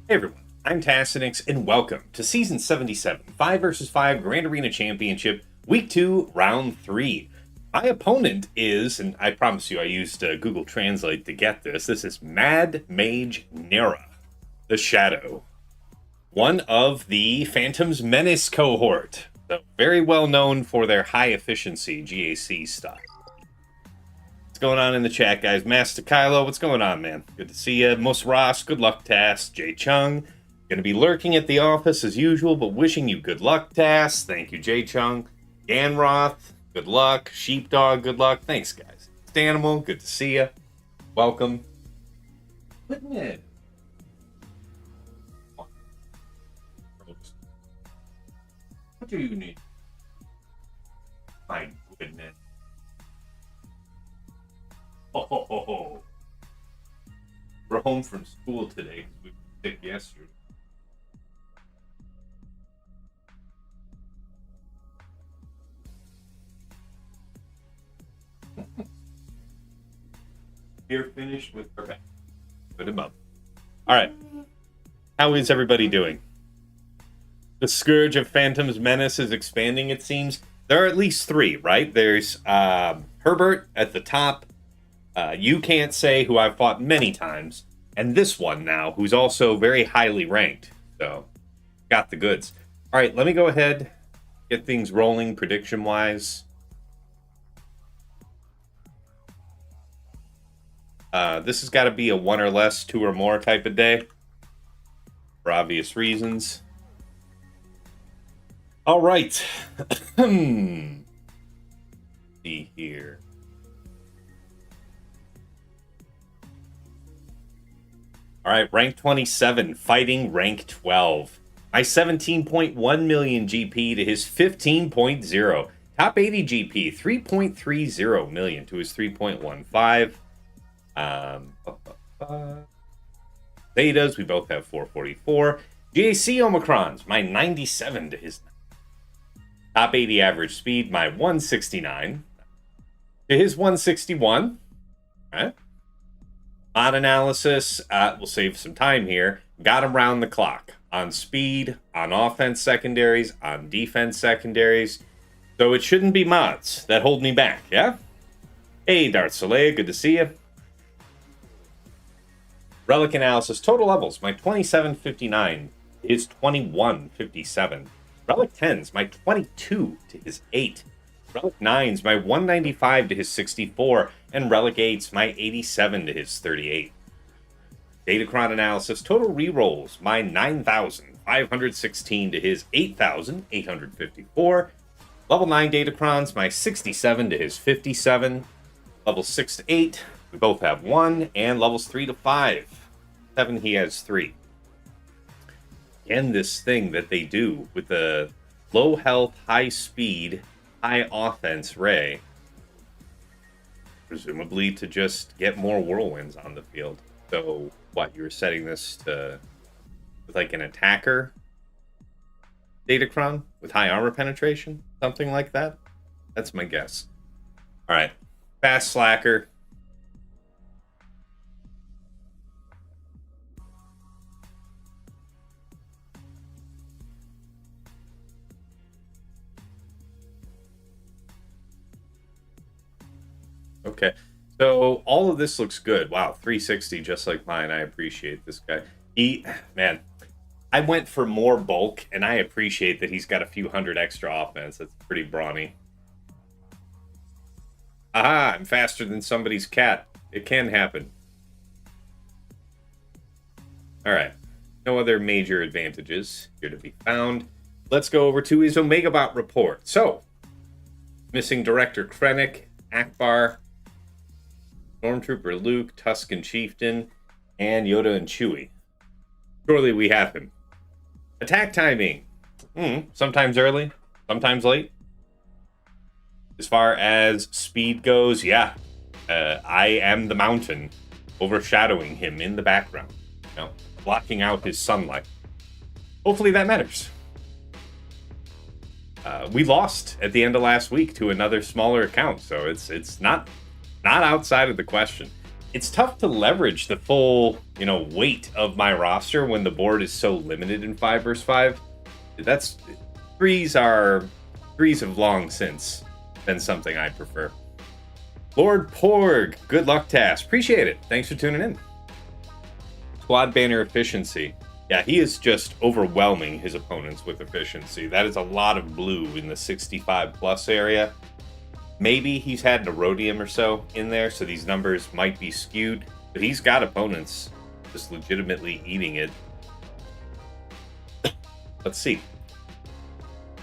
Hey everyone, I'm Tassenix, and welcome to Season 77, 5 vs 5 Grand Arena Championship, Week 2, Round 3. My opponent is, and I promise you I used Google Translate to get this is Mad Mage Nera, the Shadow. One of the Phantom's Menace cohort, so very well known for their high-efficiency GAC stuff. What's going on in the chat, guys? Master Kylo, what's going on, man? Good to see you. Mus Ross, good luck, Tass. Jay Chung, gonna be lurking at the office as usual, but wishing you good luck, Tass. Thank you, Jay Chung. Ganroth, good luck. Sheepdog, good luck. Thanks, guys. Stanimal, good to see you. Welcome. What do you need? My goodness. Oh, we're home from school today because we were sick yesterday. You're finished with perfect. Put him up. All right. How is everybody doing? The Scourge of Phantom's Menace is expanding, it seems. There are at least 3, right? There's Herbert at the top. You Can't Say, who I've fought many times, and this one now, who's also very highly ranked. So, got the goods. All right, let me go ahead, get things rolling prediction-wise. This has got to be a 1 or less, 2 or more type of day, for obvious reasons. All right. See here. All right, rank 27, fighting rank 12. My 17.1 million GP to his 15.0. Top 80 GP, 3.30 million to his 3.15. Zetas, we both have 444. GAC Omicrons, my 97 to his top 80 average speed, my 169 to his 161. All right. Mod analysis, we'll save some time here. Got him round the clock on speed, on offense secondaries, on defense secondaries. So it shouldn't be mods that hold me back, yeah? Hey, Darth Soleil, good to see you. Relic analysis, total levels, my 2759 is 2157. Relic 10s, my 22 to his 8. Relic 9s, my 195 to his 64. And Relic 8s, my 87 to his 38. Datacron analysis, total rerolls, my 9,516 to his 8,854. Level 9 Datacrons, my 67 to his 57. Level 6 to 8, we both have 1. And levels 3 to 5. 7, he has 3. And this thing that they do with the low health, high speed, high offense Ray, presumably to just get more whirlwinds on the field. So, what, you were setting this to with like an attacker Datacron with high armor penetration? Something like that? That's my guess. Alright. Fast Slacker. Okay, so all of this looks good. Wow, 360 just like mine. I appreciate this guy. Man, I went for more bulk, and I appreciate that he's got a few hundred extra offense. That's pretty brawny. Aha, I'm faster than somebody's cat. It can happen. All right, no other major advantages here to be found. Let's go over to his Omega Bot report. So, missing Director Krennic, Akbar, Stormtrooper Luke, Tusken Chieftain, and Yoda and Chewie. Surely we have him. Attack timing. Sometimes early, sometimes late. As far as speed goes, yeah. I am the mountain overshadowing him in the background. You know, blocking out his sunlight. Hopefully that matters. We lost at the end of last week to another smaller account, so it's not outside of the question. it's tough to leverage the full, weight of my roster when the board is so limited in 5 versus 5. That's threes have long since been something I prefer. Lord Porg, good luck task. Appreciate it. Thanks for tuning in. Squad banner efficiency. Yeah, he is just overwhelming his opponents with efficiency. That is a lot of blue in the 65 plus area. Maybe he's had an Erodium or so in there, so these numbers might be skewed, but he's got opponents just legitimately eating it. Let's see.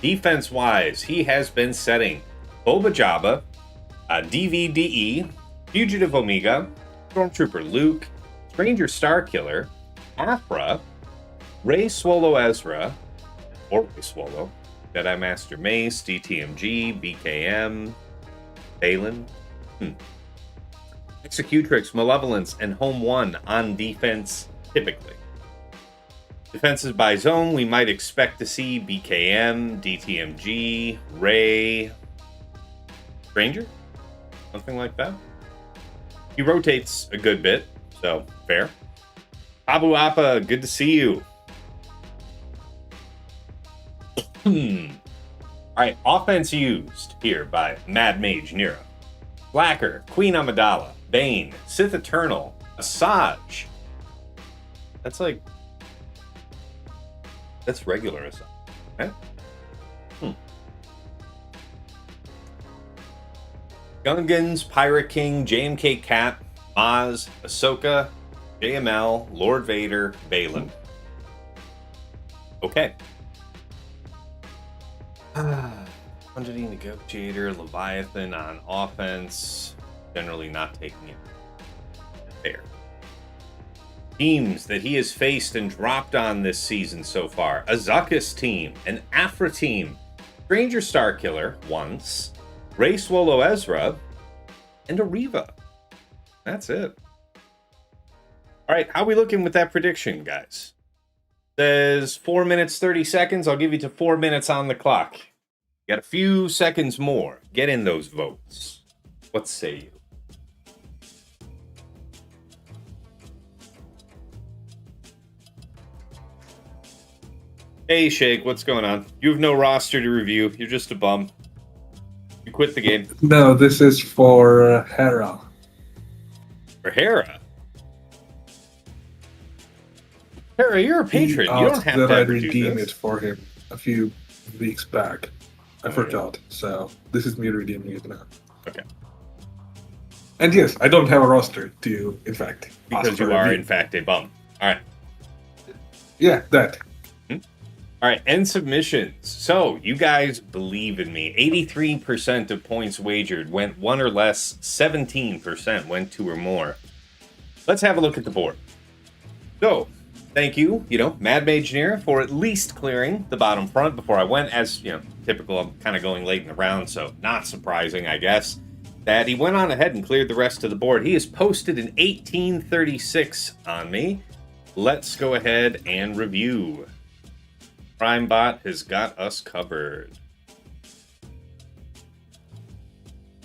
Defense-wise, he has been setting Boba Jabba, DVDE, Fugitive Omega, Stormtrooper Luke, Stranger Starkiller, Afra, Ray Swallow Ezra, or Ray Swallow, Jedi Master Mace, DTMG, BKM, Baylan, Executrix, Malevolence, and Home 1 on defense, typically. Defenses by zone, we might expect to see BKM, DTMG, Ray, Stranger, something like that. He rotates a good bit, so fair. Abu Appa, good to see you. Alright, offense used here by Mad Mage Nera. Slacker, Queen Amidala, Bane, Sith Eternal, Asajj. That's regular Asajj. Okay? Gungans, Pirate King, JMK Cat, Maz, Ahsoka, JML, Lord Vader, Baylan. Okay. Profundity, Negotiator, Leviathan on offense. Generally not taking it fair. Teams that he has faced and dropped on this season so far. A Zuckuss team, an Afra team, Stranger Starkiller once, Ray Swallow Ezra, and a Reva. That's it. Alright, how are we looking with that prediction, guys? Says 4 minutes, 30 seconds. I'll give you to 4 minutes on the clock. Got a few seconds more. Get in those votes. What say you? Hey, Shake, what's going on? You have no roster to review. You're just a bum. You quit the game. No, this is for Hera. For Hera? Hera, you're a patron. You don't have to I ever redeem do it this. for him a few weeks back. I forgot, so this is me redeeming it now. Okay. And yes, I don't have a roster to, in fact, Because you are, in fact, a bum. All right. Yeah, that. All right, end submissions. So, you guys believe in me. 83% of points wagered went 1 or less. 17% went 2 or more. Let's have a look at the board. So, thank you, Mad Mage Nera, for at least clearing the bottom front before I went. As, typical, I'm kind of going late in the round, so not surprising, I guess, that he went on ahead and cleared the rest of the board. He has posted an 1836 on me. Let's go ahead and review. PrimeBot has got us covered.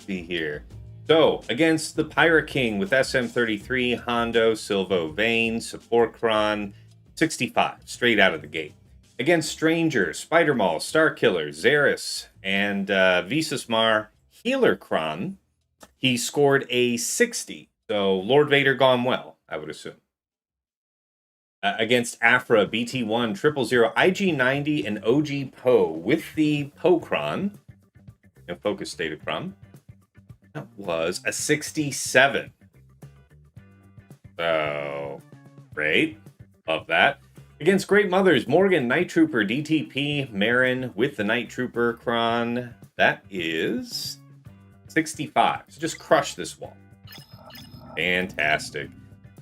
See here. So, against the Pirate King with SM33, Hondo, Silvo, Vane, Supportron, 65, straight out of the gate. Against Stranger, Spider Maul, Starkiller, Xeris, and Visasmar, Healercron, he scored a 60. So, Lord Vader gone well, I would assume. Against Afra, BT1, 000, IG90, and OG Poe with the Pocron, and Focus Datacron. That was a 67. So, great. Love that. Against Great Mothers, Morgan, Night Trooper, DTP, Marin with the Night Trooper Cron. That is 65. So just crush this wall. Fantastic.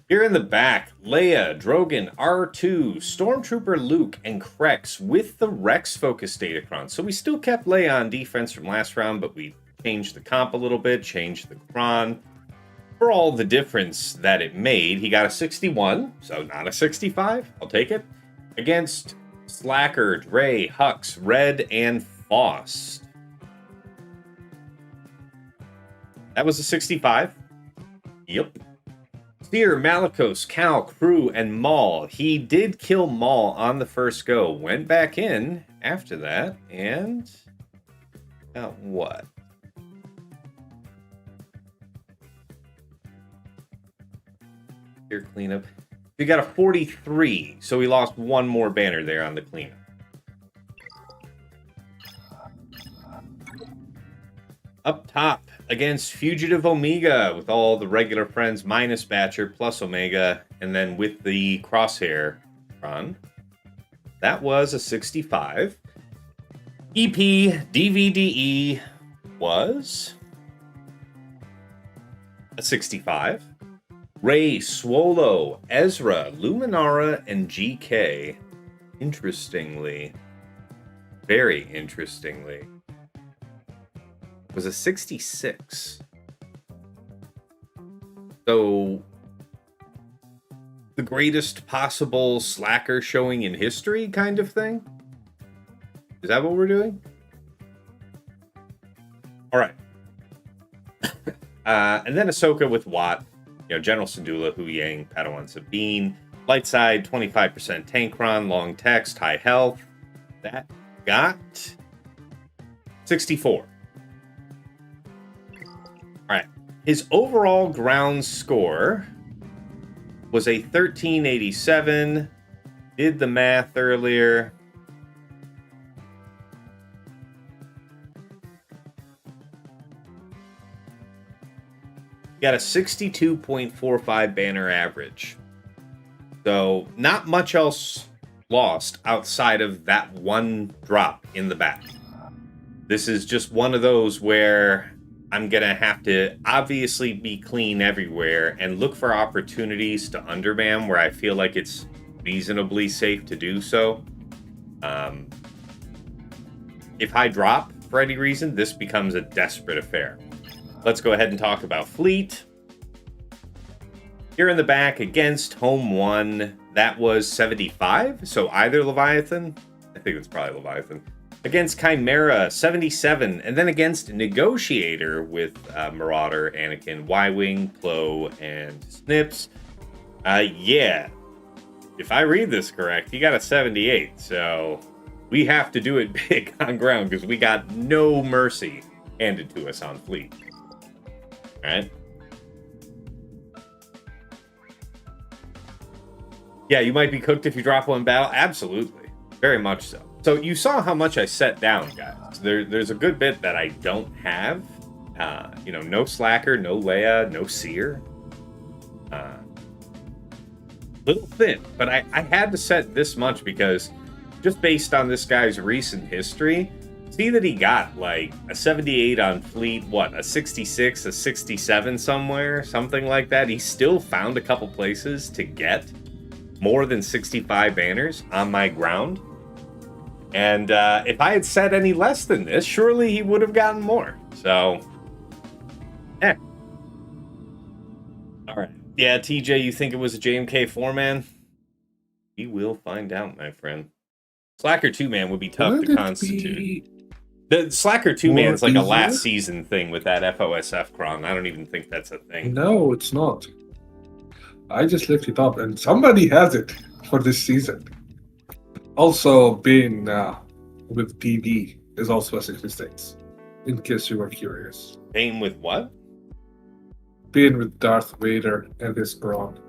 Here in the back, Leia, Drogon, R2, Stormtrooper Luke, and Krex with the Rex Focus Datacron. So we still kept Leia on defense from last round, but we changed the comp a little bit, changed the Cron. For all the difference that it made, he got a 61, so not a 65. I'll take it. Against Slacker, Dre, Hux, Red, and Faust. That was a 65. Yep. Seer, Malicos, Cal, Crew, and Maul. He did kill Maul on the first go. Went back in after that, and got what? Seer cleanup. We got a 43, so we lost one more banner there on the cleanup. Up top, against Fugitive Omega with all the regular friends minus Batcher plus Omega, and then with the Crosshair run. That was a 65. EP DVDE was a 65. Ray, Swolo, Ezra, Luminara, and GK. Interestingly, very interestingly, was a 66. So, the greatest possible slacker showing in history kind of thing? Is that what we're doing? All right. And then Ahsoka with Watt, General Syndulla, Hu Yang, Padawan Sabine, light side, 25% Tankron, long text, high health. That got 64. All right. His overall ground score was a 1387. Did the math earlier. Got a 62.45 banner average. So not much else lost outside of that one drop in the back. This is just one of those where I'm going to have to obviously be clean everywhere and look for opportunities to underman where I feel like it's reasonably safe to do so. If I drop for any reason, this becomes a desperate affair. Let's go ahead and talk about Fleet. Here in the back against Home 1, that was 75. So either Leviathan, I think it's probably Leviathan. Against Chimera, 77. And then against Negotiator with Marauder, Anakin, Y-Wing, Plo, and Snips. Yeah. If I read this correct, he got a 78. So we have to do it big on ground because we got no mercy handed to us on Fleet. Alright. Yeah, you might be cooked if you drop one battle. Absolutely. Very much so. So you saw how much I set down, guys. There's a good bit that I don't have. No Slacker, no Leia, no Seer. Little thin, but I had to set this much because just based on this guy's recent history, see that he got like a 78 on Fleet, a 66, a 67 somewhere, something like that. He still found a couple places to get more than 65 banners on my ground. And if I had set any less than this, surely he would have gotten more. So, All right. Yeah, TJ, you think it was a JMK 4-man? We will find out, my friend. Slacker 2-man would be tough to constitute. The Slacker 2-man is like a last season thing with that FOSF cron. I don't even think that's a thing. No, it's not. I just looked it up, and somebody has it for this season. Also, Bane with DD is also a 66, in case you were curious. Bane with what? Bane with Darth Vader and his brawn.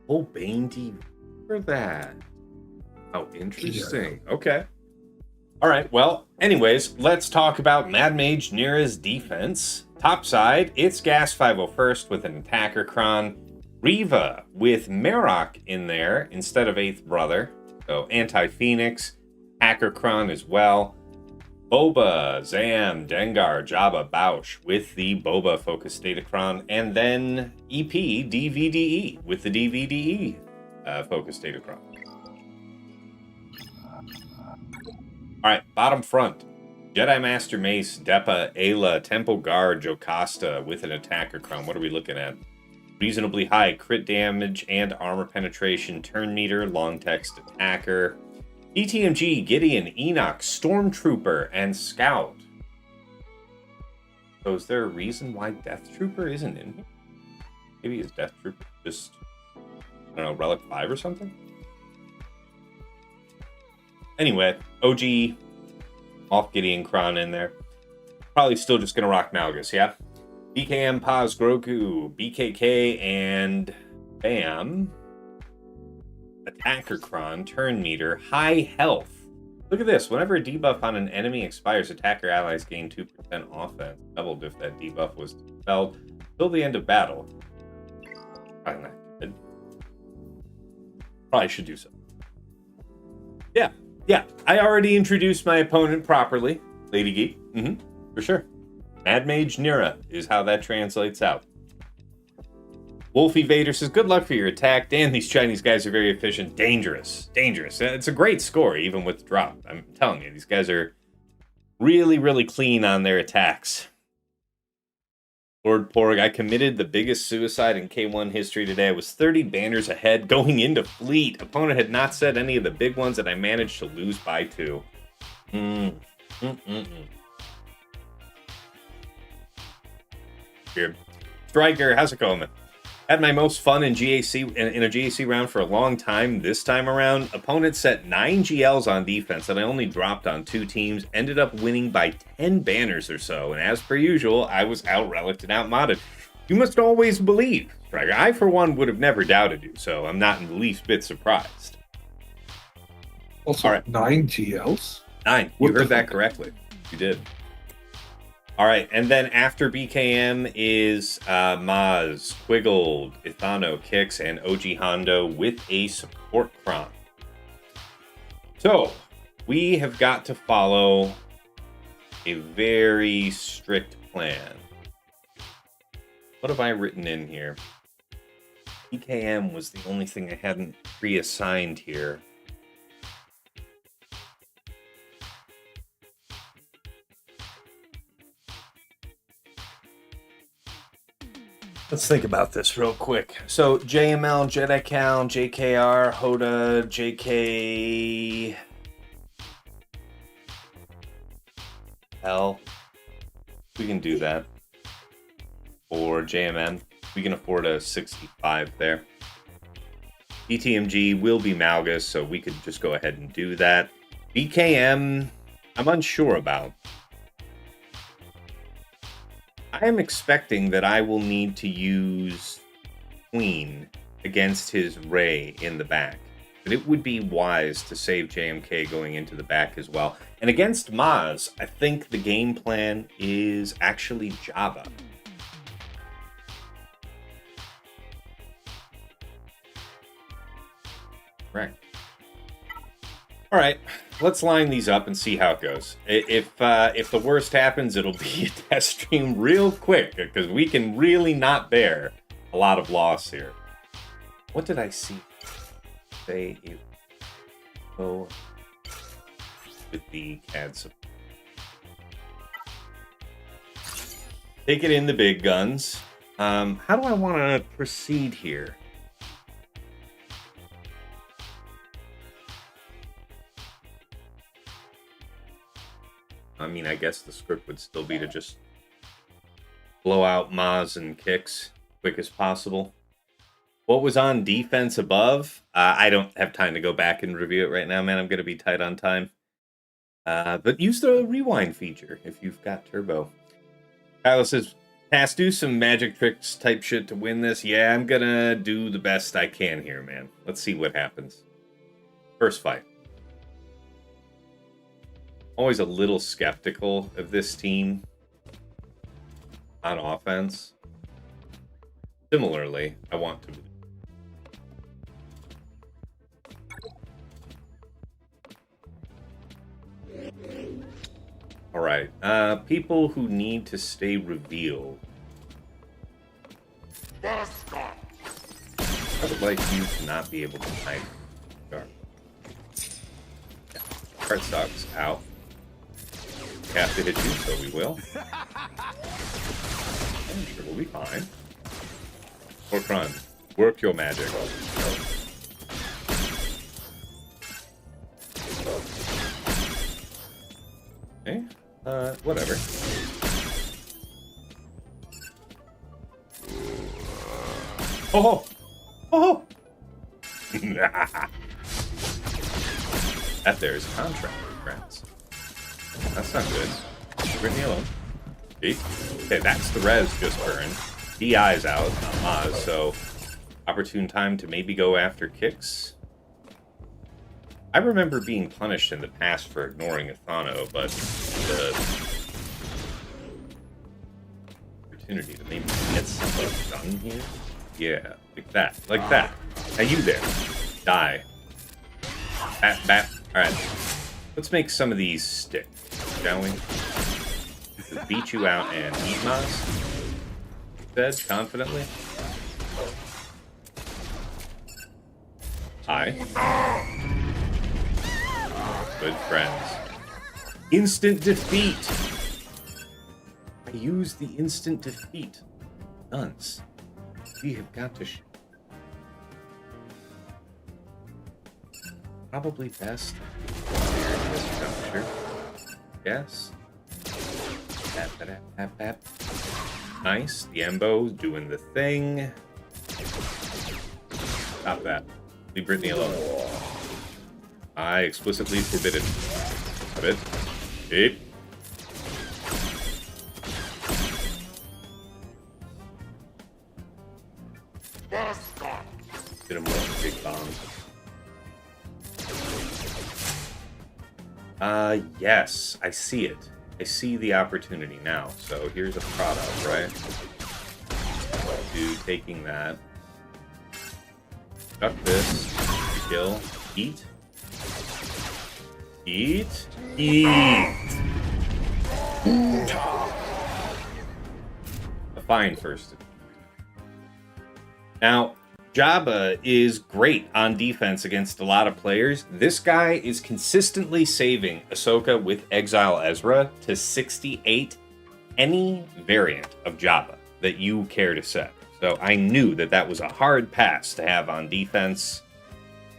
Oh, Bane DD for that. Oh, interesting. Yeah. Okay. All right, well, anyways, let's talk about Mad Mage Nera's defense. Topside, it's Gas 501st with an attacker cron. Riva with Marok in there instead of 8th Brother. So Anti-Phoenix, Hacker Cron as well. Boba, Zam, Dengar, Jabba, Bausch with the Boba Focus Datacron. And then EP, DVDE with the DVDE Focus Datacron. Alright, bottom front. Jedi Master Mace, Depa, Ayla, Temple Guard, Jocasta with an attacker crown. What are we looking at? Reasonably high crit damage and armor penetration, turn meter, long text attacker. DTMG, Gideon, Enoch, Stormtrooper, and Scout. So is there a reason why Death Trooper isn't in here? Maybe his Death Troop just, I don't know, Relic 5 or something? Anyway, OG, off Gideon Kron in there. Probably still just going to rock Malgus, yeah? BKM, Paz, Grogu, BKK, and bam. Attacker Kron, turn meter, high health. Look at this. Whenever a debuff on an enemy expires, attacker allies gain 2% offense. Doubled if that debuff was dispelled till the end of battle. Probably not good. Probably should do so. Yeah. I already introduced my opponent properly. Lady Geek. For sure. Mad Mage Nera is how that translates out. Wolfie Vader says, good luck for your attack. Damn, these Chinese guys are very efficient. Dangerous. It's a great score, even with drop. I'm telling you, these guys are really, really clean on their attacks. Lord Porg, I committed the biggest suicide in K1 history today. I was 30 banners ahead going into Fleet. Opponent had not said any of the big ones, and I managed to lose by 2. Weird. Striker, how's it going? Had my most fun in GAC in a GAC round for a long time. This time around, opponent set 9 GLs on defense, and I only dropped on 2 teams. Ended up winning by 10 banners or so, and as per usual, I was out-reliced and out-modded. You must always believe, Striker. I, for one, would have never doubted you, so I'm not in the least bit surprised. Also, all right. 9 GLs? 9. You heard that correctly. You did. All right, and then after BKM is Maz, Quiggled, Ithano, Kix, and OG Hondo with a support Kron. So, we have got to follow a very strict plan. What have I written in here? BKM was the only thing I hadn't pre-assigned here. Let's think about this real quick. So, JML, Jedi Cal, JKR, Hoda, JK... L. We can do that. Or JMN. We can afford a 65 there. DTMG will be Malgus, so we could just go ahead and do that. BKM, I'm unsure about. I am expecting that I will need to use Queen against his Rey in the back. But it would be wise to save JMK going into the back as well. And against Maz, I think the game plan is actually Jabba. Right. All right, let's line these up and see how it goes. If the worst happens, it'll be a test stream real quick because we can really not bear a lot of loss here. What did I see? Say it go with the CAD support. Take it in the big guns. How do I want to proceed here? I mean, I guess the script would still be to just blow out Maz and Kix quick as possible. What was on defense above? I don't have time to go back and review it right now, man. I'm going to be tight on time. But use the rewind feature if you've got turbo. Kylo says, Pass, do some magic tricks type shit to win this. Yeah, I'm going to do the best I can here, man. Let's see what happens. First fight. Always a little skeptical of this team on offense. Similarly, I want to. All right, people who need to stay revealed. I would like you to not be able to hide. Cardstock's out. We have to hit you, so we will. I'm sure we'll be fine. Or Kron, work your magic. Okay, whatever. Oh! Oh! That there is a contract, friends. That's not good. Leave me alone. See? Okay, that's the res just burned. DI's out on Maz, so opportune time to maybe go after kicks. I remember being punished in the past for ignoring Athano, but the opportunity to maybe get something done here? Yeah, like that. Like that. Now you there. Die. Bat, bat. Alright. Let's make some of these stick, shall we? Just beat you out and eat Maz. Said confidently. Hi. Good friends. Instant defeat! I use the instant defeat. Nuns. We have got to probably best at this juncture. Yes. Nice. The Embo's doing the thing. Stop that. Leave Brittany alone. I explicitly forbidden. Forbid. Beep. Get him with a big bomb. Yes, I see it. I see the opportunity now. So here's a product, right? Taking that. Duck this. Kill. Eat. Eat. Eat. A fine first. Now, Jabba is great on defense against a lot of players. This guy is consistently saving Ahsoka with Exile Ezra to 68 any variant of Jabba that you care to set. So I knew that that was a hard pass to have on defense,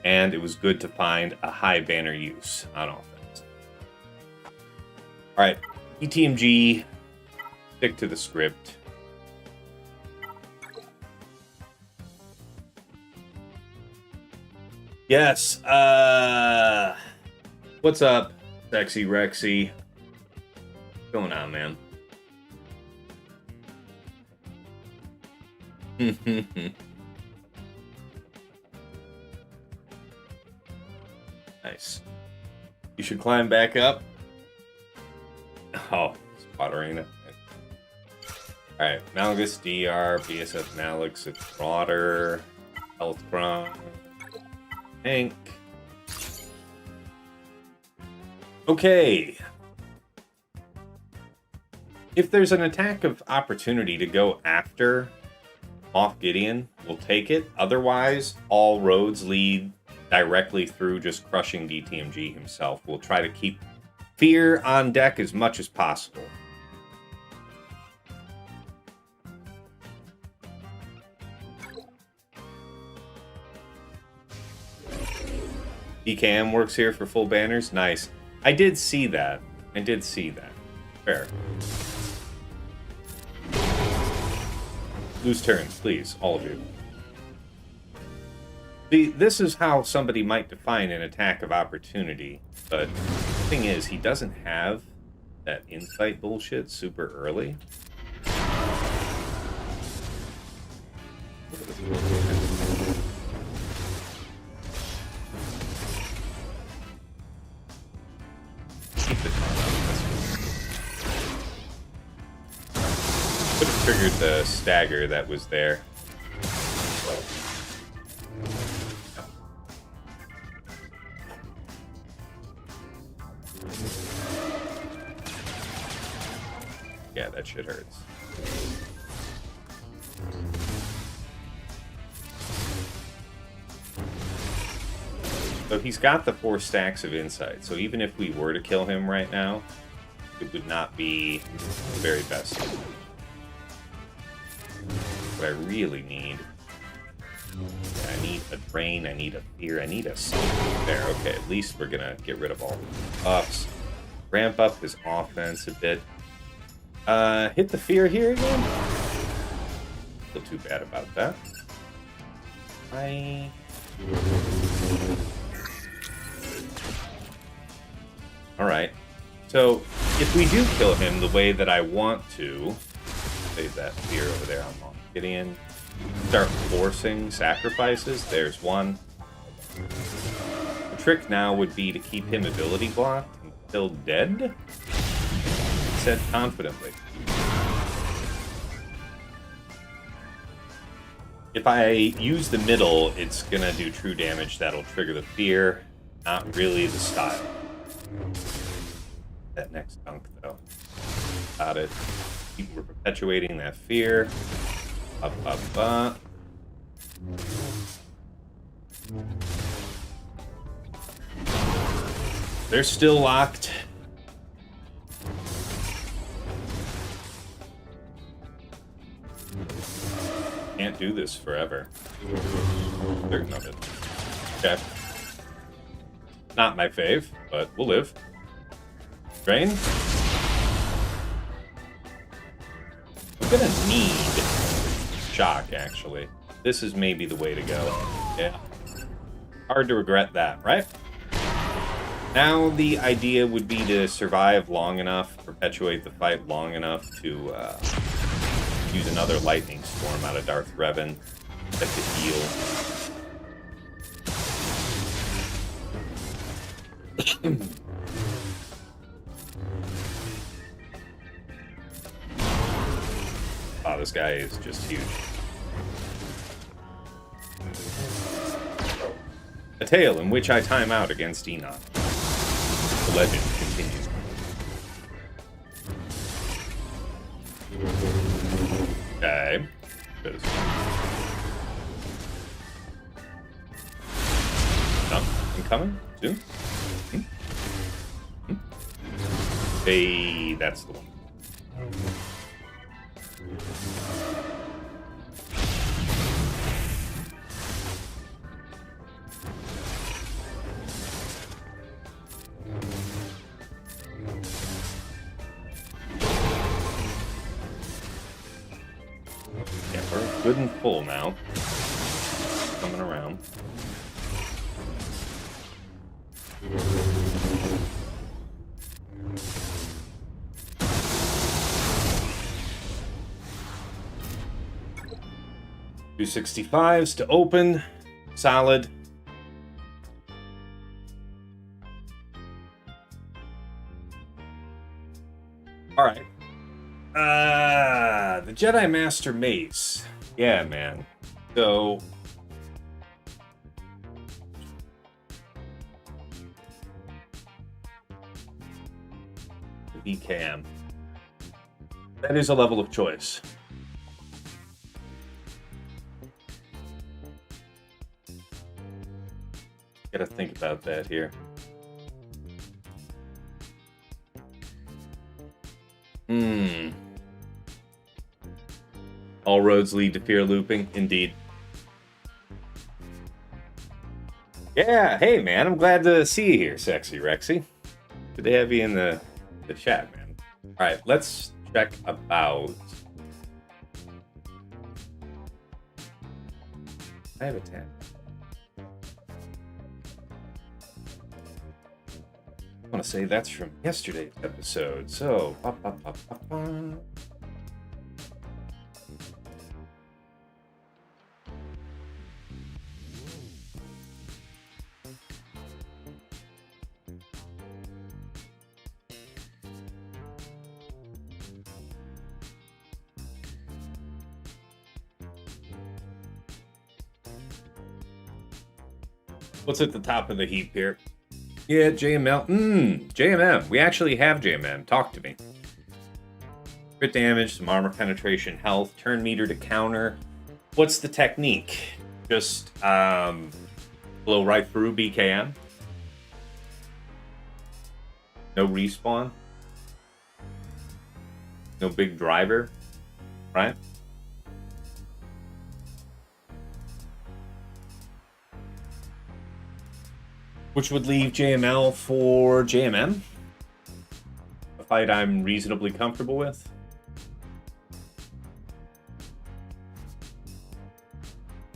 and it was good to find a high banner use on offense. All right, DTMG, stick to the script. Yes, what's up, Sexy Rexy? What's going on, man? Nice. You should climb back up. Oh, spot arena. Alright, Malgus, DR, BSF Malix, it's broader. Health Cron. Tank. Okay. If there's an attack of opportunity to go after Moff Gideon, we'll take it. Otherwise, all roads lead directly through just crushing DTMG himself. We'll try to keep fear on deck as much as possible. DKM works here for full banners. Nice. I did see that. I did see that. Fair. Lose turns, please, all of you. See, this is how somebody might define an attack of opportunity, but the thing is, he doesn't have that insight bullshit super early. Could have triggered the stagger that was there. Yeah, that shit hurts. So he's got the 4 stacks of insight, so even if we were to kill him right now, it would not be the very best. What I really need... I need a drain, I need a fear, I need a... There, okay, at least we're gonna get rid of all the buffs. Ramp up his offense a bit. Hit the fear here again? Feel too bad about that. Alright. So, if we do kill him the way that I want to, save that fear over there on Long Gideon, start forcing sacrifices. There's one. The trick now would be to keep him ability blocked until dead. Said confidently. If I use the middle, it's gonna do true damage that'll trigger the fear. Not really the style. That next dunk, though. Got it. We're perpetuating that fear. Up, up, up. They're still locked. Can't do this forever. Certain of it. Okay. Not my fave, but we'll live. Drain. I'm gonna need shock, actually. This is maybe the way to go. Yeah. Hard to regret that, right? Now the idea would be to survive long enough, perpetuate the fight long enough to use another lightning storm out of Darth Revan that could heal. Wow, this guy is just huge. A tale in which I time out against Enoch. The legend continues. Okay. Good. No, incoming? Soon? Hey, that's the one. Yeah, we're good and full now. Coming around. $265s to open. Solid. Alright. The Jedi Master Mace. Yeah, man. So... the BKM. That is a level of choice. Gotta think about that here. All roads lead to fear looping, indeed. Yeah, hey man, I'm glad to see you here, Sexy Rexy. Good to have you in the chat, man. Alright, let's check about... I have a 10. I want to say that's from yesterday's episode, so... What's at the top of the heap here? Yeah, JML. JMM. We actually have JMM. Talk to me. Crit damage, some armor penetration, health, turn meter to counter. What's the technique? Just blow right through BKM? No respawn? No big driver? Right? Which would leave JML for JMM. A fight I'm reasonably comfortable with.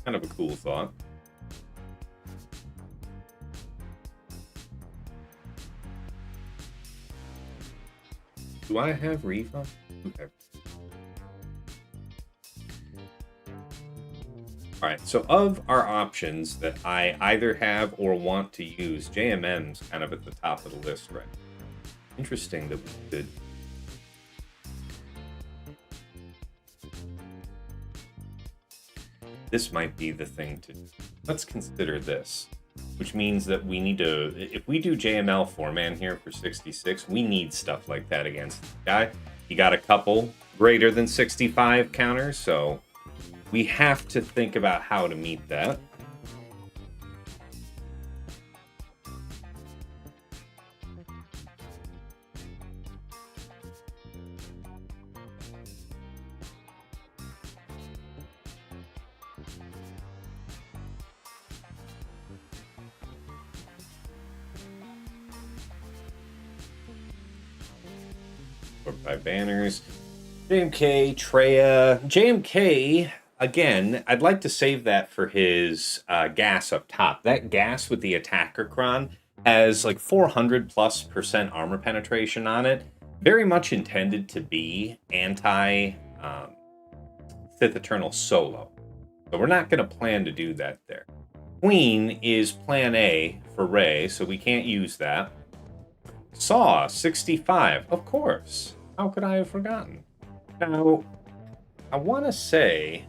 Kind of a cool thought. Do I have Reva? Okay. All right, so of our options that I either have or want to use, JMM's kind of at the top of the list, right? Interesting that we could. This might be the thing to do. Let's consider this, which means that we need to, if we do JML 4-man here for 66, we need stuff like that against the guy. You got a couple greater than 65 counters, so we have to think about how to meet that. By banners, JMK, Traya, JMK. Again, I'd like to save that for his gas up top. That gas with the attacker cron has like 400+% armor penetration on it. Very much intended to be anti Sith Eternal solo. So we're not going to plan to do that there. Queen is plan A for Rey, so we can't use that. Saw 65, of course. How could I have forgotten? Now, I want to say,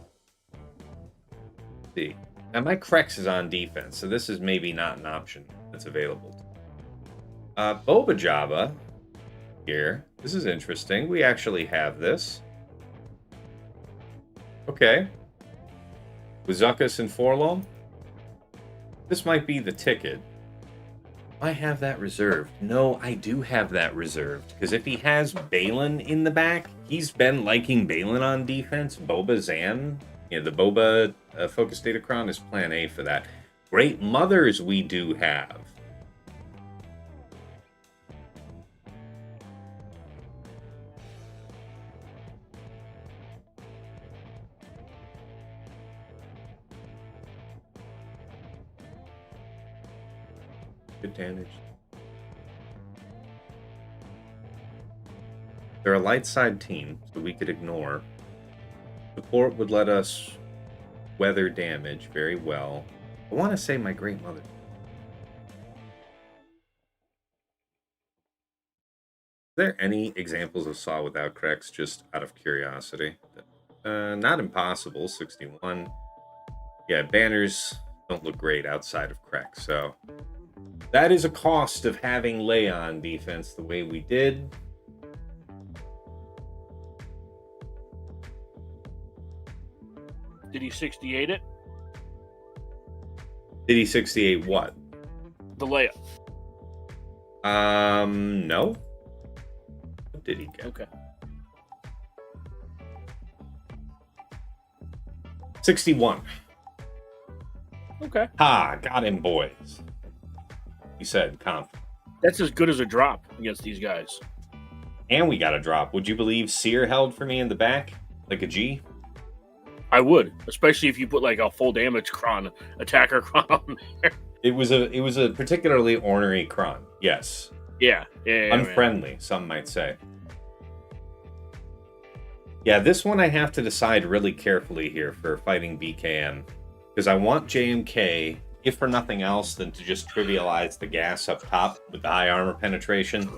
see, now my Crex is on defense, so this is maybe not an option that's available. Boba Jabba here. This is interesting. We actually have this. Okay. With Zuckuss and Forlom. This might be the ticket. I have that reserved. No, I do have that reserved. Because if he has Baylan in the back, he's been liking Baylan on defense. Boba Zam, the Boba Focus Datacron is plan A for that. Great Mothers we do have. Good damage. They're a light side team, so we could ignore. Support would let us weather damage very well. I want to say my Great Mother. Are there any examples of Saw without Crex, just out of curiosity? Not impossible, 61. Yeah, banners don't look great outside of Crex, so that is a cost of having Leia defense the way we did. Did he 68 it? Did he 68 what? The Leia. No. What did he get? Okay. 61. Okay. Ha, got him, boys. He said confident. That's as good as a drop against these guys. And we got a drop. Would you believe Seer held for me in the back? Like a G? I would, especially if you put like a full damage cron, attacker cron on there. It was a particularly ornery cron. Yes. Yeah. Unfriendly, man. Some might say. Yeah, this one I have to decide really carefully here for fighting BKM. Because I want JMK, if for nothing else than to just trivialize the gas up top with the high armor penetration.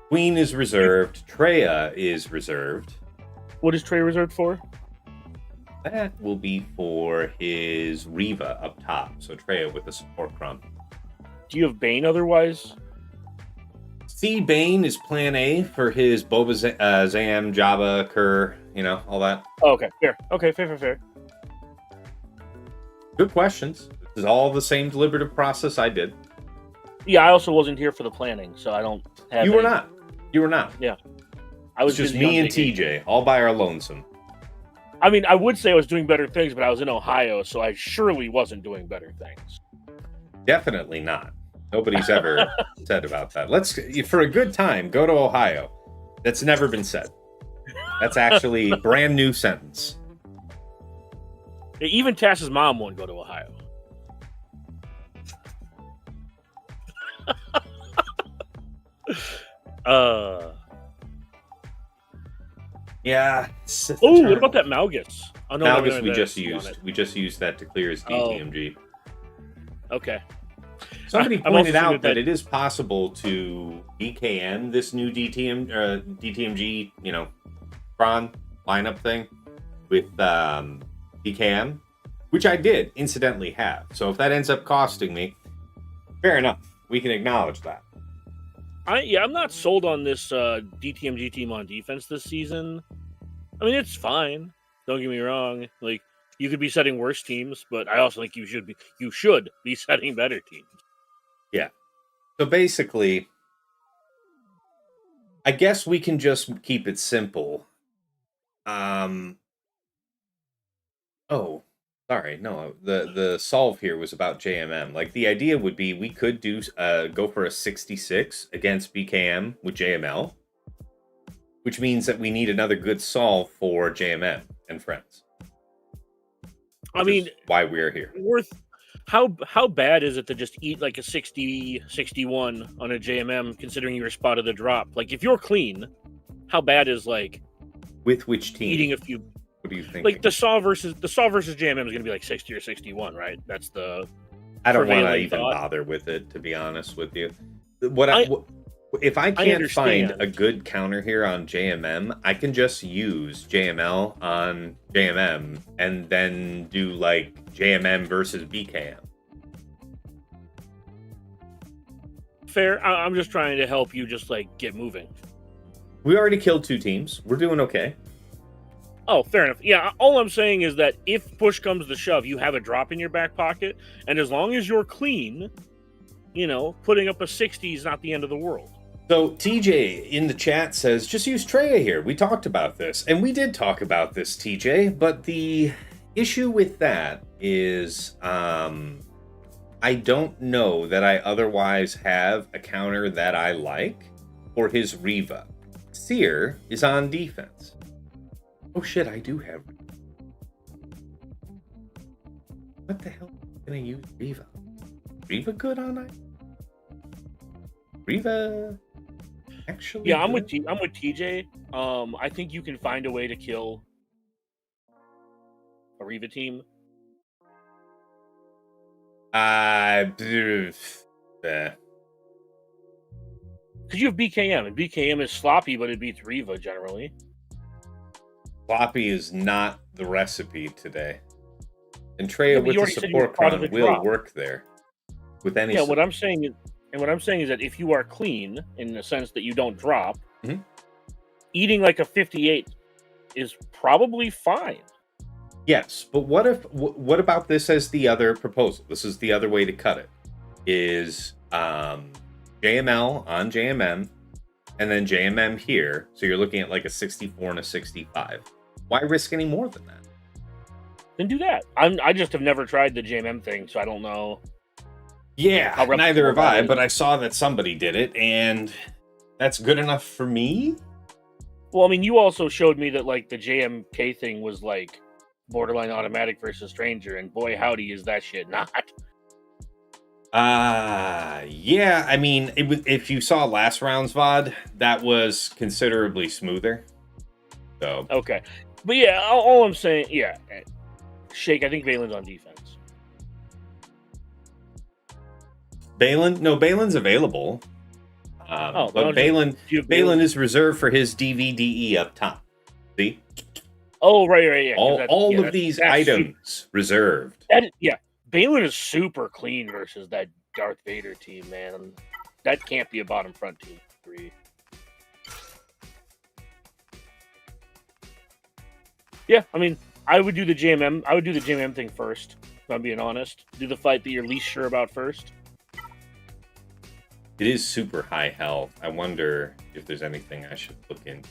Queen is reserved. Traya is reserved. What is Traya reserved for? That will be for his Reva up top. So Traya with the support cron. Do you have Bane otherwise? C Bane is plan A for his Boba Zam, Jabba, Kerr, all that. Oh, okay, fair. Okay, fair. Good questions. This is all the same deliberative process I did. Yeah, I also wasn't here for the planning, so I don't have. You were not. You were not. Yeah. I was just me and TJ, all by our lonesome. I mean, I would say I was doing better things, but I was in Ohio, so I surely wasn't doing better things. Definitely not. Nobody's ever said about that. Let's, for a good time, go to Ohio. That's never been said. That's actually a brand new sentence. Even Tass's mom won't go to Ohio. Yeah. Oh, what about that Malgus? Oh, no, Malgus no, we no, just no, used. We just used that to clear his DTMG. Okay. Somebody I'm pointed also out seeing that it is possible to BKM this new DTMG, prawn lineup thing with BKM, which I did incidentally have. So if that ends up costing me, fair enough. We can acknowledge that. I'm not sold on this DTMG team on defense this season. I mean, it's fine. Don't get me wrong. Like, you could be setting worse teams, but I also think you should be setting better teams. Yeah. So basically, I guess we can just keep it simple. Oh, sorry. No, the solve here was about JMM. Like, the idea would be we could do go for a 66 against BKM with JML, which means that we need another good solve for JMM and friends. I mean, why we're here. How bad is it to just eat like a 60, 61 on a JMM, considering you were spotted a drop? Like, if you're clean, how bad is like with which team eating a few? What do you think? Like the Saw versus JMM is going to be like 60 or 61, right? That's the. I don't want to even bother with it, to be honest with you. If I can't find a good counter here on JMM, I can just use JML on JMM and then do like JMM versus BKM. Fair. I'm just trying to help you just like get moving. We already killed 2 teams. We're doing okay. Oh, fair enough. Yeah, all I'm saying is that if push comes to shove, you have a drop in your back pocket, and as long as you're clean, putting up a 60 is not the end of the world. So TJ in the chat says, just use Traya here. We talked about this. And we did talk about this, TJ. But the issue with that is I don't know that I otherwise have a counter that I like for his Riva. Seer is on defense. Oh shit, I do have. What the hell am I going to use Riva? Riva good on I? Riva... Actually, yeah, I'm with TJ. I think you can find a way to kill a Riva team. Because you have BKM, and BKM is sloppy, but it beats Riva generally. Sloppy is not the recipe today. And Traya with the support crown will work there. With any. Yeah, what I'm saying is that if you are clean, in the sense that you don't drop, eating like a 58 is probably fine. Yes, but what about this as the other proposal? This is the other way to cut it. Is JML on JMM, and then JMM here. So you're looking at like a 64 and a 65. Why risk any more than that? Then do that. I just have never tried the JMM thing, so I don't know. Yeah, neither have I, but I saw that somebody did it, and that's good enough for me? Well, I mean, you also showed me that, like, the JMK thing was, like, borderline automatic versus stranger, and boy, howdy, is that shit not. Yeah, I mean, if you saw last round's VOD, that was considerably smoother. So okay. But yeah, all I'm saying, yeah, Shake, I think Baylan's on defense. Baylan's available. But Baylan is reserved for his DVDE up top. See? Oh, right, yeah. All of these items reserved. Baylan is super clean versus that Darth Vader team, man. That can't be a bottom front team. 3. Yeah, I mean, I would do the JMM thing first, if I'm being honest. Do the fight that you're least sure about first. It is super high health. I wonder if there's anything I should look into.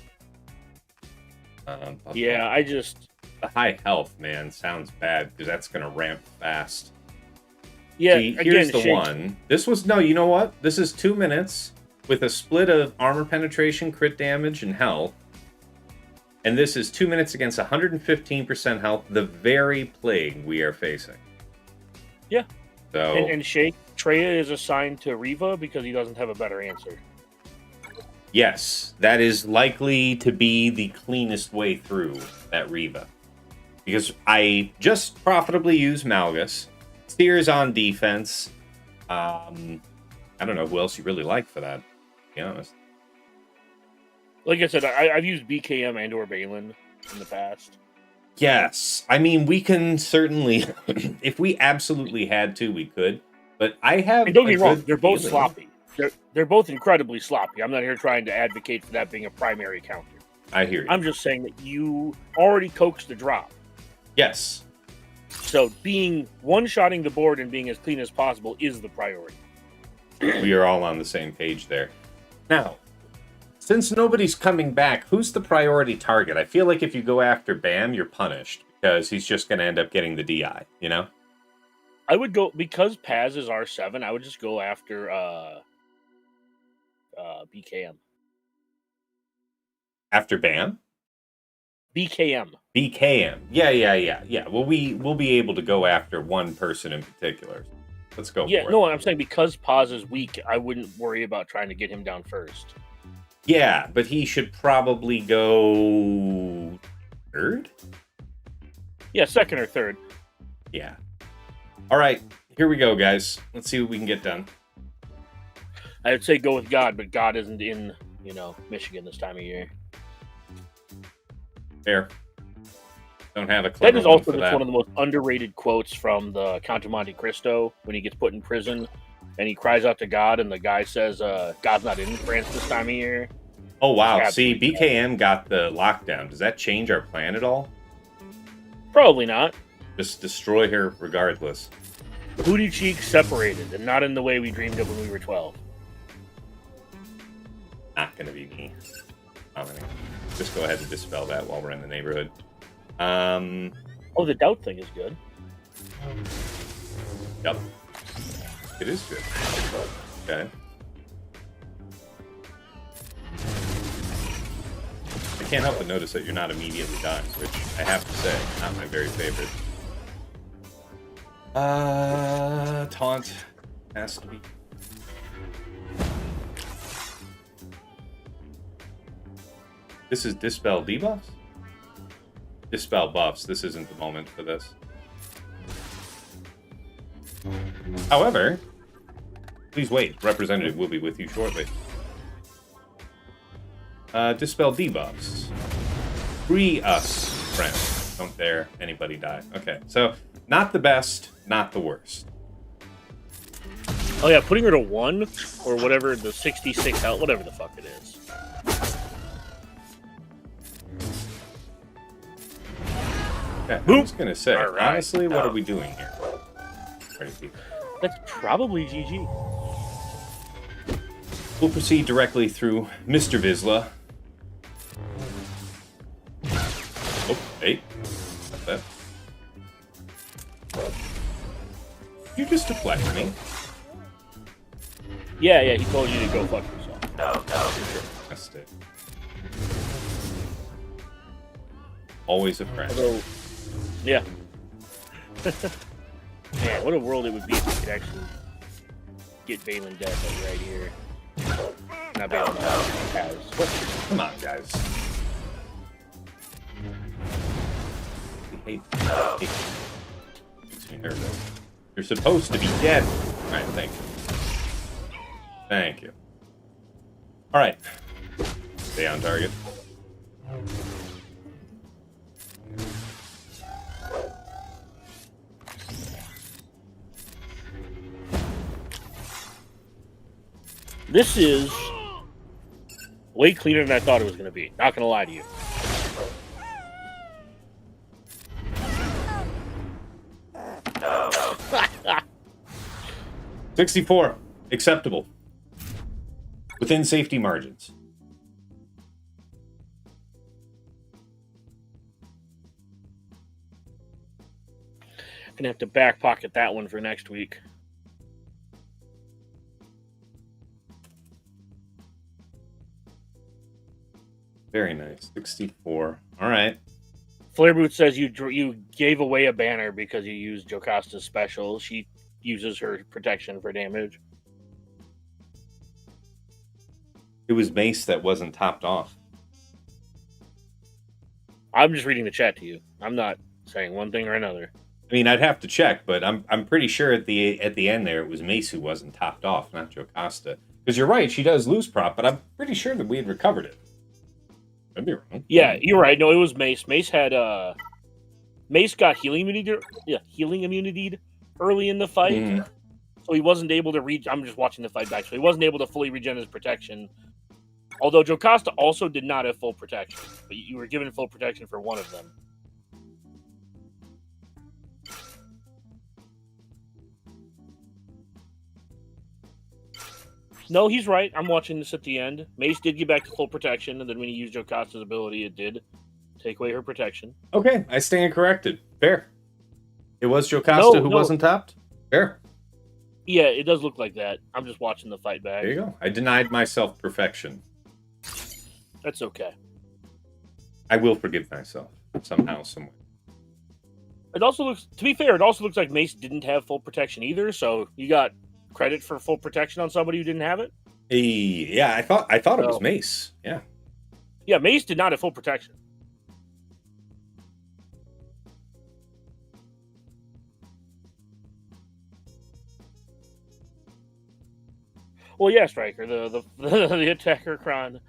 The high health, man, sounds bad because that's going to ramp fast. Yeah, see, here's the one. This was, you know what? This is 2 minutes with a split of armor penetration, crit damage, and health. And this is 2 minutes against 115% health, the very plague we are facing. Yeah. So And Shake, Traya is assigned to Riva because he doesn't have a better answer. yes, that is likely to be the cleanest way through that Riva. Because I just profitably use Malgus. Steers on defense. I don't know who else you really like for that, to be honest. Like I said, I've used BKM and or Baylan in the past. Yes. I mean, we can certainly, if we absolutely had to, we could. But I have. And don't get me wrong, good they're both feeling. sloppy. They're both incredibly sloppy. I'm not here trying to advocate for that being a primary counter. I hear you. I'm just saying that you already coaxed the drop. Yes. So being one-shotting the board and being as clean as possible is the priority. We are all on the same page there. Now, since nobody's coming back, who's the priority target? I feel like if you go after Bam, you're punished because he's just going to end up getting the DI, you know? I would go, because Paz is R7, I would just go after BKM. After Bam? BKM. BKM. Yeah. Well, we'll be able to go after one person in particular. Let's go for it. No, I'm saying because Paz is weak, I wouldn't worry about trying to get him down first. Yeah, but he should probably go third? Yeah, second or third. Yeah. All right, here we go, guys. Let's see what we can get done. I would say go with God, but God isn't in, Michigan this time of year. Fair. Don't have a clever That is one also for just that. one of the most underrated quotes from the Count of Monte Cristo when he gets put in prison and he cries out to God and the guy says, God's not in France this time of year. Oh, wow. Absolutely. See, BKM got the lockdown. Does that change our plan at all? Probably not. Just destroy her regardless. Booty cheeks separated and not in the way we dreamed of when we were 12. Not going to be me. Just go ahead and dispel that while we're in the neighborhood. Oh, the doubt thing is good. Yep. It is good. Okay. I can't help but notice that you're not immediately dying, which I have to say, not my very favorite. Taunt has to be. This is dispel debuffs? Dispel buffs. This isn't the moment for this. However, please wait. Representative will be with you shortly. Dispel debuffs. Free us, friends. Don't dare anybody die. Okay, so not the best, not the worst. Oh yeah, putting her to 1 or whatever, the 66 health, whatever the fuck it is. Okay, Boop. I was gonna say, All right. honestly, what are we doing here? Party people. That's probably GG. We'll proceed directly through Mr. Vizsla. Oh, hey. Not that. You just deflect me. Yeah, he told you to go fuck yourself. That's it. Always a friend. Although, yeah. Man, what a world it would be if we could actually get Baylan dead like right here. Not Baylan, Paz. Come on, guys. I hate makes me nervous. You're supposed to be dead. Alright, thank you. Thank you. Alright. Stay on target. This is way cleaner than I thought it was going to be. Not going to lie to you. No. 64. Acceptable. Within safety margins. I'm going to have to back pocket that one for next week. Very nice. 64. All right. Flareboot says you gave away a banner because you used Jocasta's special. She uses her protection for damage. It was Mace that wasn't topped off. I'm just reading the chat to you. I'm not saying one thing or another. I mean, I'd have to check, but I'm pretty sure at the end there it was Mace who wasn't topped off, not Jocasta. Because you're right, she does lose prop, but I'm pretty sure that we had recovered it. I'd be wrong. Yeah, you're right. No, it was Mace. Mace had Mace got healing immunity. Yeah, healing immunity early in the fight, so he wasn't able to reach. I'm just watching the fight back, so he wasn't able to fully regen his protection. Although Jocasta also did not have full protection, but you were given full protection for one of them. No, he's right. I'm watching this at the end. Mace did get back to full protection, and then when he used Jocasta's ability, it did take away her protection. Okay, I stand corrected. Fair. It was Jocasta who wasn't topped? Fair. Yeah, it does look like that. I'm just watching the fight back. There you go. I denied myself perfection. That's okay. I will forgive myself somehow, somewhere. It also looks, to be fair, it also looks like Mace didn't have full protection either, so you got credit for full protection on somebody who didn't have it? Yeah, I thought it was Mace. Yeah. Yeah, Mace did not have full protection. Well, yeah, Striker, the attacker Kron.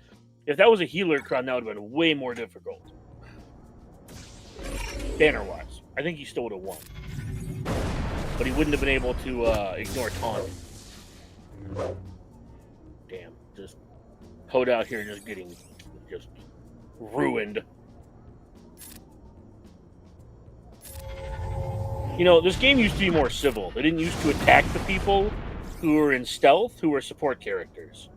If that was a healer Kron, that would have been way more difficult. Banner-wise. I think he still would have won. But he wouldn't have been able to ignore taunt. Damn, just Hode out here just getting just ruined. You know, this game used to be more civil. They didn't used to attack the people who were in stealth, who were support characters.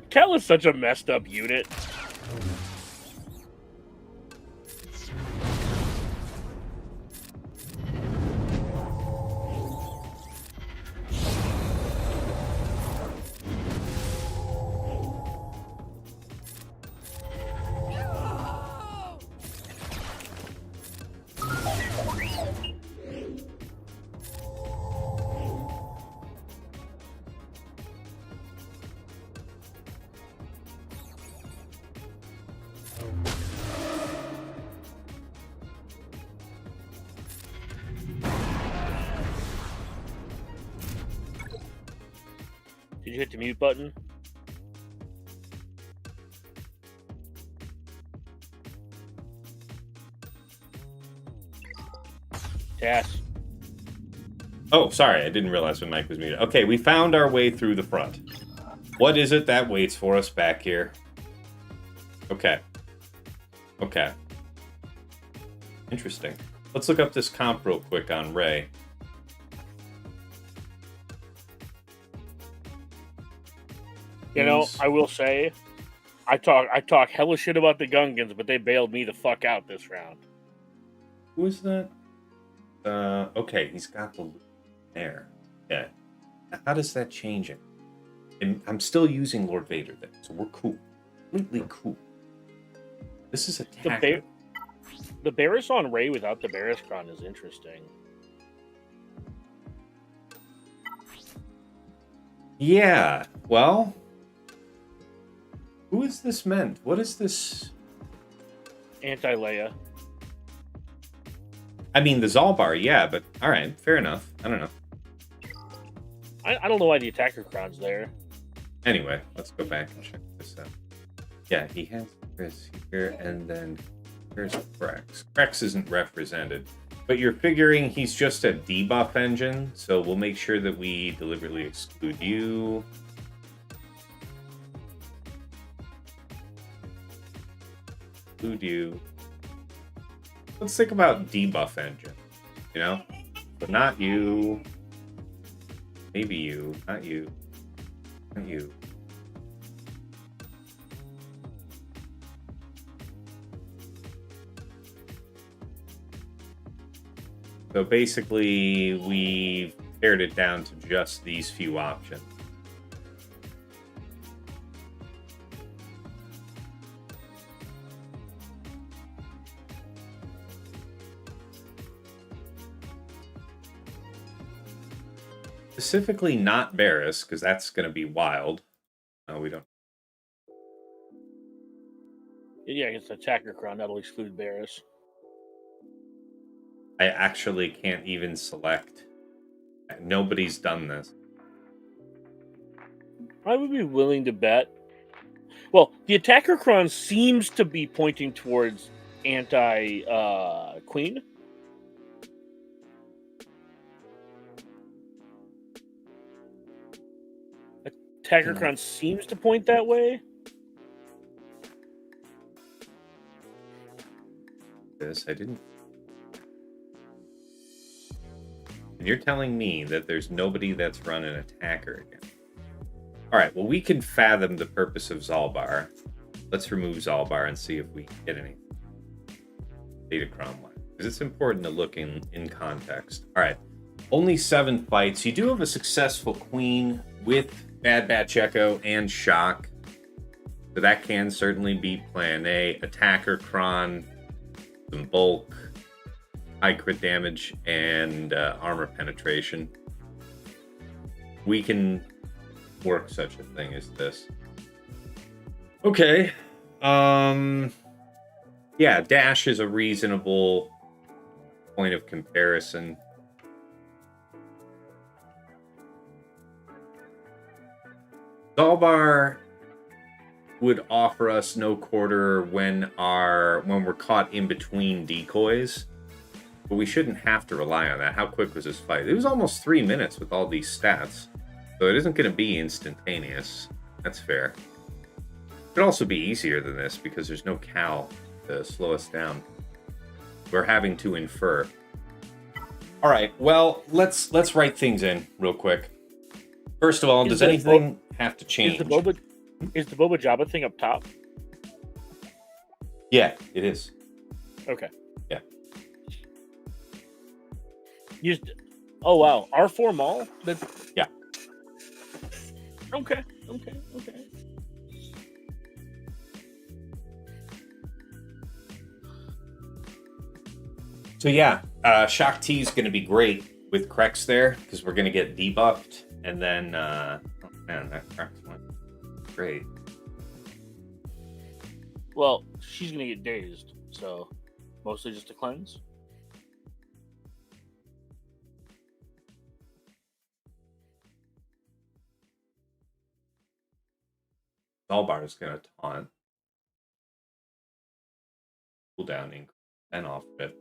Cal is such a messed up unit. Did you hit the mute button? Tass. Oh, sorry, I didn't realize my mic was muted. Okay, we found our way through the front. What is it that waits for us back here? Okay. Okay. Interesting. Let's look up this comp real quick on Ray. You know, I will say, I talk hella shit about the Gungans, but they bailed me the fuck out this round. Who is that? Okay, he's got the loop there. Yeah. How does that change it? And I'm still using Lord Vader then, so we're cool. Completely cool. This is attack. The Barris on Ray without the Barriscron is interesting. Yeah, well... Who is this meant? What is this? Anti-Leia. I mean, the Zalbar, yeah, but alright, fair enough. I don't know. I don't know why the attacker Kron's there. Anyway, let's go back and check this out. Yeah, he has Chris here, and then here's Krex. Krex isn't represented, but you're figuring he's just a debuff engine, so we'll make sure that we deliberately exclude you. include you. Let's think about debuff engine, you know? But not you. Maybe you. Not you. Not you. So basically, we've pared it down to just these few options. Specifically not Varys, because that's going to be wild. No, we don't. Yeah, against attacker crown, that'll exclude Varys. I actually can't even select. Nobody's done this. I would be willing to bet. Well, the attacker crown seems to be pointing towards anti-queen. Attacker crown seems to point that way. This I didn't. And you're telling me that there's nobody that's run an attacker again. All right, well, we can fathom the purpose of Zalbar. Let's remove Zalbar and see if we can get anything. Datacron line. Because it's important to look in context. All right, only 7 fights. You do have a successful queen with Bad Batch Echo and Shock. So that can certainly be plan A. Attacker Kron, some bulk, high crit damage, and armor penetration. We can work such a thing as this. Okay. Yeah, dash is a reasonable point of comparison. Zalbar would offer us no quarter when we're caught in between decoys, but we shouldn't have to rely on that. How quick was this fight? It was almost 3 minutes with all these stats, so it isn't going to be instantaneous. That's fair. It could also be easier than this because there's no Cal to slow us down. We're having to infer. All right, well, let's write things in real quick. First of all, does anything have to change? Is the Boba Jabba thing up top? Yeah, it is. Okay. Yeah. Oh wow, R4 Maul. Yeah. Okay. So yeah, Shock T is going to be great with Krex there because we're going to get debuffed, and then oh man, that Krex went great. Well, she's gonna get dazed, so mostly just a cleanse. Zalbar is going to taunt. Cooldown increase 10 off it.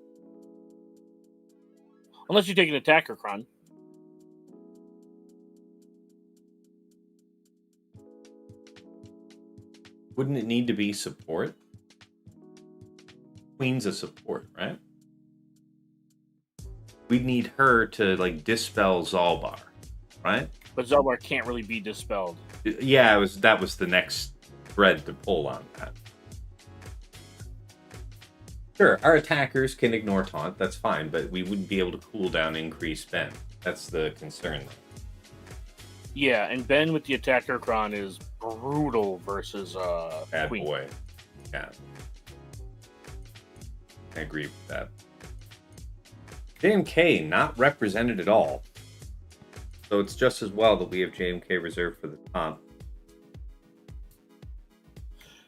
Unless you take an attacker cron. Wouldn't it need to be support? Queen's a support, right? We'd need her to like dispel Zalbar, right? But Zalbar can't really be dispelled. Yeah, that was the next thread to pull on that. Sure, our attackers can ignore taunt, that's fine, but we wouldn't be able to cool down increase Ben. That's the concern. Yeah, and Ben with the attacker cron is brutal versus Bad Queen. boy. Yeah. I agree with that. JMK not represented at all. So it's just as well that we have JMK reserved for the top.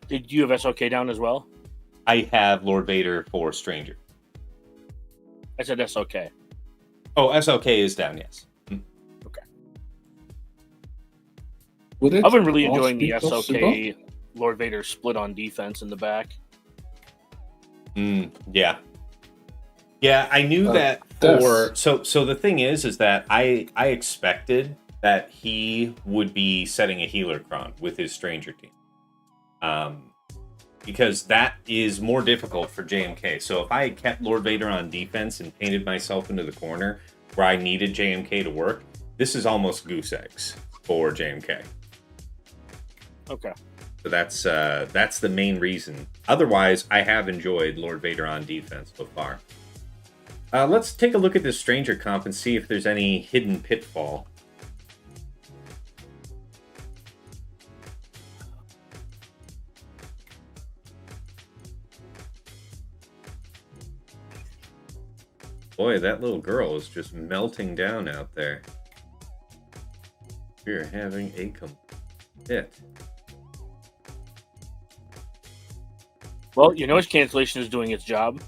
Did you have SOK down as well? I have Lord Vader for Stranger. I said SOK. Oh, SOK is down, yes. Okay. Would I've been really all enjoying the speak of SOK Suba? Lord Vader split on defense in the back. Yeah. Yeah, I knew that for... So the thing is that I expected that he would be setting a healer cron with his Stranger team. because that is more difficult for JMK. So if I had kept Lord Vader on defense and painted myself into the corner where I needed JMK to work, this is almost goose eggs for JMK. Okay. So that's the main reason. Otherwise, I have enjoyed Lord Vader on defense so far. Let's take a look at this Stranger comp and see if there's any hidden pitfall. Boy, that little girl is just melting down out there. We're having a hit. Well, your noise cancellation is doing its job.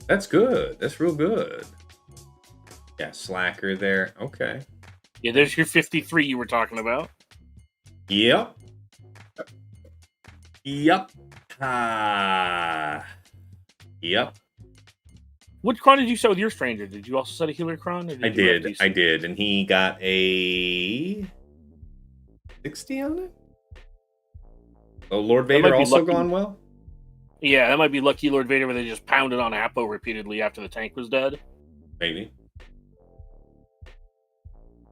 That's good. That's real good. Yeah, slacker there. Okay. Yeah, there's your 53 you were talking about. Yep. Yep. Ah. Yep. What cron did you set with your stranger? Did you also set a healer cron? Or I did, and he got a 60 on it. Oh, Lord Vader also gone well? Yeah, that might be Lucky Lord Vader where they just pounded on Apo repeatedly after the tank was dead. Maybe.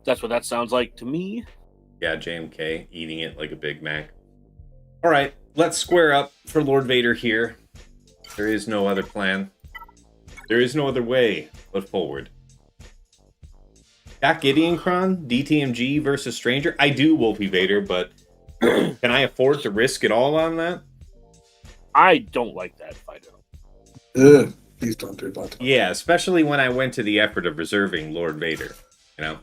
That's what that sounds like to me. Yeah, JMK eating it like a Big Mac. All right, let's square up for Lord Vader here. There is no other plan. There is no other way but forward. Back Gideon Kron, DTMG versus Stranger. I do Wolfie Vader, but can I afford to risk it all on that? I don't like that fight. Ugh, please don't do that. Yeah, especially when I went to the effort of reserving Lord Vader. You know?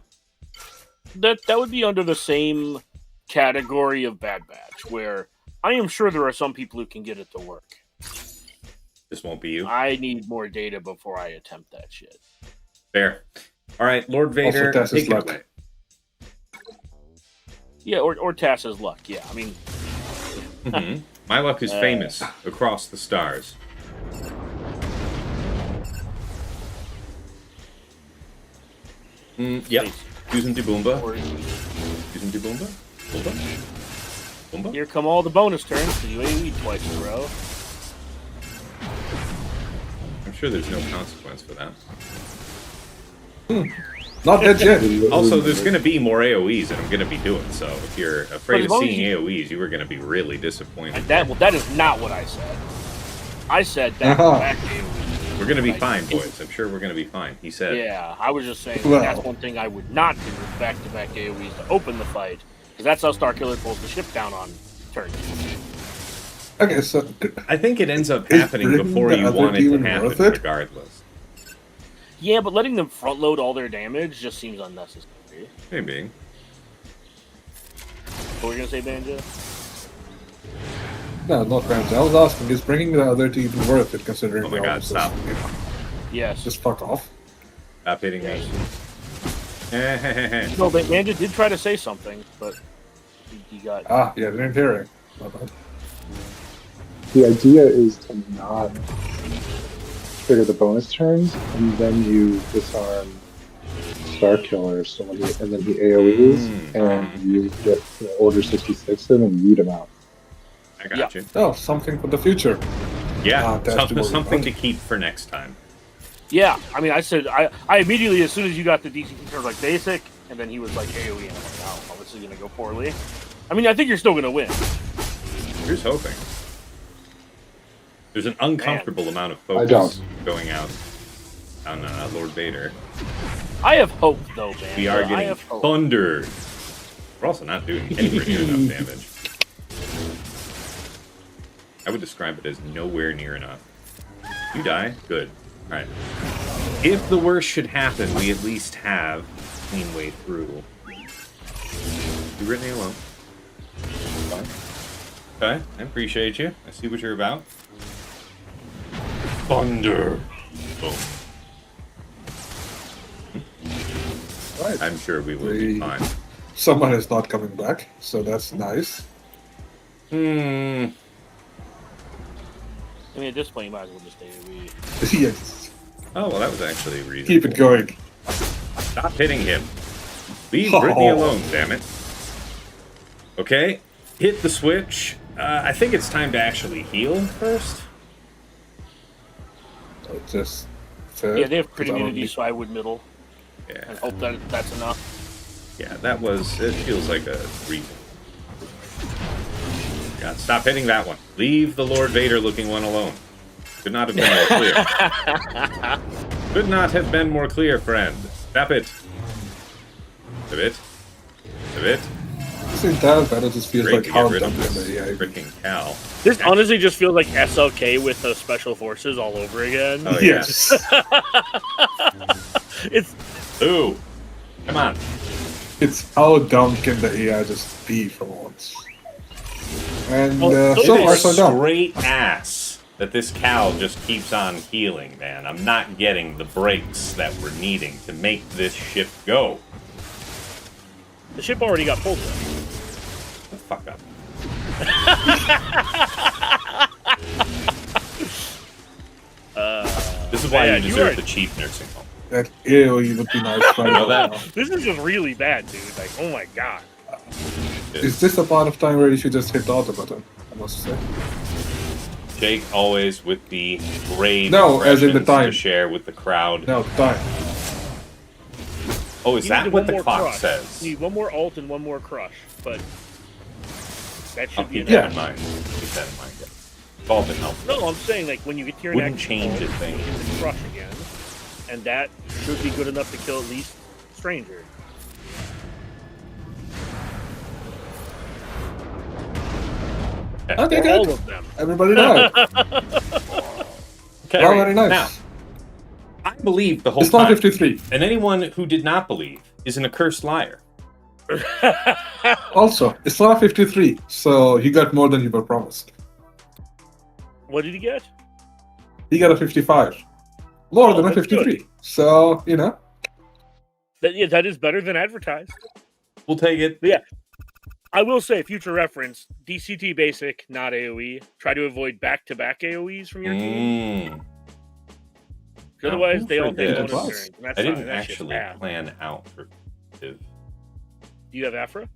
That would be under the same category of Bad Batch, where I am sure there are some people who can get it to work. This won't be you. I need more data before I attempt that shit. Fair. All right, Lord Vader, take it away. Yeah, or Tass's luck. Yeah, I mean... Mm-hmm. My luck is famous across the stars. Yep. Using Boomba. Using Boomba. Boomba. Here come all the bonus turns to you AoE twice in a row. I'm sure there's no consequence for that. Not that yet. Also, there's going to be more AoEs that I'm going to be doing, so if you're afraid of seeing AoEs, you are going to be really disappointed. That is not what I said. I said that back AoE. We're going to be fine, boys. I'm sure we're going to be fine, he said. Yeah, I was just saying that's one thing I would not do with back-to-back AoEs to open the fight, because that's how Starkiller pulls the ship down on turns. Okay, so... I think it ends up happening before you want it to happen, regardless. Yeah, but letting them front load all their damage just seems unnecessary. Maybe. What were you gonna say, Banjo? No, not Ramsey. I was asking, is bringing the other team worth it, considering... Oh my god, stop. Yes. Just fuck off. Stop hitting me. No, but Banjo did try to say something, but he got... Ah, yeah, didn't hear it. My bad. The idea is to not trigger the bonus turns, and then you disarm Starkiller, so when and then he AoEs, and you get Order 66 in and read him out. I got you. Oh, something for the future. Yeah, something to keep for next time. Yeah, I mean, I said, I immediately, as soon as you got the DC, I was like, basic, and then he was like, AoE, and I'm like, oh, this is going to go poorly. I mean, I think you're still going to win. Here's hoping. There's an uncomfortable amount of focus going out on Lord Vader. I have hope, though, man. We are getting thundered. We're also not doing anywhere near enough damage. I would describe it as nowhere near enough. You die? Good. Alright. If the worst should happen, we at least have a clean way through. You written me alone. Fine. Okay, I appreciate you. I see what you're about. Thunder. Boom. Right. I'm sure we will be fine. Someone is not coming back, so that's nice. I mean, at this point, you might as well just AoE. Yes. Oh, well, that was actually reasonable. Keep it going. Stop hitting him. Leave Brittany alone, damn it. Okay, hit the switch. I think it's time to actually heal first. So just Yeah, they have crit 'cause I don't immunity, need- so I would middle Yeah, and hope that that's enough. yeah, that was. It feels like a reason. God, stop hitting that one. Leave the Lord Vader looking one alone. Could not have been more clear. Could not have been more clear, friend. Stop it. A bit. A bit. This entire battle just feels Great like to how get rid dumb of the this AI. freaking Cal. This honestly just feels like SLK with the special forces all over again. Oh, yeah. Yes. It's Ooh. Come on. It's how dumb can the AI just be for once. And Oh, so It far is so dumb. straight ass that this Cal just keeps on healing, man. I'm not getting the breaks that we're needing to make this ship go. the ship already got pulled though. Shut the fuck up. This is why yeah, you you deserve are- the chief nursing home. That AoE would be nice right know now. that? This is just really bad, dude. Like, oh my god. Is this the part of time where you should just hit the auto button? I must say. Jake always with the brave No, as in the impressions time. to share with the crowd. No, time. Oh, is You that need what one the more clock crush. says? You need one more alt and one more crush, but that I'll should be keep enough. that in mind. Keep that in mind. Yeah. It's all been helpful. No, I'm saying like when you get to your Wouldn't next change alt, a thing. you hit the crush again, and that should be good enough to kill at least Stranger. Okay, Or all good. of them. Everybody died. Okay, Oh, very nice. Now, I believe the whole It's not time, 53. and anyone who did not believe is an accursed liar. Also, it's not 53, so he got more than you were promised. What did he get? He got a 55. More Oh, than a that's 53. So, you know. That is better than advertised. We'll take it. But yeah, I will say, future reference, DCT basic, not AoE. Try to avoid back-to-back AoEs from your team. 'Cause otherwise, they all did. take bonus Plus. turns. and that's I not- didn't that shit's actually bad. plan out for. Do you have Afra?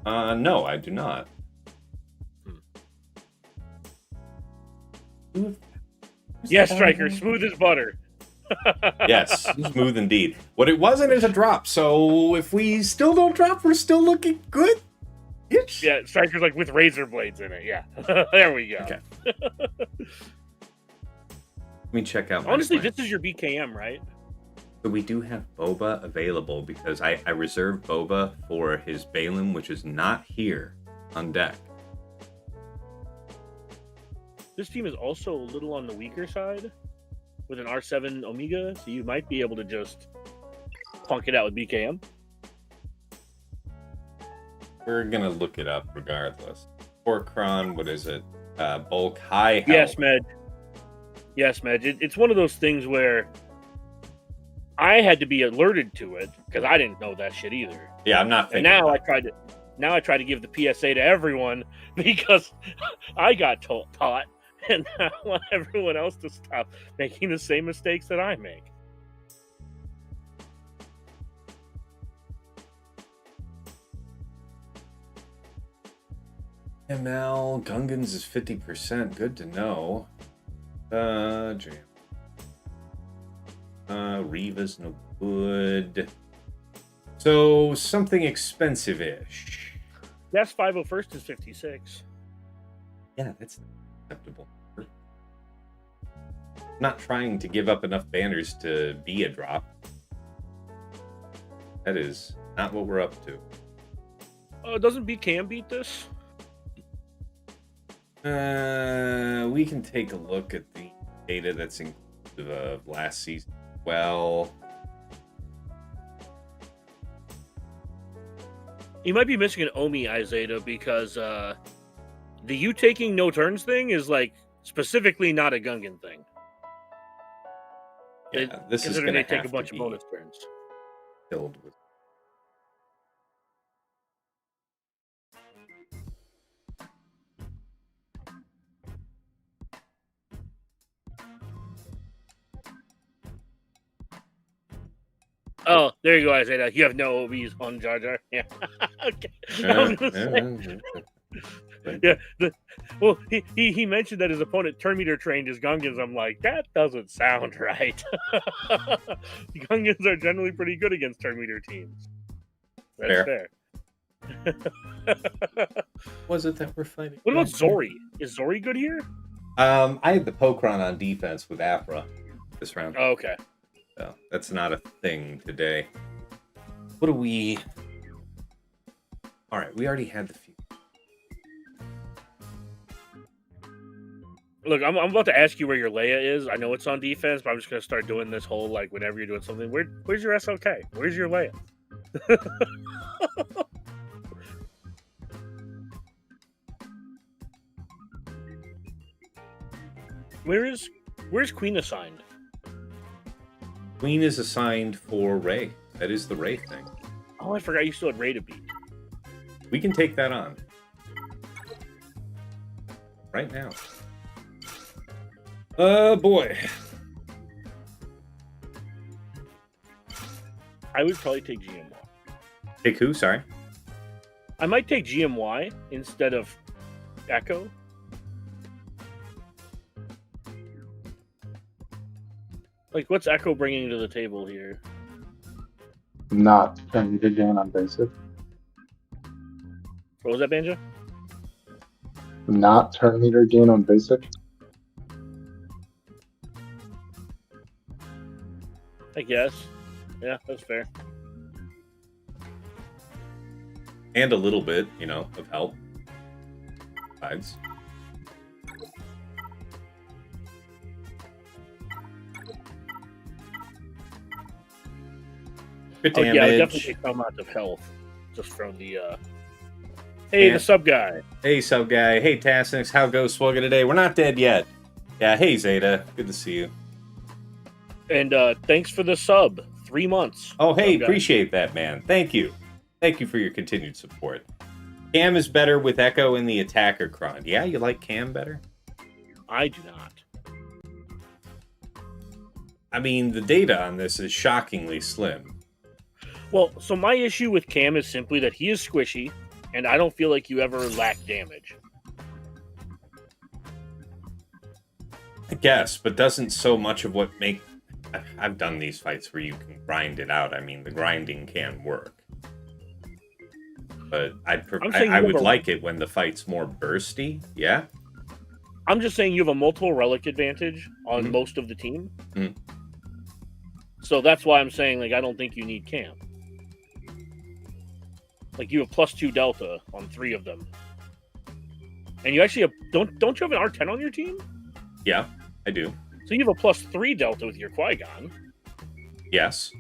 No, I do not. Yes, Striker, smooth as butter. Yes, smooth indeed. What it wasn't is a drop, so if we still don't drop, we're still looking good. Ish. Yeah, Striker's like with razor blades in it. Yeah, there we go. Okay. Let me check out. my Honestly, plans. this is your BKM, right? So we do have Boba available because I reserved Boba for his Baylan, which is not here on deck. This team is also a little on the weaker side with an R7 Omega, so you might be able to just punk it out with BKM. We're gonna look it up regardless. Porkron, what is it? Bulk high health. Yes, Med. Yes, Med. It's one of those things where I had to be alerted to it because I didn't know that shit either. Yeah, I'm not And thinking. now I about tried to. Now I try to give the PSA to everyone because I got taught, and I want everyone else to stop making the same mistakes that I make. ML Gungans is 50%. Good to know. Jam. Reva's no good. So something expensive-ish. Yes, 501st is 56. Yeah, that's acceptable. Not trying to give up enough banners to be a drop. That is not what we're up to. Doesn't BKM beat this? We can take a look at the data that's inclusive of last season. Well, You might be missing an Omi Izeta because the you taking no turns thing is like specifically not a Gungan thing. yeah, this is Considering going they to take have a bunch to of be bonus turns. filled with. Oh, there you go, Izeta. You have no OBs on Jar Jar. Yeah. Okay. I was gonna say. exactly. Yeah. Well, he mentioned that his opponent turn meter trained his Gungans. I'm like, that doesn't sound right. Gungans are generally pretty good against turn meter teams. That's fair. Was it that we're fighting? What about Zori? Is Zori good here? I had the Pokron on defense with Afra this round. Oh, okay. So that's not a thing today. What do we... All right, we already had the few. Look, I'm about to ask you where your Leia is. I know it's on defense, but I'm just going to start doing this whole, like, whenever you're doing something. Where's your SLK? Where's your Leia? Where's Queen assigned? Queen is assigned for Rey. That is the Rey thing. Oh, I forgot you still had Rey to beat. We can take that on. Right now. Boy. I would probably take GMY. Take who? Sorry. I might take GMY instead of Echo. Like, what's Echo bringing to the table here? Not turn meter gain on basic. What was that, Banjo? Not turn meter gain on basic. I guess. Yeah, that's fair. And a little bit, you know, of help. Besides. Good damage. Yeah, I definitely take some amount of health just from the hey, the sub guy. Hey, sub guy. Hey, Tassenix. How goes Swugga today? We're not dead yet. Yeah, hey, Zeta. Good to see you. And thanks for the sub. 3 months. Oh, hey, appreciate that, man. Thank you. Thank you for your continued support. Cam is better with Echo in the attacker cron. Yeah, you like Cam better? I do not. I mean, the data on this is shockingly slim. Well, so my issue with Cam is simply that he is squishy, and I don't feel like you ever lack damage. I guess, but doesn't so much of what make... I've done these fights where you can grind it out. I mean, the grinding can work. But I would like it when the fight's more bursty. Yeah? I'm just saying you have a multiple relic advantage on most of the team. Mm-hmm. So that's why I'm saying, like, I don't think you need Cam. Like, you have +2 Delta on 3 of them. And you actually have... Don't you have an R10 on your team? Yeah, I do. So you have a +3 Delta with your Qui-Gon. Yes.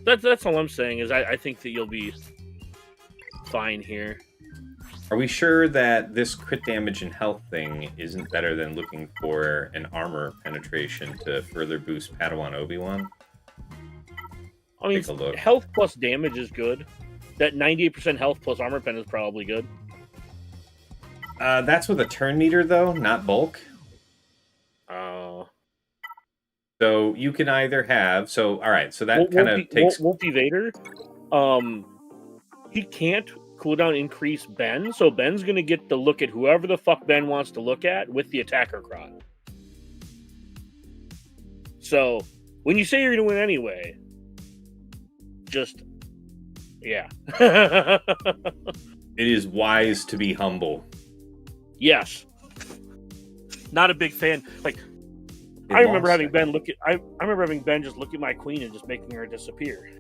That's all I'm saying, is I think that you'll be fine here. Are we sure that this crit damage and health thing isn't better than looking for an armor penetration to further boost Padawan Obi-Wan? I mean, take a look. Health plus damage is good. That 98% health plus armor pen is probably good. That's with a turn meter, though, not bulk. Oh. So you can either have... So, all right, so that kind of takes... Wolfie Vader, he can't cooldown increase Ben, so Ben's going to get to look at whoever the fuck Ben wants to look at with the attacker cron. So, when you say you're going to win anyway, just... Yeah. It is wise to be humble. Yes. Not a big fan. Like, I remember having Ben look at... I remember having Ben just look at my queen and just making her disappear.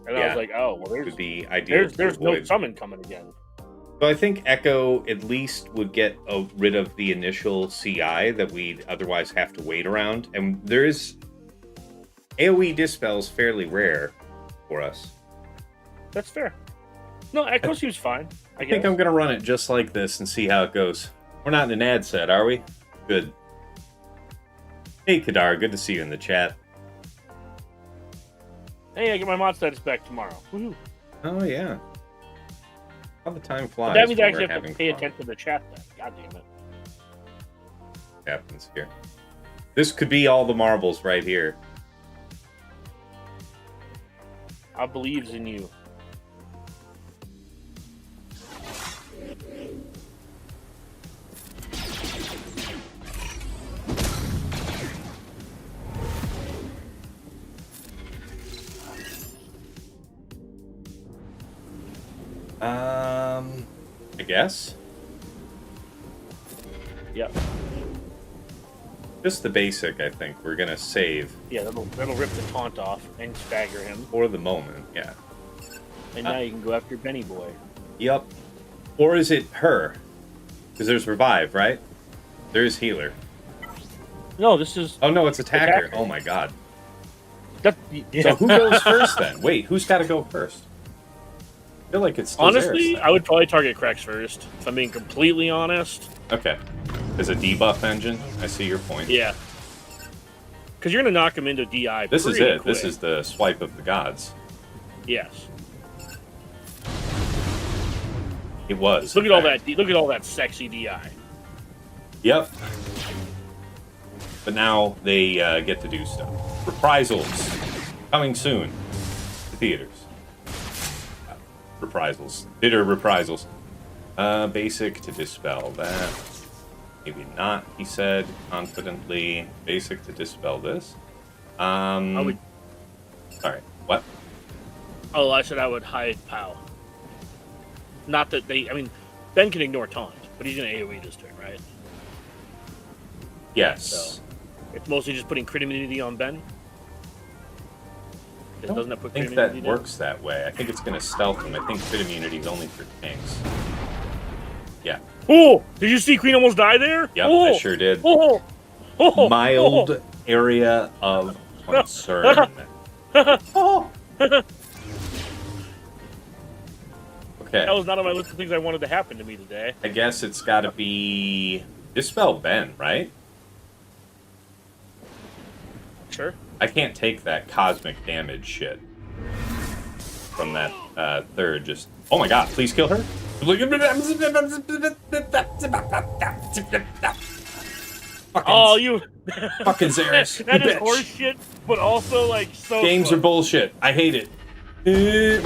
And I was like, oh, well, there's no summon coming again. So I think Echo at least would get rid of the initial CI that we'd otherwise have to wait around. And there is... AoE Dispel's fairly rare for us. That's fair. No, Echo seems fine. I think I'm going to run it just like this and see how it goes. We're not in an ad set, are we? Good. Hey, Kadar, good to see you in the chat. Hey, I get my mod status back tomorrow. Woohoo. Oh, yeah. How the time flies. But that means I actually have to pay attention to the chat then. God damn it. Happens here. This could be all the marbles right here. I believes in you. I guess. Yep. Just the basic, I think. We're gonna save Yeah, that'll rip the taunt off and stagger him. for the moment, yeah. And now you can go after Benny Boy. Yep. Or is it her? Because there's revive, right? There is healer. No, this is... Oh no, it's attacker. Attacker. Oh my god. That, yeah. So who goes first then? Wait, who's got to go first? I feel like it's still Honestly, Xeris. I would probably target Krex first, if I'm being completely honest. Okay. As a debuff engine, I see your point. Yeah. Because you're going to knock him into DI This is pretty it. This quick. is the swipe of the gods. Yes. It was. Look in at all fact. that. Look at all that sexy DI. Yep. But now they get to do stuff. Reprisals. Coming soon. To theaters. Reprisals. Bitter reprisals. Basic to dispel that. Maybe not, he said confidently. Basic to dispel this. I would... Sorry, what? Oh, I said I would hide POW. Not that they... I mean, Ben can ignore taunt, but he's going to AoE this turn, right? Yes. So, it's mostly just putting crit immunity on Ben. I Doesn't don't that put think crit that immunity down? works that way. I think it's going to stealth him. I think crit immunity is only for tanks. Yeah. Oh! Did you see Queen almost die there? Yep, oh! I sure did. Oh! Oh! Mild area of concern. Oh. Okay. That was not on my list of things I wanted to happen to me today. I guess it's got to be Dispel Ben, right? Sure. I can't take that cosmic damage shit from that third. Just oh my god! Please kill her. Fucking, Oh, you... fucking Xeris. That you is bitch. horseshit, but also, like, so Games are fun. bullshit. I hate it. Where's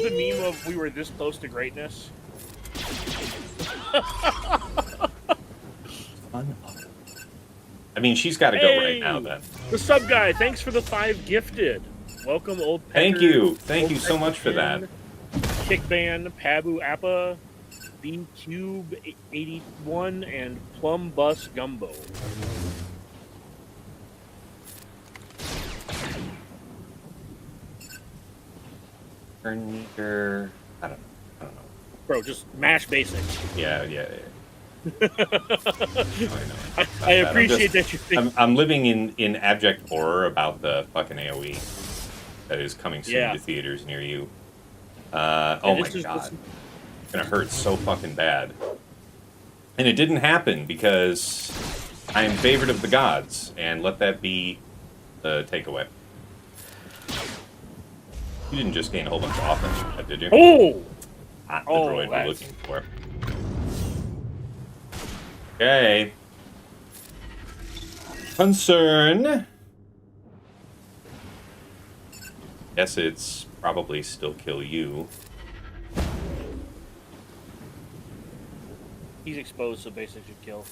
the meme of we were this close to greatness? I mean, she's got to go right Hey! now then. The sub guy, thanks for the 5 gifted. Welcome, old Thank Pecker, you. Thank Old you so much for that. Peckerkin, Kickban, Pabu Appa, Bean Cube 81, and Plum Bus Gumbo. Turn meter. I don't know. Bro, just mash basics. Yeah. I know. I appreciate that you think. I'm living in abject horror about the fucking AoE that is coming soon Yeah. to theaters near you. Oh my this is- god. It's gonna hurt so fucking bad. And it didn't happen because I am favored of the gods, and let that be the takeaway. You didn't just gain a whole bunch of offense, did you? Oh! Not the Oh, droid we're that's- looking for. Okay. Concern. Guess it's probably still kill you. He's exposed, so basics should kill.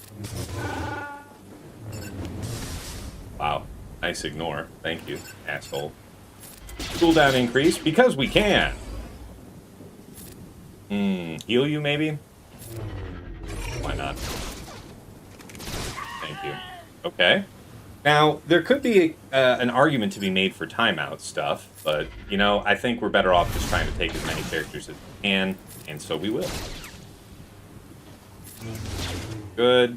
Wow. Nice ignore. Thank you, asshole. Cooldown increase because we can. Heal you maybe? Why not? Thank you. Okay. Now, there could be an argument to be made for timeout stuff, but, you know, I think we're better off just trying to take as many characters as we can, and so we will. Good.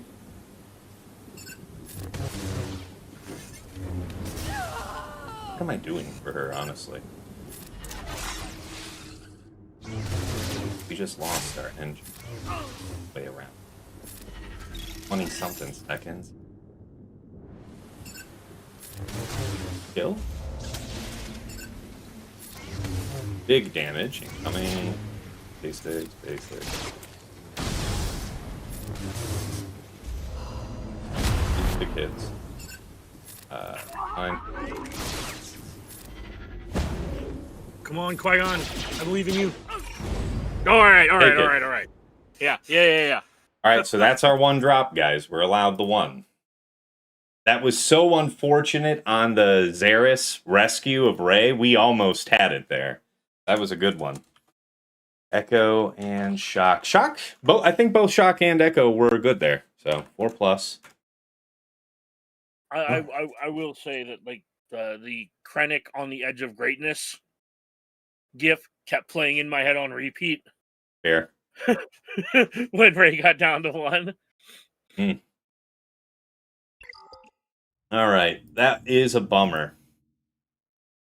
What am I doing for her, honestly? We just lost our engine. Way around. 20-something seconds. Kill? Big damage incoming. Basics. The kids. Fine. Come on, Qui-Gon. I believe in you. All right. Yeah. Alright, so that's our one drop, guys. We're allowed the one. That was so unfortunate on the Xeris rescue of Rey. We almost had it there. That was a good one. Echo and Shock. Shock, I think both Shock and Echo were good there. So 4+. I will say that like the Krennic on the edge of greatness gif kept playing in my head on repeat. Fair. When Ray got down to 1. All right, that is a bummer.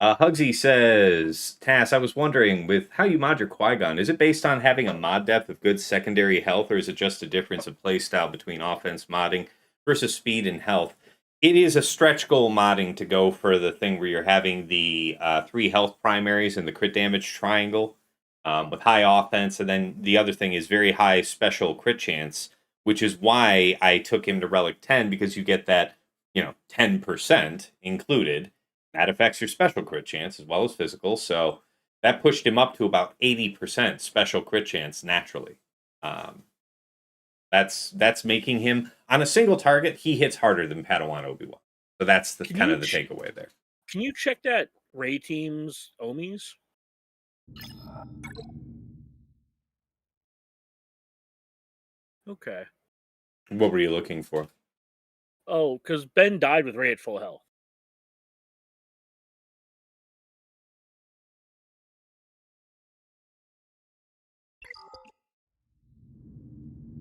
Hugsy says, Tass, I was wondering, with how you mod your Qui-Gon, is it based on having a mod depth of good secondary health, or is it just a difference of playstyle between offense modding versus speed and health? It is a stretch goal modding to go for the thing where you're having the 3 health primaries and the crit damage triangle with high offense, and then the other thing is very high special crit chance, which is why I took him to Relic 10, because you get that 10% included. That affects your special crit chance as well as physical, so that pushed him up to about 80% special crit chance naturally. That's making him, on a single target, he hits harder than Padawan Obi-Wan. So that's the kind of the takeaway there. Can you check that Ray team's Omis? Okay. What were you looking for? Oh, because Ben died with Ray at full health.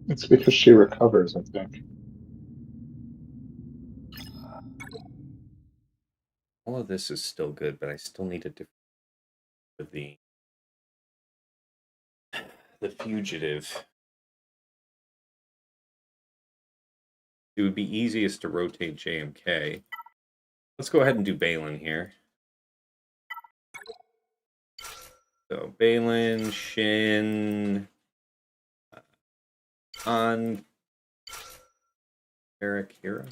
It's because she recovers, I think. All of this is still good, but I still need a different for the fugitive. It would be easiest to rotate JMK. Let's go ahead and do Baylan here. So Baylan, Shin, on Eric Hira.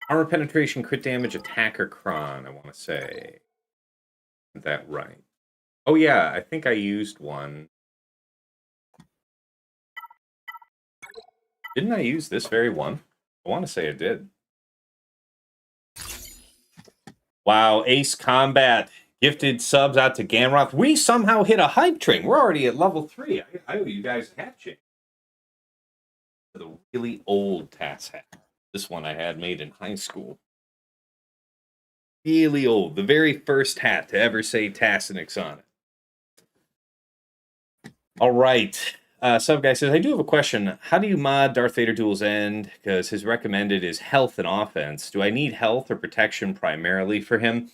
Armor penetration, crit damage, attacker cron, I want to say. Is that right? Oh yeah, I think I used one. Didn't I use this very one? I want to say I did. Wow, Ace Combat gifted subs out to Ganroth. We somehow hit a hype train. We're already at level 3. I owe you guys a hat change. The really old Tass hat. This one I had made in high school. Really old. The very first hat to ever say Tassenix on it. All right. Sub guy says, I do have a question. How do you mod Darth Vader Duel's End? Because his recommended is health and offense. Do I need health or protection primarily for him?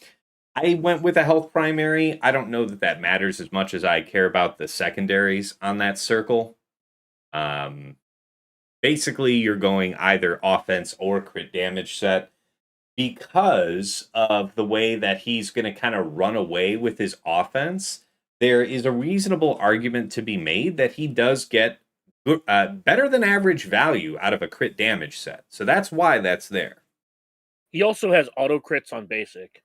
I went with a health primary. I don't know that that matters as much as I care about the secondaries on that circle. Basically, you're going either offense or crit damage set because of the way that he's going to kind of run away with his offense. There is a reasonable argument to be made that he does get better than average value out of a crit damage set. So that's why that's there. He also has auto crits on basic.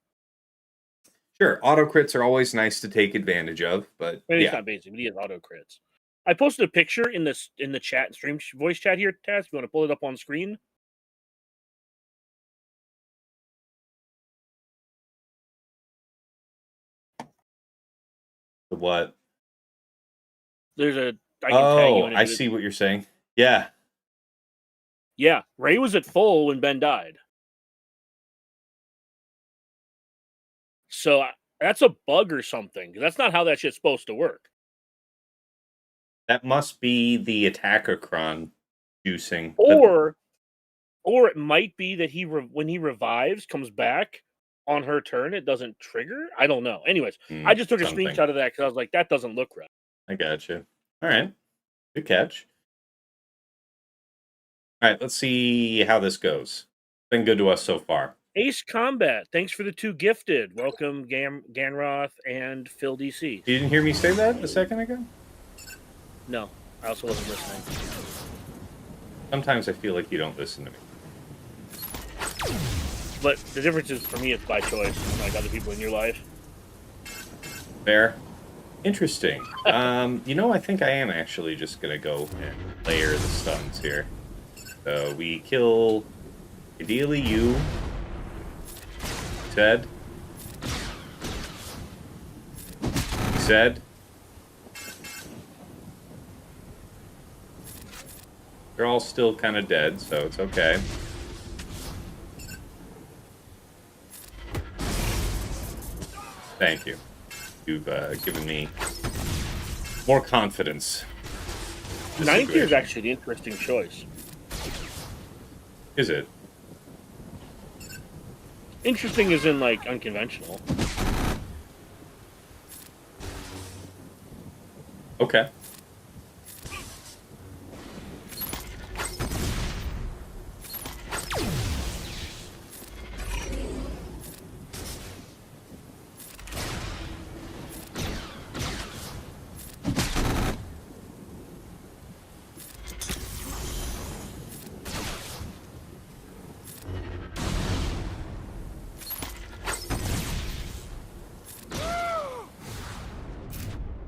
Sure, auto crits are always nice to take advantage of, but Maybe it's not basic, but he has auto crits. I posted a picture in the chat, stream voice chat here, Taz. If you want to pull it up on screen. The what? There's a. I can tag you in it, I see what you're saying. Yeah. Yeah, Ray was at full when Ben died. So that's a bug or something. That's not how that shit's supposed to work. That must be the attacker cron juicing. Or it might be that when he revives, comes back on her turn, it doesn't trigger. I don't know. Anyways, I just took a screenshot of that because I was like, that doesn't look right. I got you. All right. Good catch. All right, let's see how this goes. Been good to us so far. Ace Combat, thanks for the 2 gifted. Welcome, Ganroth and Phil DC. You didn't hear me say that a second ago? No, I also wasn't listening. Sometimes I feel like you don't listen to me. But the difference is, for me, it's by choice, like other people in your life. Fair. Interesting. I think I am actually just going to go and layer the stuns here. So we kill, ideally you, Ted. said. They're all still kind of dead, so it's okay. Thank you. You've given me more confidence. Ninth tier is actually the interesting choice. Is it? Interesting as in, like, unconventional. Okay.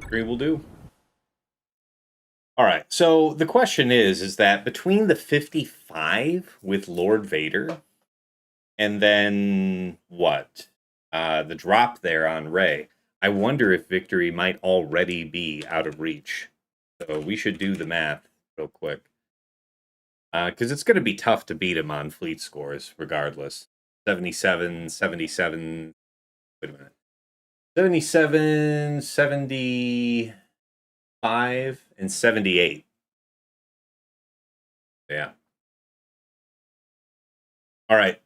Three will do. All right. So the question is that between the 55 with Lord Vader and then what? The drop there on Rey. I wonder if victory might already be out of reach. So we should do the math real quick. Because it's going to be tough to beat him on fleet scores regardless. 77, 77. Wait a minute. 77, 75, and 78. Yeah. All right.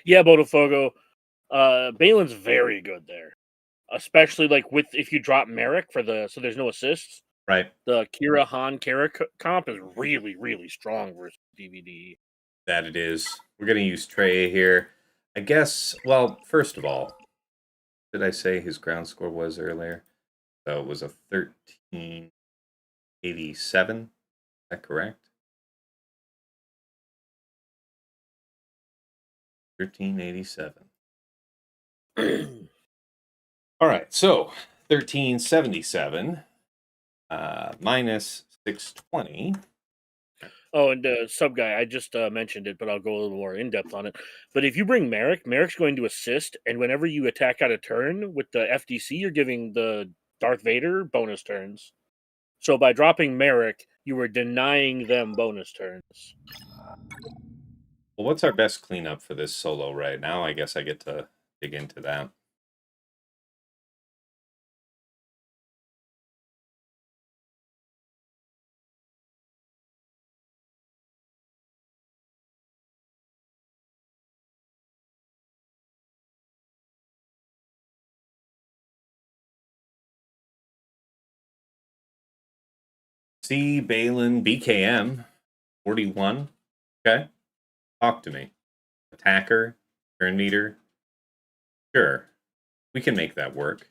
Yeah, Botafogo. Baylan's very good there. Especially like with if you drop Merrick for the so there's no assists. Right. The Kira Han Kara comp is really, really strong versus DVDE. That it is. We're going to use Traya here. I guess, well, first of all, did I say his ground score was earlier? So it was a 1387. Is that correct? 1387. All right, so 1377 minus 620. Oh, and sub guy, I just mentioned it, but I'll go a little more in depth on it. But if you bring Merrick, Merrick's going to assist, and whenever you attack out of turn with the FDC, you're giving the Darth Vader bonus turns. So by dropping Merrick, you were denying them bonus turns. Well, what's our best cleanup for this solo right now? I guess I get to dig into that. C. Baylan BKM 41. Okay. Talk to me. Attacker, turn meter. Sure. We can make that work.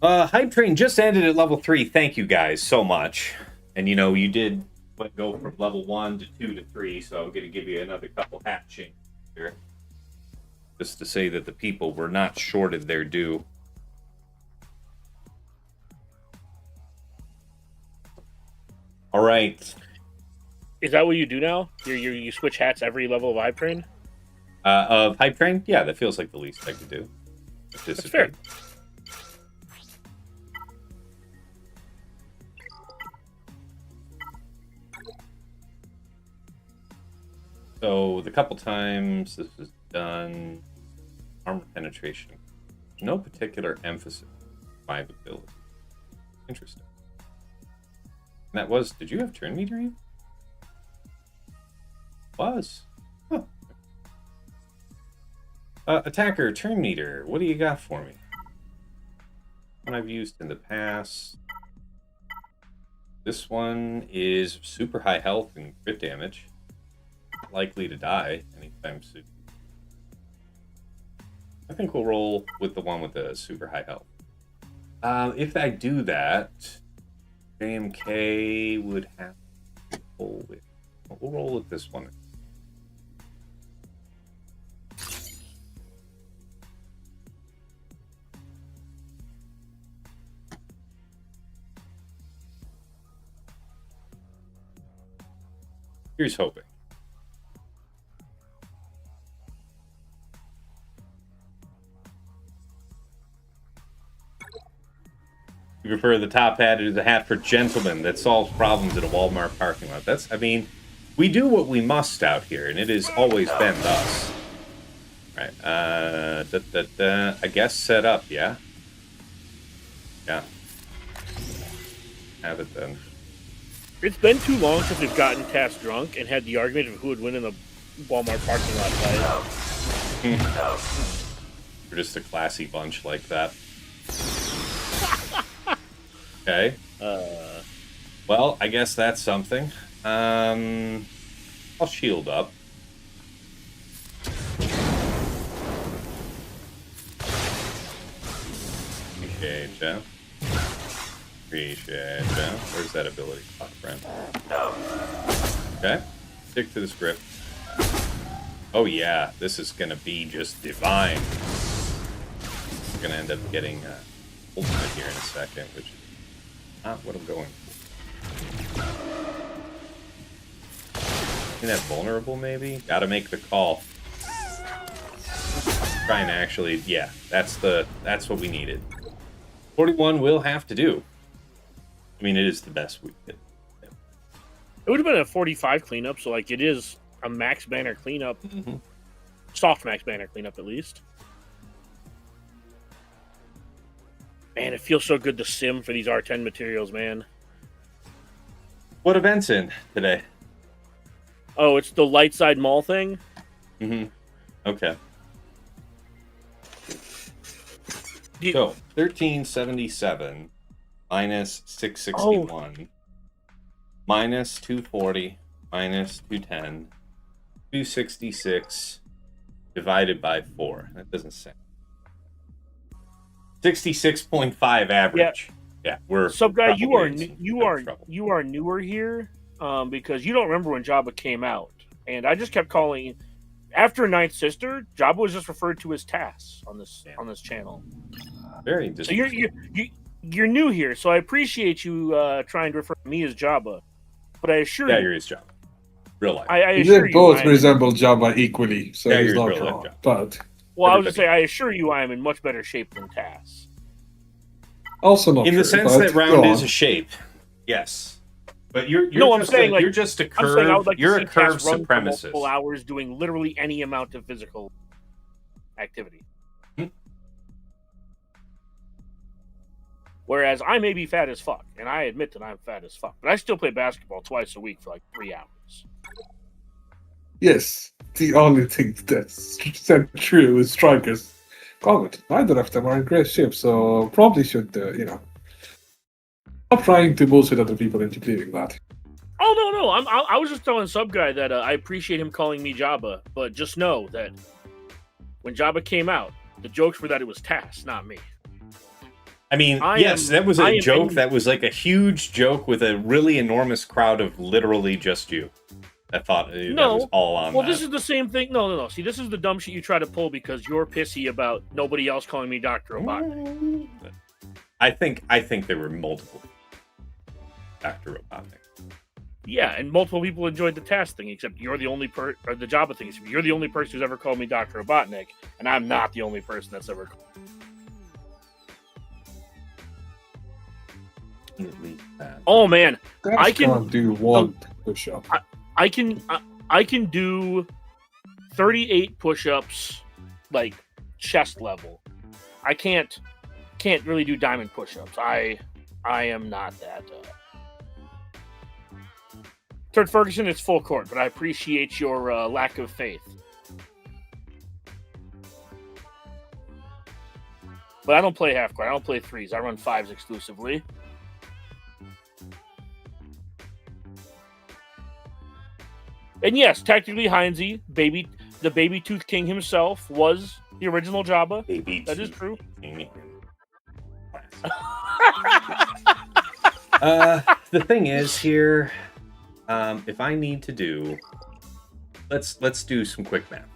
Hype Train just ended at level 3. Thank you guys so much. And you know, you did go from level 1 to 2 to 3, so I'm going to give you another couple hat changes here. Just to say that the people were not shorted their due. All right. Is that what you do now? You switch hats every level of Hype Train? Of Hype Train? Yeah, that feels like the least I could do. That's fair. So the couple times this was done, armor penetration, no particular emphasis on 5 ability. Interesting. And that was, did you have turn meter even? Was. Huh. Attacker, turn meter, what do you got for me? One I've used in the past. This one is super high health and crit damage. Likely to die anytime soon. I think we'll roll with the one with the super high health. If I do that, JMK would have to roll with. We'll roll with this one. Here's hoping. You prefer the top hat to the hat for gentlemen that solves problems at a Walmart parking lot. That's, I mean, we do what we must out here, and it has always been thus. Right. I guess set up, yeah? Yeah. Have it then. It's been too long since we've gotten Tass drunk and had the argument of who would win in the Walmart parking lot fight. We're just a classy bunch like that. Okay. Well, I guess that's something. I'll shield up. Appreciate ya. Appreciate ya. Where's that ability, friend? Okay. Stick to the script. Oh yeah, this is gonna be just divine. We're gonna end up getting ultimate here in a second, which is not what I'm going for. Isn't that vulnerable, maybe? Gotta make the call. Try and actually, yeah, that's what we needed. 41 will have to do. I mean, it is the best we could. Yeah. It would have been a 45 cleanup, so like it is a max banner cleanup. Mm-hmm. Soft max banner cleanup, at least. Man, it feels so good to sim for these R10 materials, man. What event's in today? Oh, it's the light side mall thing? Mm-hmm. Okay. So, 1377 minus 661 minus 240 minus 210 266 divided by 4. That doesn't sound. 66.5 average. Yeah, we're Sub guy. You are trouble. newer here because you don't remember when Jabba came out, and I just kept calling. After Ninth Sister, Jabba was just referred to as Tass on this channel. Very so you're new here, so I appreciate you trying to refer to me as Jabba, but I assure you, you're his Jabba. Real life. I assure They both you, resemble Jabba equally, so Yeah, he's you're not real wrong. life Jabba. But well, I was just say I assure you, I am in much better shape than Tass. also not in true, the sense but that go round on. is a shape. Yes. But you're No, just I'm saying you're just a I'm saying I curve. would like You're to a see curve Tass run for multiple supremacist. hours doing literally any amount of physical activity. Whereas I may be fat as fuck, and I admit that I'm fat as fuck, but I still play basketball twice a week for like 3 hours. Yes, the only thing that's said true is strikers. Comment. Neither of them are in great shape, so probably should, stop trying to bullshit other people into believing that. Oh no, I was just telling Sub Guy that I appreciate him calling me Jabba, but just know that when Jabba came out, the jokes were that it was Tass, not me. I mean, that was a joke. That was like a huge joke with a really enormous crowd of literally just you. I thought that was all on Well, that. this is the same thing. No. See, this is the dumb shit you try to pull because you're pissy about nobody else calling me Dr. Robotnik. I think there were multiple Dr. Robotnik. Yeah, and multiple people enjoyed the Tass thing, except you're the only or the Jabba thing. Except you're the only person who's ever called me Dr. Robotnik, and I'm not the only person that's ever called. Oh man, I can do one push-up. I can do 38 push-ups, like chest level. I can't really do diamond push-ups. I am not that. Turd Ferguson, it's full court, but I appreciate your lack of faith. But I don't play half court. I don't play threes. I run fives exclusively. And yes, technically Heinze, the Baby Tooth King himself, was the original Jabba. That is true. The thing is here, if I need to do, let's do some quick math.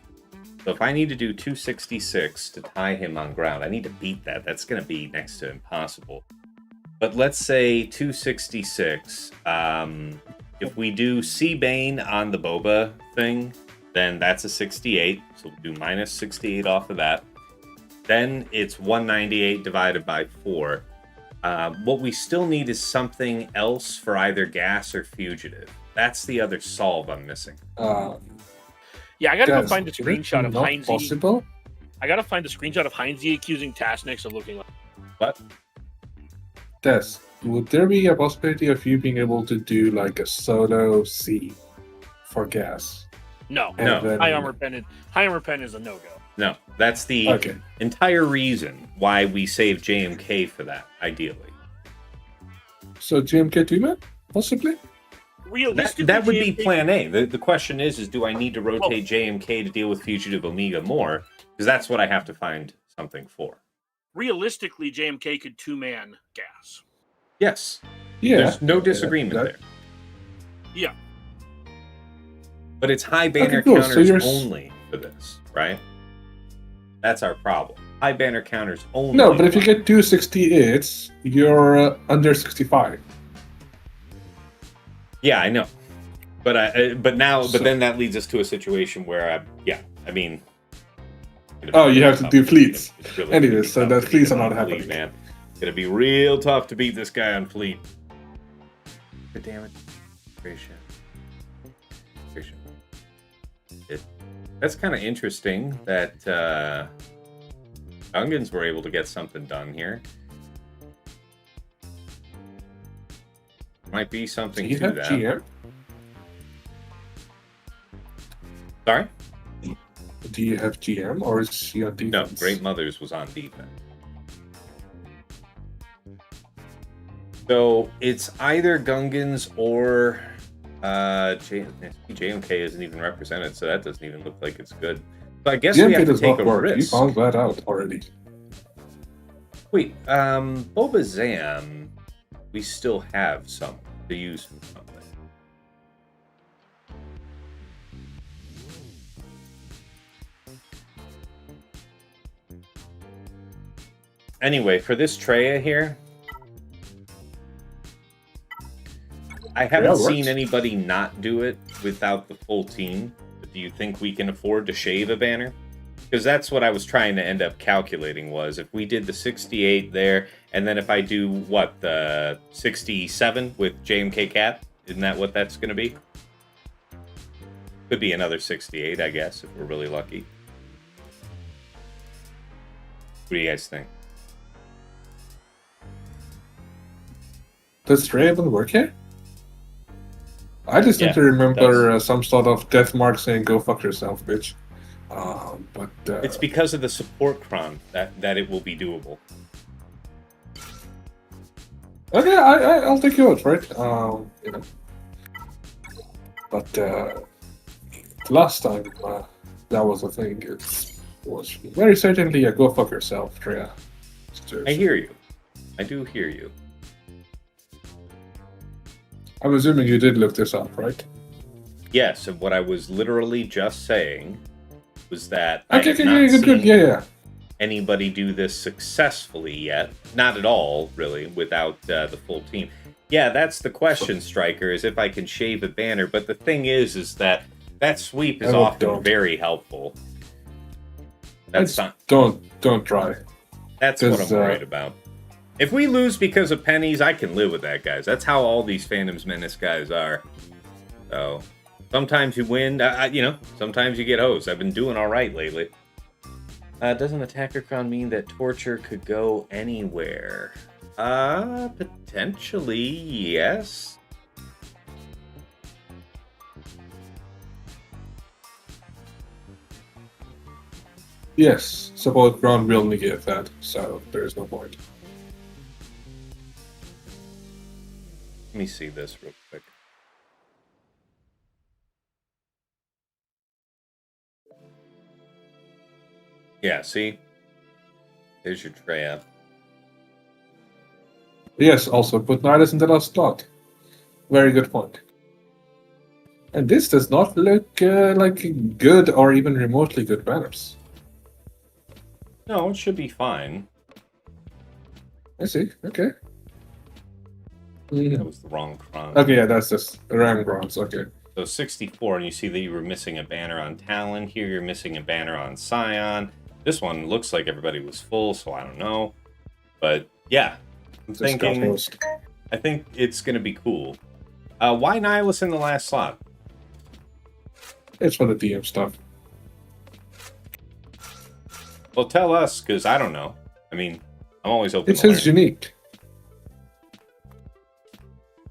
So if I need to do 266 to tie him on ground, I need to beat that. That's going to be next to impossible. But let's say 266 If we do C Bane on the Boba thing, then that's a 68. So we'll do minus 68 off of that. Then it's 198 divided by 4. What we still need is something else for either gas or fugitive. That's the other solve I'm missing. Yeah, I gotta go find a screenshot of Heinz. Possible? I gotta find a screenshot of Heinz accusing Tassenix of looking like. What? Tess, would there be a possibility of you being able to do like a solo C for gas? No. Then... High armor pen is a no-go. No, that's the entire reason why we save JMK for that, ideally. So JMK 2-man, possibly? Realistically, that would be plan A. The question is do I need to rotate JMK to deal with Fugitive Omega more? Because that's what I have to find something for. Realistically, JMK could 2-man gas. Yes. Yeah. There's no disagreement there. Yeah. But it's high banner cool. counters only for this, right? That's our problem. High banner counters only. No, but if you get 268s, you're under 65. Yeah, I know. But then that leads us to a situation where you have to do fleets. Really anyway, so the fleets are not happening. Man. It's gonna be real tough to beat this guy on fleet. Good damn it. Gracious. That's kind of interesting that Gungans were able to get something done here. Might be something to that. GM? Sorry? Do you have GM or is she on defense? No, Great Mothers was on defense. So it's either Gungans or JMK isn't even represented, so that doesn't even look like it's good. So I guess we have to take a risk. You found that out already. Wait, Boba Zam, we still have some to use for something. Anyway, for this Traya here, I haven't seen anybody not do it without the full team. But do you think we can afford to shave a banner? Because that's what I was trying to end up calculating was if we did the 68 there, and then if I do, the 67 with JMK Cat, isn't that what that's going to be? Could be another 68, I guess, if we're really lucky. What do you guys think? Does Traya even work here? I just seem to remember some sort of death mark saying "Go fuck yourself, bitch." But it's because of the support cron that it will be doable. Okay, I'll take your word for it. But last time that was the thing. It was very certainly a "Go fuck yourself," Traya. I hear you. I do hear you. I'm assuming you did look this up, right? Yes, and what I was literally just saying was that okay, good. Anybody do this successfully yet. Not at all, really, without the full team. Yeah, that's the question, Striker, is if I can shave a banner. But the thing is that sweep is often very helpful. That's not... Don't try. That's what I'm worried about. If we lose because of pennies, I can live with that, guys. That's how all these Phantom's Menace guys are. So, sometimes you win, sometimes you get hosed. I've been doing all right lately. Doesn't Attacker Crown mean that Torture could go anywhere? Potentially, yes. Yes, support ground will negate that, so there is no point. Let me see this real quick. Yeah, see? There's your Traya. Yes, also put Nihilus in the last slot. Very good point. And this does not look like good or even remotely good banners. No, it should be fine. I see, okay. That was the wrong Kron. Okay, yeah, that's just Ram Bronze. Okay. So 64, and you see that you were missing a banner on Talon. Here you're missing a banner on Scion. This one looks like everybody was full, so I don't know. But yeah, I'm thinking, I think it's going to be cool. Why Nihilus in the last slot? It's for the DM stuff. Well, tell us, because I don't know. I mean, I'm always open It's to his learn. unique.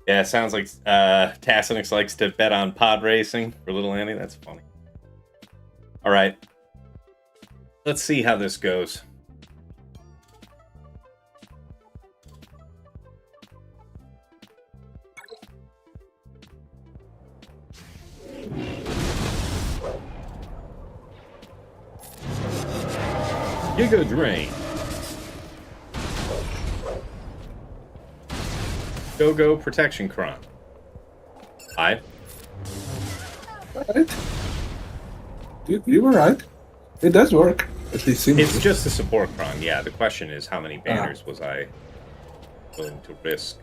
Yeah, it sounds like Tassenix likes to bet on pod racing for little Annie. That's funny. All right. Let's see how this goes. Giga Drain. Go Protection Cron. 5. Right. You were right. It does work. At least seems It's to. just a support Cron. Yeah, the question is how many banners was I willing to risk?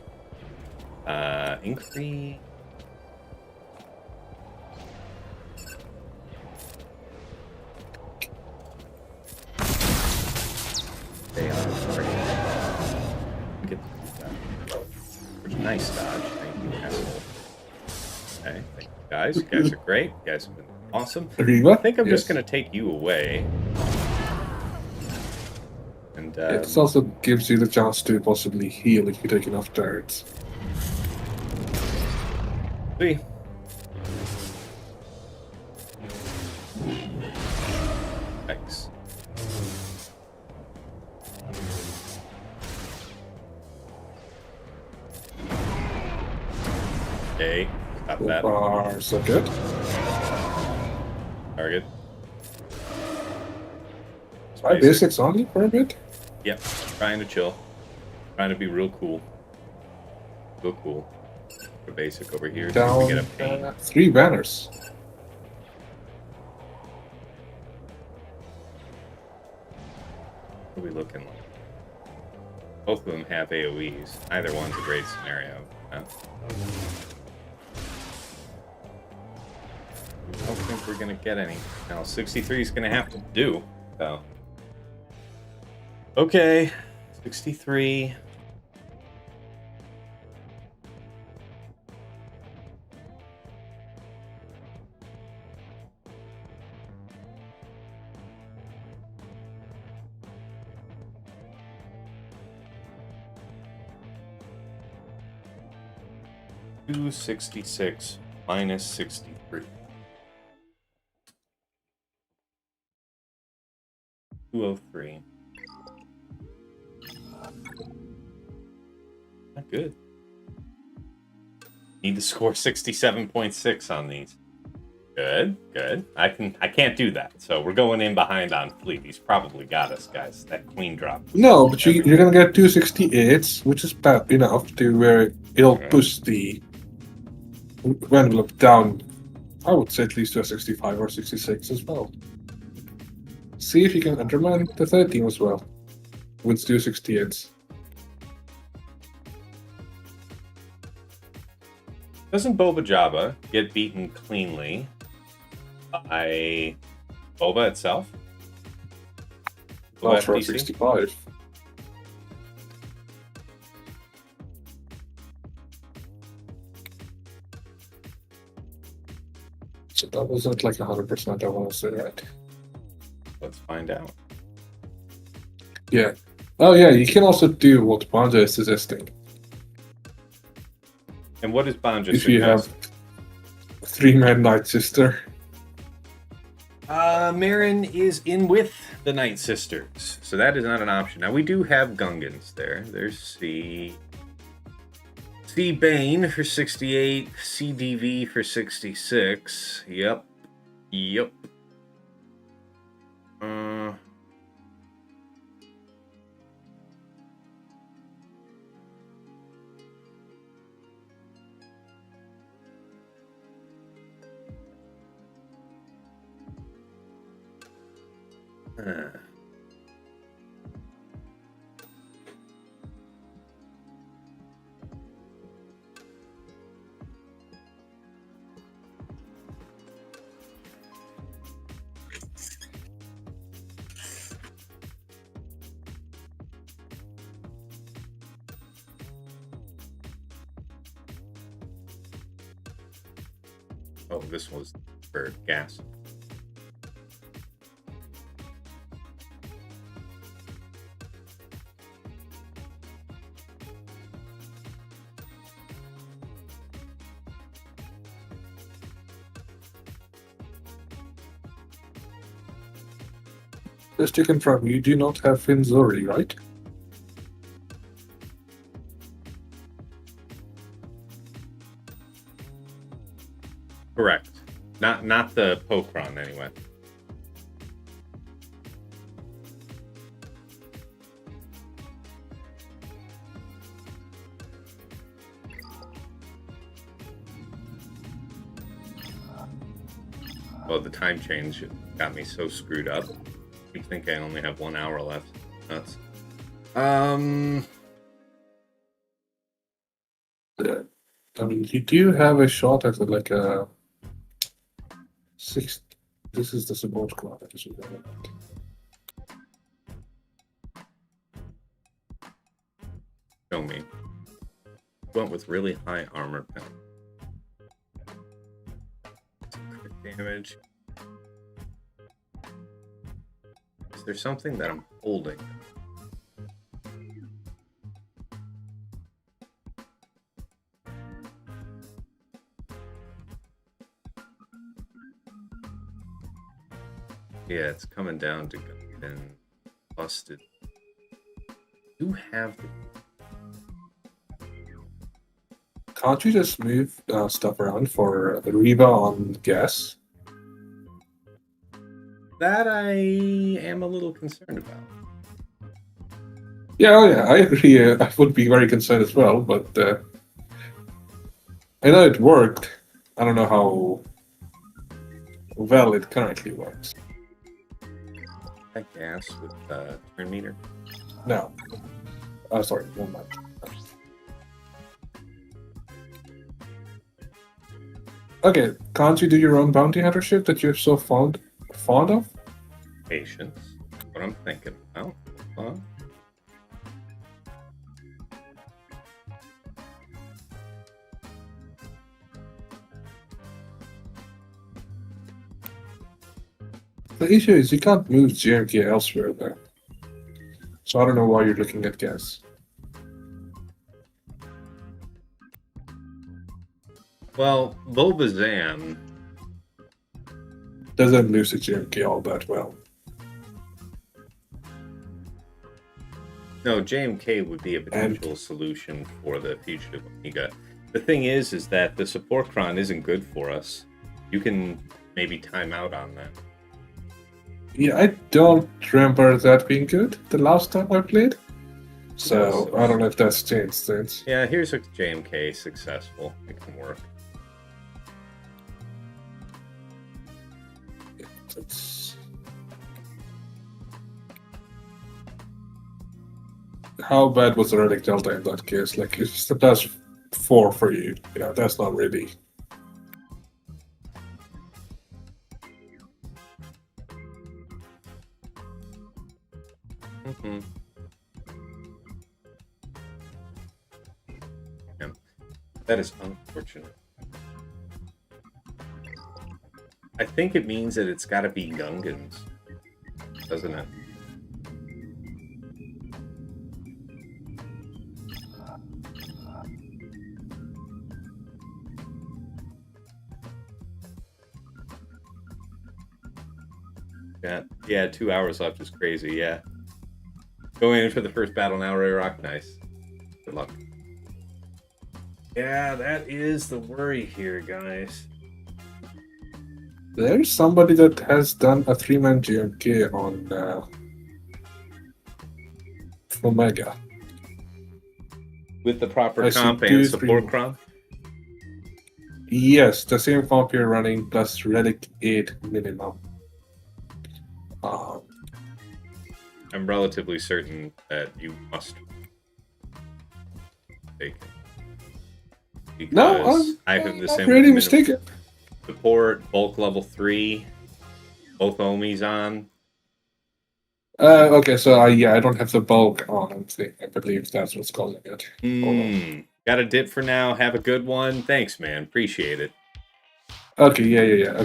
Increase. They are sorry. Get that. Nice dodge. Thank you, asshole. Okay, thank you guys. You guys are great. You guys have been awesome. Riva? I think I'm just Yes. going to take you away. And It also gives you the chance to possibly heal if you take enough turrets. see. X. Okay, stop that. Are so good. Target. Try basics only for a bit. Yep, trying to chill. Trying to be real cool. Real cool. For basic over here. See if we Down get a pain. 3 banners. What are we looking like? Both of them have AoEs. Either one's a great scenario. I don't think we're gonna get any. Now 63 is gonna have to do. So. Okay. 63. $266 minus 63. 203. Not good. Need to score 67.6 on these. Good, good. I can't do that. So we're going in behind on Fleet. He's probably got us, guys. That queen drop. No, but you're gonna get 268s, which is bad enough to where it'll push the envelope down. I would say at least to a 65 or 66 as well. See if you can undermine the 13 as well with 268s. Doesn't Boba Jabba get beaten cleanly by Boba itself? Not for a FTC? 65. So that wasn't like 100%, I want to say, right? Let's find out. Yeah. Oh yeah, you can also do what Banja is suggesting. And what is Banja If you have 3-man Night Sister. Marin is in with the Night Sisters, so that is not an option. Now we do have Gungans there. There's C Bane for 68, CDV for 66. Yep. Oh, this was for gas. Just to confirm, you do not have Finzori, right? Correct. Not the Pokron anyway. Well, the time change got me so screwed up. I think I only have 1 hour left. Nuts. I mean, you do have a shot at like a 6. This is the support club. I guess you know that. Show me. Went with really high armor penalty. Crit damage. Is there something that I'm holding? Yeah, it's coming down to Gungan busted. You have the... Can't you just move stuff around for Reba on gas? That I am a little concerned about. Yeah, oh yeah, I agree. I would be very concerned as well, but I know it worked. I don't know how well it currently works. That gas with turn meter. No. Oh, sorry, never mind. Okay, can't you do your own bounty hunter ship that you're so fond of? Patience. What I'm thinking about. Hold on. The issue is you can't move GMK elsewhere there. So I don't know why you're looking at gas. Well, Boba Doesn't lose the GMK all that well. No, JMK would be a potential solution for the fugitive Omega. The thing is that the support cron isn't good for us. You can maybe time out on that. Yeah, I don't remember that being good the last time I played. So I don't know if that's changed since. Yeah, here's a JMK successful. It can work. It's... How bad was the Relic Delta in that case? Like, it's just the +4 for you. You know, that's not really... Mm-hmm. Yeah, that is unfortunate. I think it means that it's got to be Gungans, doesn't it? Yeah, 2 hours left is crazy, yeah. Going in for the first battle now, Ray Rock, nice. Good luck. Yeah, that is the worry here, guys. There's somebody that has done a 3-man GMK on FOmega. With the proper I see comp 2, and support 3. cron? Yes, the same comp you're running plus Relic 8 minimum. I'm relatively certain that you must take it. Because No, I have the I'm same really mistaken. support, bulk level 3, both Omis on. Okay, so yeah, I don't have the bulk on. I believe that's what's causing it. Got a dip for now. Have a good one. Thanks, man. Appreciate it. Okay, yeah.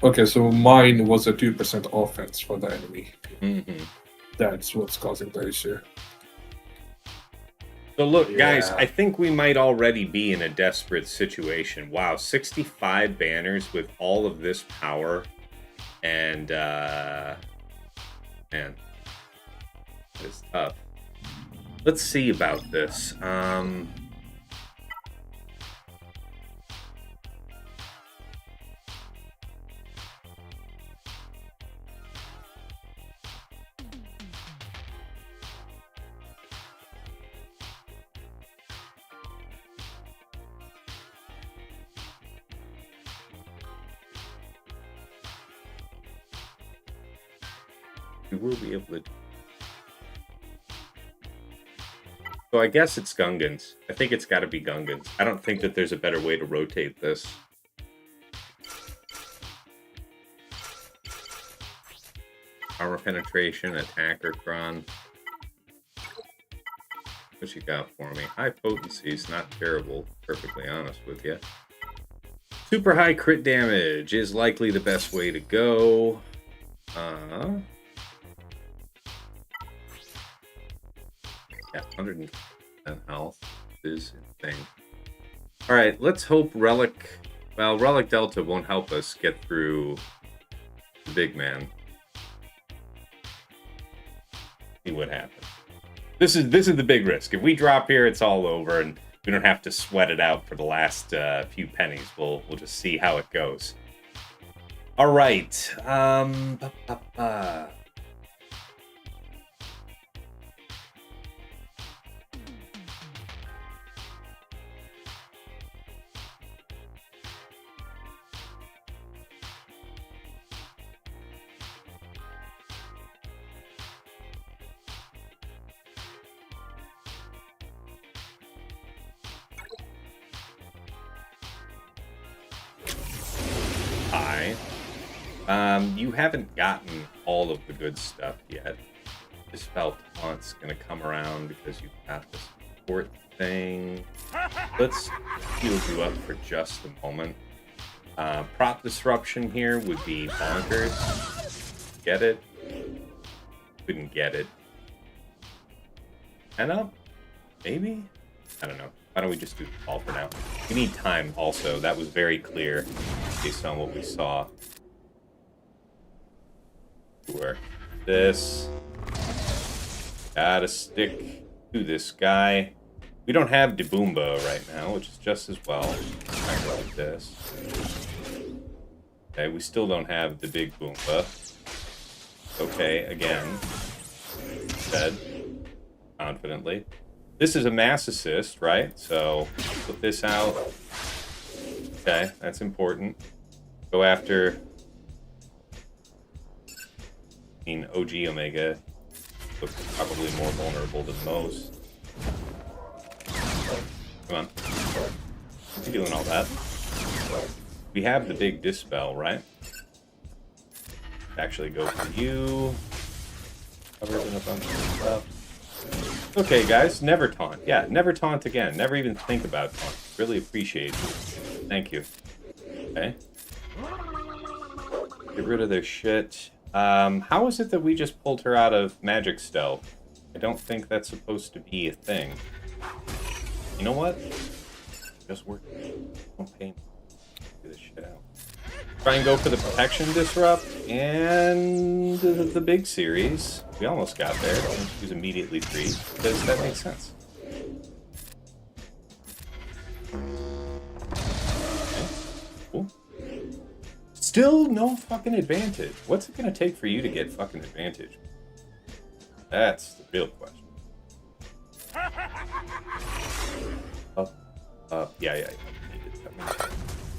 Okay, so mine was a 2% offense for the enemy. Mm-hmm. That's what's causing the issue. So look, guys, Yeah. I think we might already be in a desperate situation. Wow, 65 banners with all of this power. And, man, that is tough. Let's see about this. We will be able to. So I guess it's Gungans. I think it's got to be Gungans. I don't think that there's a better way to rotate this. Armor penetration, attack, or Thron. What you got for me? High potency is not terrible, perfectly honest with you. Super high crit damage is likely the best way to go. Yeah, 110 health is insane. Alright, let's hope Relic... Well, Relic Delta won't help us get through the big man. See what happens. This is the big risk. If we drop here, it's all over, and we don't have to sweat it out for the last few pennies. We'll just see how it goes. Alright. You haven't gotten all of the good stuff yet. This felt taunt's gonna come around because you've got this support thing. Let's heal you up for just a moment. Prop disruption here would be bonkers. Get it? Couldn't get it. 10 up? Maybe? I don't know. Why don't we just do the call for now? We need time also. That was very clear based on what we saw. Where this gotta stick to this guy. We don't have Daboomba right now, which is just as well. I go like this. Okay, we still don't have the big Boomba. Okay, again. Said confidently. This is a mass assist, right? So put this out. Okay, that's important. Go after OG Omega, looks probably more vulnerable than most. Come on. What's he doing all that? We have the big Dispel, right? Actually go for you. Covered in a bunch of stuff. Okay, guys, never taunt. Yeah, never taunt again. Never even think about taunt. Really appreciate it. Thank you. Okay. Get rid of their shit. How is it that we just pulled her out of Magic Stealth? I don't think that's supposed to be a thing. You know what? Just work. Don't pay me. Get this shit out. Try and go for the Protection Disrupt and the big series. We almost got there. She was immediately free because that makes sense. Still no fucking advantage. What's it gonna take for you to get fucking advantage? That's the real question. Yeah.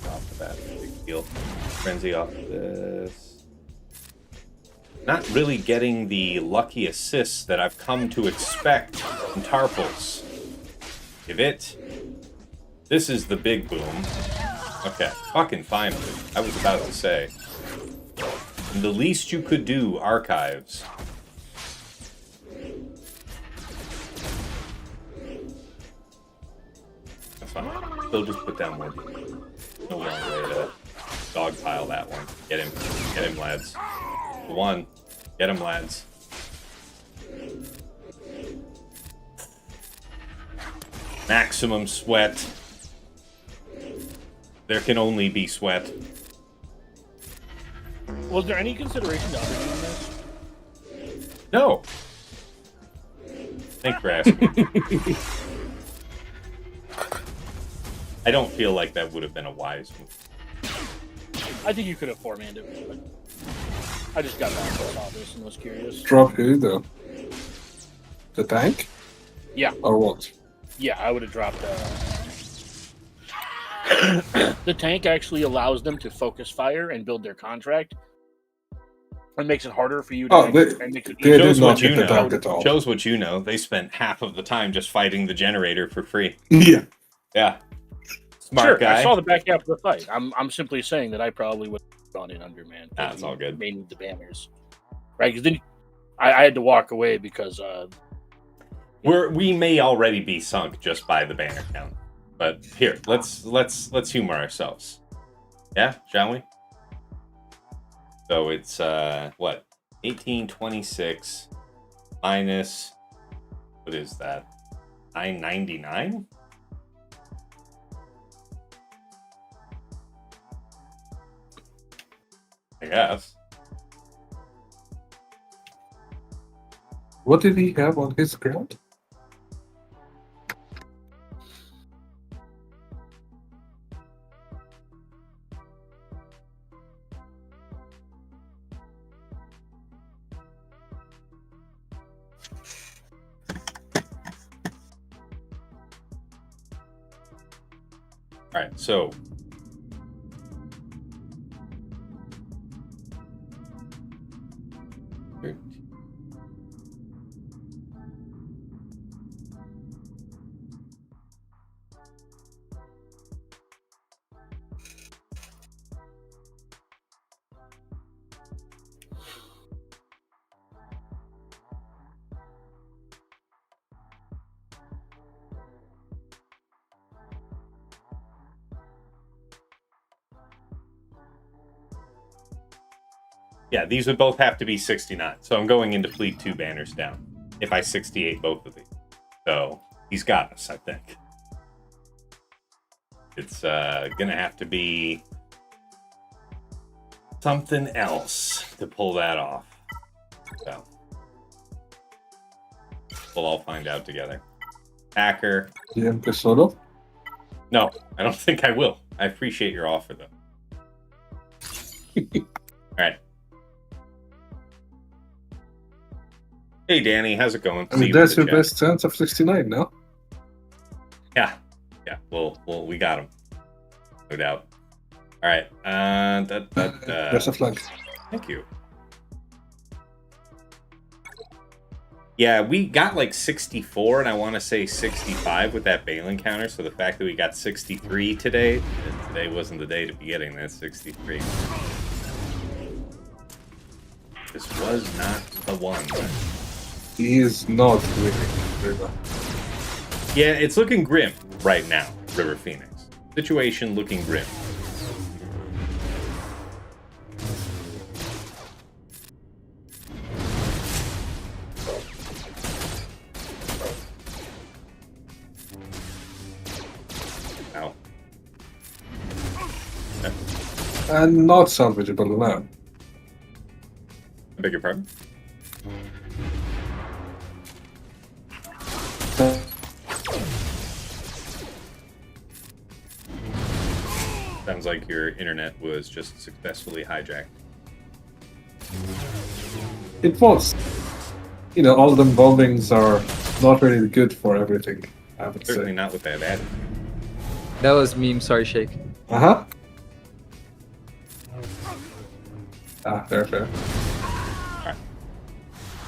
Off the bat, big deal. Frenzy off of this. Not really getting the lucky assists that I've come to expect from Tarpals. Give it. This is the big boom. Okay, fucking finally. I was about to say. And the least you could do, Archives. That's fine. Still just put down more people. No long way to Get him. Get him, lads. One. Get him, lads. Maximum sweat. There can only be sweat. Was there any consideration to underdoing this? No. Thanks for asking. I don't feel like that would have been a wise move. I think you could have four-manned it, but I just got back and saw this and was curious. Drop who though? The tank? Yeah. Or what? Yeah, I would have dropped the tank actually allows them to focus fire and build their contract. It makes it harder for you to Shows not what you hit the know. tank at all. Shows what you know. They spent half of the time just fighting the generator for free. Yeah. Yeah. Smart sure, guy. I saw the back half of the fight. I'm simply saying that I probably would have gone in underman. That's all good. Mainly the banners, right? Because then I had to walk away because we may already be sunk just by the banner count. But here, let's humor ourselves. Yeah, shall we? So it's what? 1826 minus what is that? 999? I guess. What did he have on his ground? All right, so yeah, these would both have to be 69. So I'm going into fleet 2 banners down if I 68 both of these. So he's got us, I think. It's gonna have to be something else to pull that off. So we'll all find out together. Hacker. DMK solo? No, I don't think I will. I appreciate your offer though. All right. Hey Danny, how's it going? I mean, that's your best chance of 69 now. Yeah. Well, we got him, no doubt. All right. Best of luck. Thank you. Yeah, we got like 64, and I want to say 65 with that Baylan counter. So the fact that we got 63 today wasn't the day to be getting that 63. This was not the one. He is not winning, River. Yeah, it's looking grim right now, River Phoenix. Situation looking grim. Ow. And not salvageable now. I beg your pardon? Sounds like your internet was just successfully hijacked. It was. You know, all the bombings are not really good for everything, I would Certainly say. not with that added. That was meme, sorry, Shake. Uh-huh. Fair.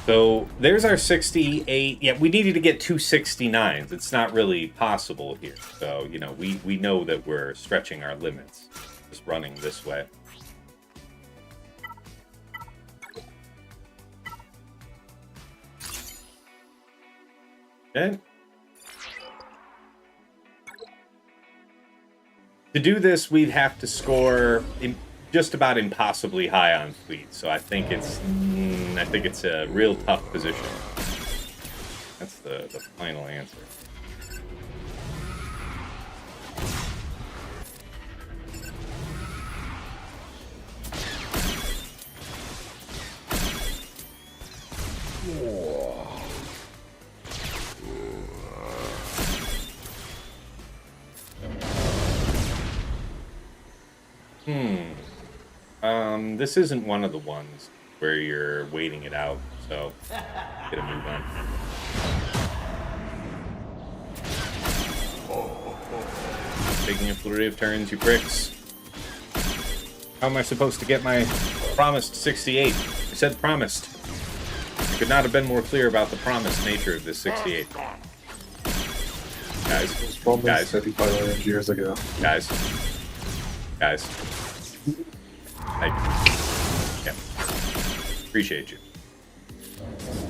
So there's our 68. Yeah, we needed to get 2 69s. It's not really possible here. So, you know, we know that we're stretching our limits. Just running this way. Okay. To do this, we'd have to score just about impossibly high on fleet, so I think it's a real tough position. That's the final answer. This isn't one of the ones where you're waiting it out, so get a move on. Taking a flurry of turns, you pricks. How am I supposed to get my promised 68? I said promised. I could not have been more clear about the promised nature of this 68. Guys, 35 years ago. Guys. Yeah. Appreciate you.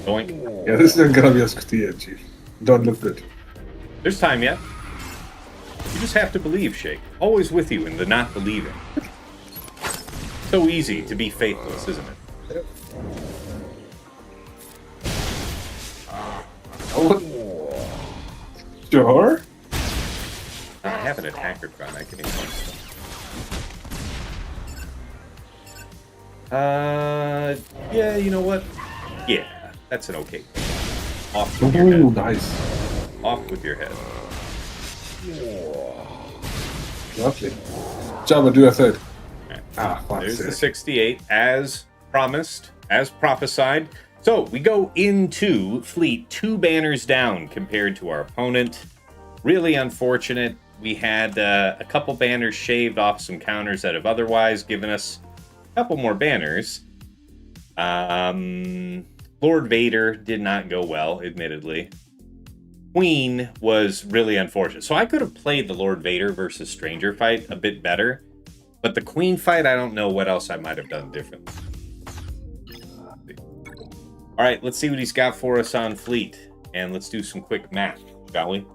Doink. Yeah, this isn't gonna be a DTMG. Don't look good. There's time yet. You just have to believe, Shake. Always with you in the not believing. So easy to be faithless, isn't it? Sure. I have an attacker crown. I can ignore stuff. Yeah, you know what? Yeah, that's an okay. Off with your head. Nice. Off with your head. Lovely. Jabba, do a third. Right. There's the 68, as promised, as prophesied. So we go into fleet 2 banners down compared to our opponent. Really unfortunate. We had a couple banners shaved off some counters that have otherwise given us a couple more banners. Lord Vader did not go well, admittedly. Queen was really unfortunate. So I could have played the Lord Vader versus Stranger fight a bit better. But the Queen fight, I don't know what else I might have done different. All right, let's see what he's got for us on fleet. And let's do some quick math, shall we?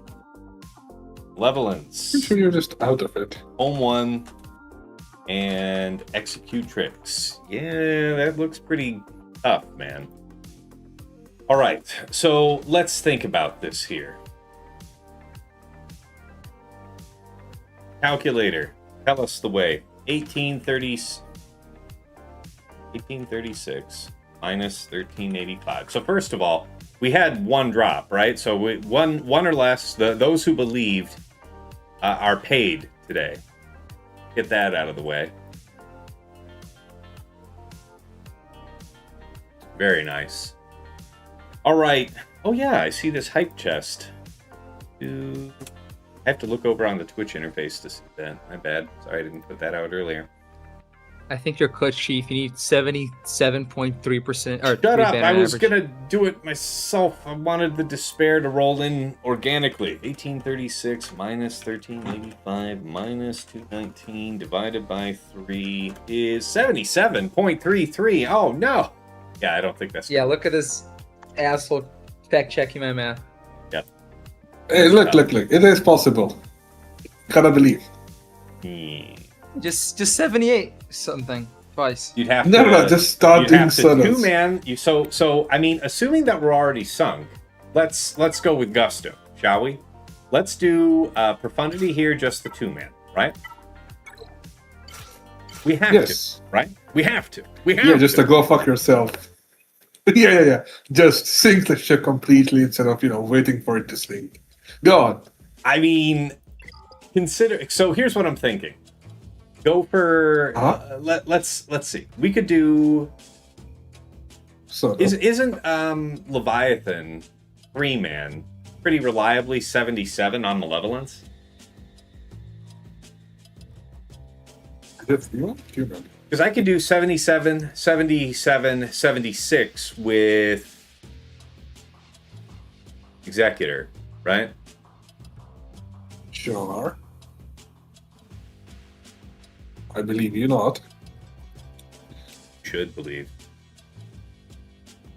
Levelance. I'm sure you're just out of it. Home 1 and Executrix. Yeah, that looks pretty tough, man. All right, so let's think about this here. Calculator, tell us the way. 1836 minus 1385. So first of all, we had 1 drop, right? So one or less. Those who believed are paid today. Get that out of the way. Very nice. All right. Oh yeah, I see this hype chest. I have to look over on the Twitch interface to see that. My bad. Sorry I didn't put that out earlier. I think you're clutch, Chief. You need 77.3%. Shut up! I was gonna do it myself. I wanted the despair to roll in organically. 1836 minus 1385 minus 219 divided by 3 is 77.33. Oh no! Yeah, I don't think that's. Yeah, look at this asshole fact checking my math. Yeah. Hey, look. It is possible. Gotta believe. Just 78 something twice. You'd have to. No, just start doing solos. 2-man. So I mean, assuming that we're already sunk, let's go with gusto, shall we? Let's do Profundity here, just the 2-man, right? We have to, right? We have to. Just to go fuck yourself. Yeah. Just sink the ship completely instead of waiting for it to sink. Go on. I mean, consider. So here's what I'm thinking. Go for. Let's see. We could do. So Isn't Leviathan 3-man pretty reliably 77 on Malevolence? Because I could do 77, 77, 76 with Executor, right? Sure. I believe you not. Should believe.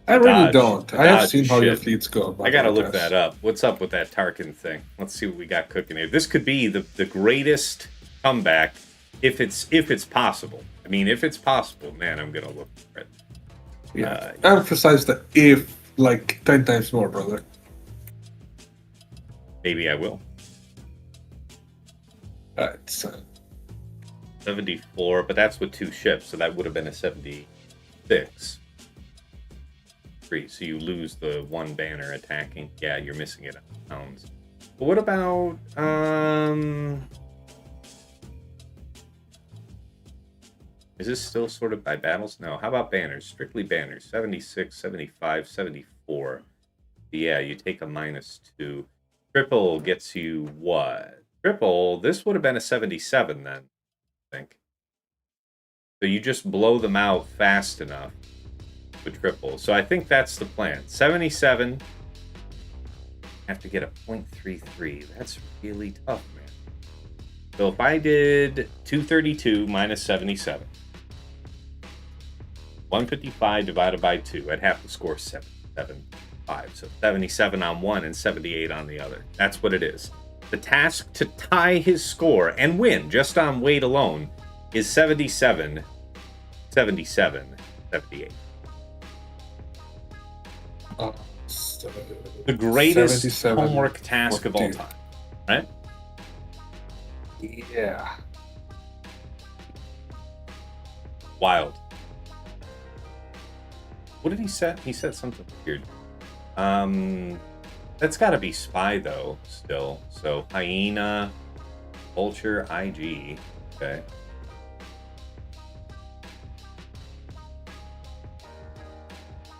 I really don't. I have seen how your fleets go. I gotta look that up. What's up with that Tarkin thing? Let's see what we got cooking here. This could be the greatest comeback if it's possible. mean, if it's possible, man, I'm gonna look for it. Yeah. Emphasize the if like 10 times more, brother. Maybe I will. Alright, 74, but that's with 2 ships, so that would have been a 76. 3, so you lose the 1 banner attacking. Yeah, you're missing it on pounds. But what about is this still sort of by battles? No. How about banners? Strictly banners. 76, 75, 74. Yeah, you take a -2. Triple gets you what? Triple, this would have been a 77 then, I think. So you just blow them out fast enough with triple. So I think that's the plan. 77. Have to get a 0.33. That's really tough, man. So if I did 232 minus 77. 155 divided by 2. I'd have to score 775. So 77 on one and 78 on the other. That's what it is. The task to tie his score and win just on weight alone is 77, 77, 78. The greatest homework task of all time, right? Yeah. Wild. What did he set? He said something weird. That's got to be spy though. Still, so hyena, vulture, IG. Okay.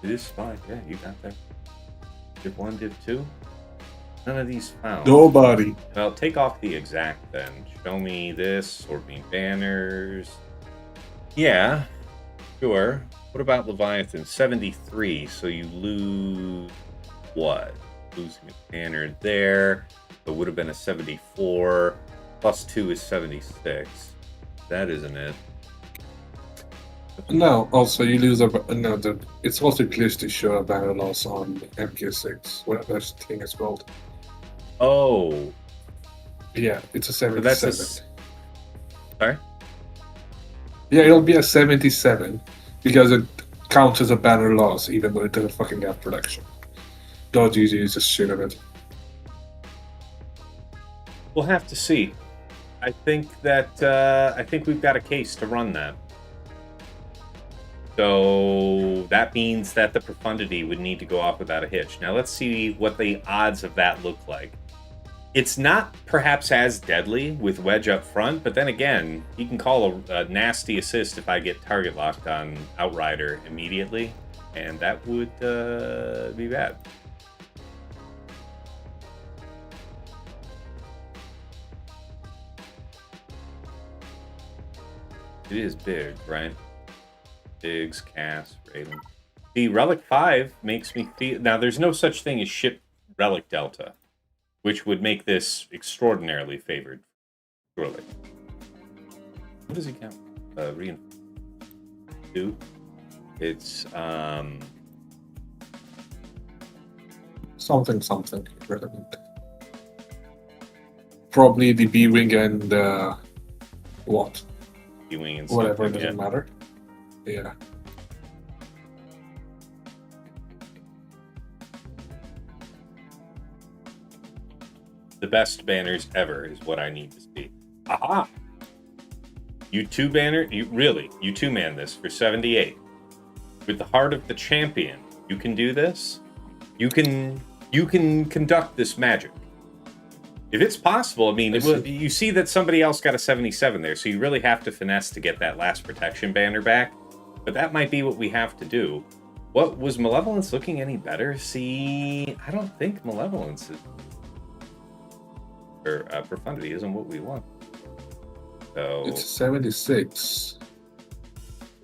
It is spy. Yeah, you got that. Div 1, Div 2. None of these found. Nobody. Well, take off the exact then. Show me this. Sort me banners. Yeah, sure. What about Leviathan? 73. So you lose what? Losing a banner there. It would have been a 74. Plus 2 is 76. That isn't it. No, also you lose it's also clear to show a banner loss on MK6, whatever that thing is called. Oh. Yeah, it's a 77. So that's sorry? Yeah, it'll be a 77 because it counts as a banner loss even though it doesn't fucking have production. Dodge usually uses shit of it. We'll have to see. I think we've got a case to run that. So that means that the Profundity would need to go off without a hitch. Now let's see what the odds of that look like. It's not perhaps as deadly with Wedge up front, but then again, he can call a nasty assist if I get target locked on Outrider immediately, and that would be bad. It is big, right? Biggs, Cass, Raven. The Relic 5 makes me feel... Now, there's no such thing as ship Relic Delta, which would make this extraordinarily favored, surely. What does he count? Reinforcement 2? It's, Something relevant. Probably the B-Wing and, what? B-Wing and whatever, it something, doesn't matter. Yeah. The best banners ever is what I need to see. Aha! You 2 banner, you 2-man this for 78. With the heart of the champion, you can do this. You can conduct this magic. If it's possible, I mean, you see that somebody else got a 77 there, so you really have to finesse to get that last protection banner back. But that might be what we have to do. What was Malevolence looking any better? See, I don't think Malevolence is, or Profundity isn't what we want. So it's 76,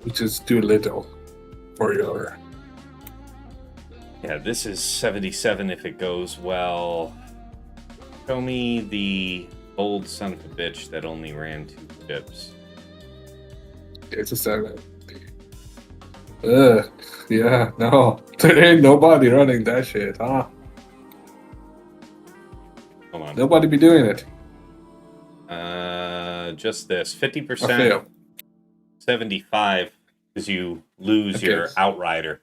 which is too little for your. Yeah, this is 77 if it goes well. Show me the old son of a bitch that only ran 2 ships. It's a 7. Yeah, no. There ain't nobody running that shit, huh? Hold on. Nobody be doing it. Just this. 50%. I fail. 75 because you lose Okay. your outrider.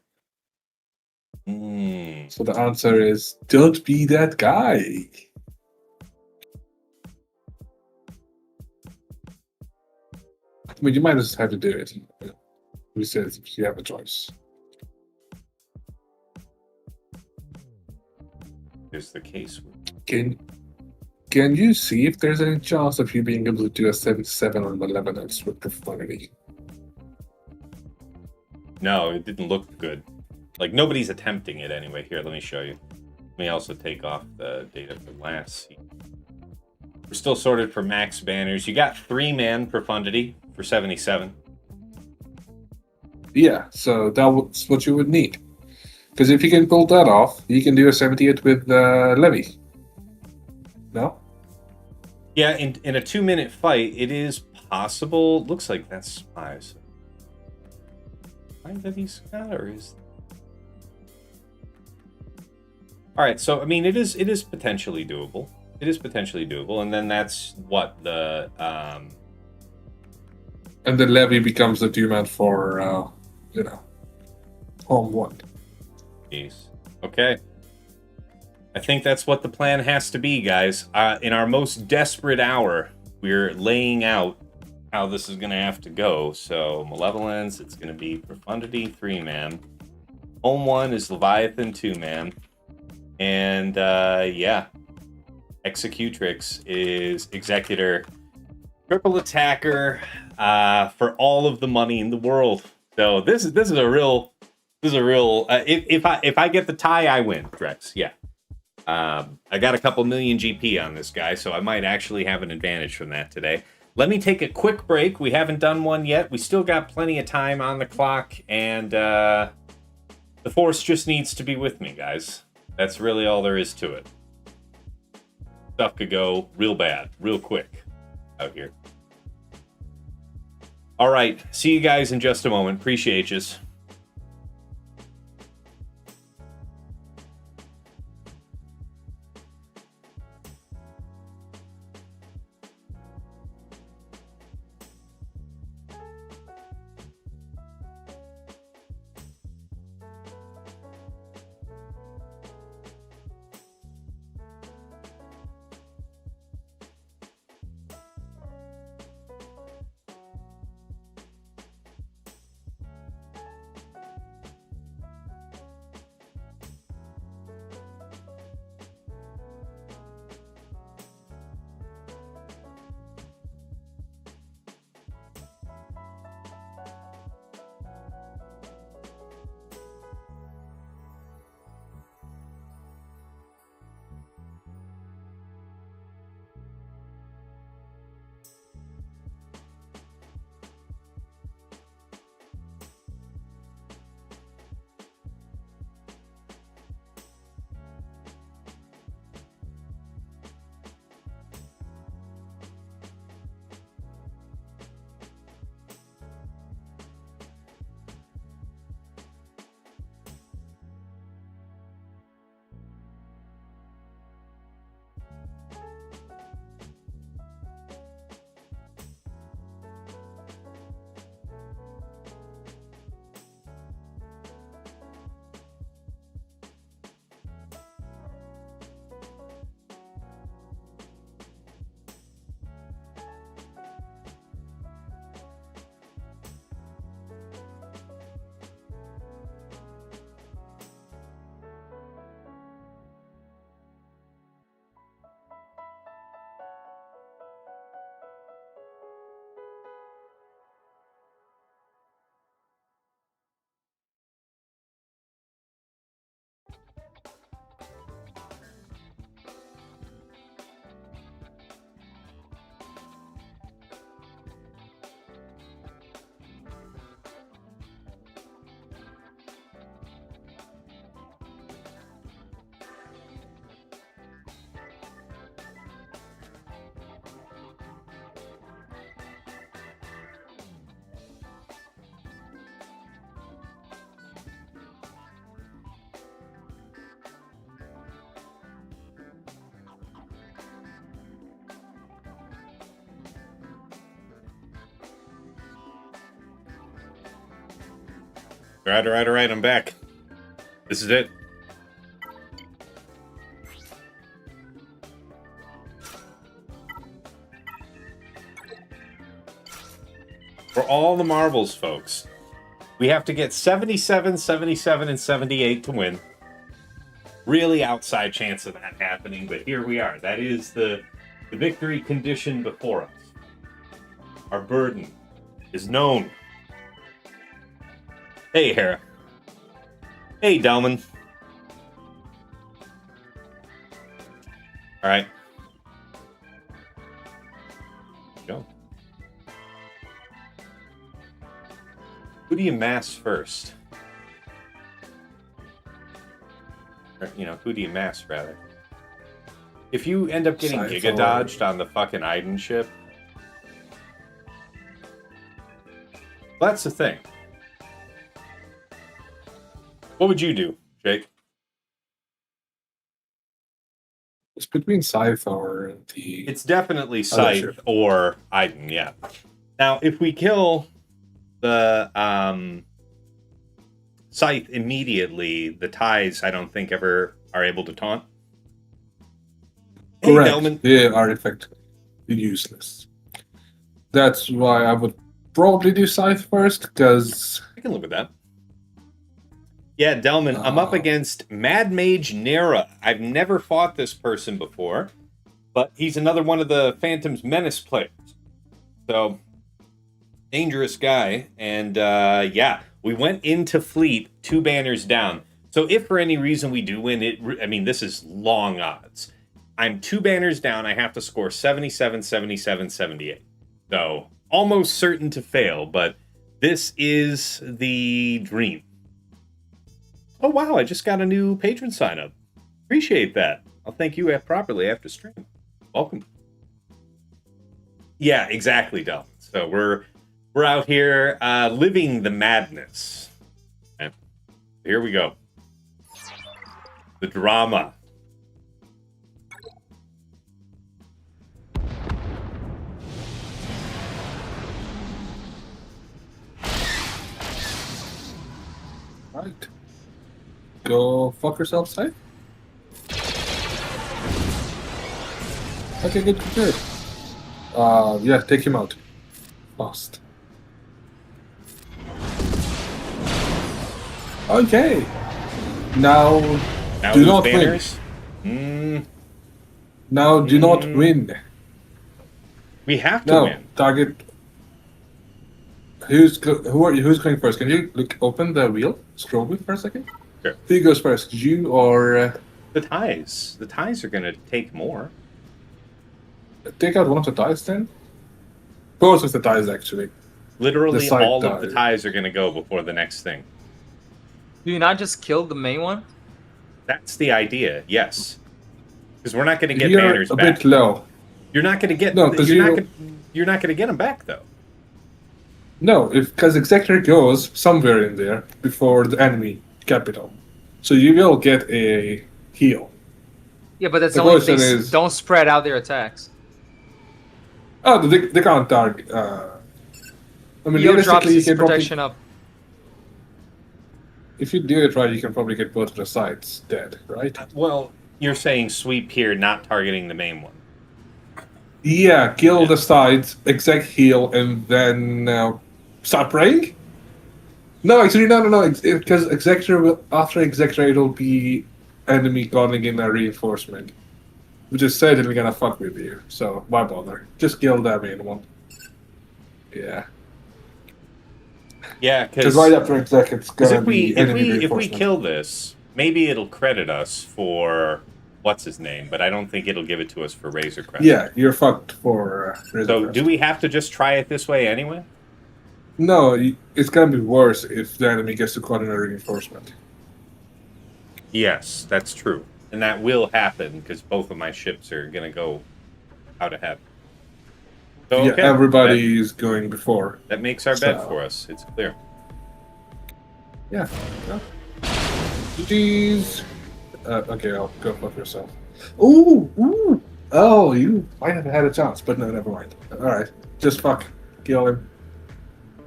So the answer is don't be that guy. I mean, you might just have to do it. Who says you have a choice? Here's the case. Can you see if there's any chance of you being able to do a 77 on the Leviathan with Profundity? No, it didn't look good. Like, nobody's attempting it anyway. Here, let me show you. Let me also take off the data from last season. We're still sorted for max banners. You got 3-man Profundity for 77. Yeah, so that's what you would need. Because if you can pull that off, you can do a 78 with Levy. No? Yeah, in a 2-minute fight, it is possible. Looks like that's spies. That he's got, or is... All right, so I mean, it is potentially doable. It is potentially doable, and then that's what the And the Levy becomes the 2-man for home 1. Jeez. Okay. I think that's what the plan has to be, guys. In our most desperate hour, we're laying out how this is going to have to go. So, Malevolence, it's going to be Profundity, 3-man. Home 1 is Leviathan, 2-man. And, yeah. Executrix is Executor. Triple attacker for all of the money in the world. So, this is a real... if I get the tie, I win, Drex. Yeah. I got a couple million GP on this guy, so I might actually have an advantage from that today. Let me take a quick break. We haven't done one yet. We still got plenty of time on the clock, and the Force just needs to be with me, guys. That's really all there is to it. Stuff could go real bad, real quick out here. All right. See you guys in just a moment. Appreciate yous. Alright, I'm back. This is it. For all the marbles, folks, we have to get 77, 77, and 78 to win. Really outside chance of that happening, but here we are. That is the victory condition before us. Our burden is known. Hey, Hera. Hey, Delman. All right. Go. Who do you mass first? Or, who do you mass, rather? If you end up getting Giga Dodged on the fucking Iden ship, well, that's the thing. What would you do, Jake? It's between Scythe or the... It's definitely Scythe or Iden, yeah. Now, if we kill the Scythe immediately, the ties, I don't think, ever are able to taunt. Correct. Hey, Delman. They are effectively useless. That's why I would probably do Scythe first, because... I can live with that. Yeah, Delman, I'm up against Mad Mage Nera. I've never fought this person before, but he's another one of the Phantom's Menace players. So, dangerous guy. And, yeah, we went into Fleet 2 banners down. So if for any reason we do win, this is long odds. I'm 2 banners down. I have to score 77, 77, 78. So, almost certain to fail, but this is the dream. Oh, wow, I just got a new patron sign up. Appreciate that. I'll thank you properly after stream. Welcome. Yeah, exactly, Del. So we're out here living the madness. And here we go. The drama. Right. Go fuck yourself, Scythe. Okay, good. Yeah, take him out. Fast. Okay. Now do not banners? win. Now do not win. We have to win. Target. Who's going first? Can you open the wheel? Scroll wheel for a second. Sure. Who goes first? You or the ties? The ties are going to take more. Take out one of the ties then. Both of the ties actually. Literally all of the ties are going to go before the next thing. Do you not just kill the main one? That's the idea. Yes. Because we're not going to get You're banners a back. bit low. You're not going to get. No, because you're not going to get them back though. No, because Executor goes somewhere in there before the enemy capital, so you will get a heal. Yeah, but that's the only thing. Don't spread out their attacks. Oh, they can't target. Yo drops his protection up. If you do it right, you can probably get both of the sides dead, right? Well, you're saying sweep here, not targeting the main one. Yeah, kill the sides, exec heal, and then start praying? No, actually, no. Because Executor will, after Executor, it'll be enemy calling in a reinforcement, which is certainly gonna fuck with you. So why bother? Just kill that main one. Yeah. Yeah, because right after Exec, it's gonna be enemy if we kill this, maybe it'll credit us for what's his name, but I don't think it'll give it to us for Razor Crest. Yeah, you're fucked for Razor So Crest. do we have to just try it this way anyway? No, it's gonna be worse if the enemy gets to call in a reinforcement. Yes, that's true. And that will happen because both of my ships are gonna go out ahead. So, yeah, everybody is going before. That makes our bet for us. It's clear. Yeah. GG's. Okay, I'll go fuck yourself. Ooh. Oh, you might have had a chance, but no, never mind. All right, just fuck. Kill him.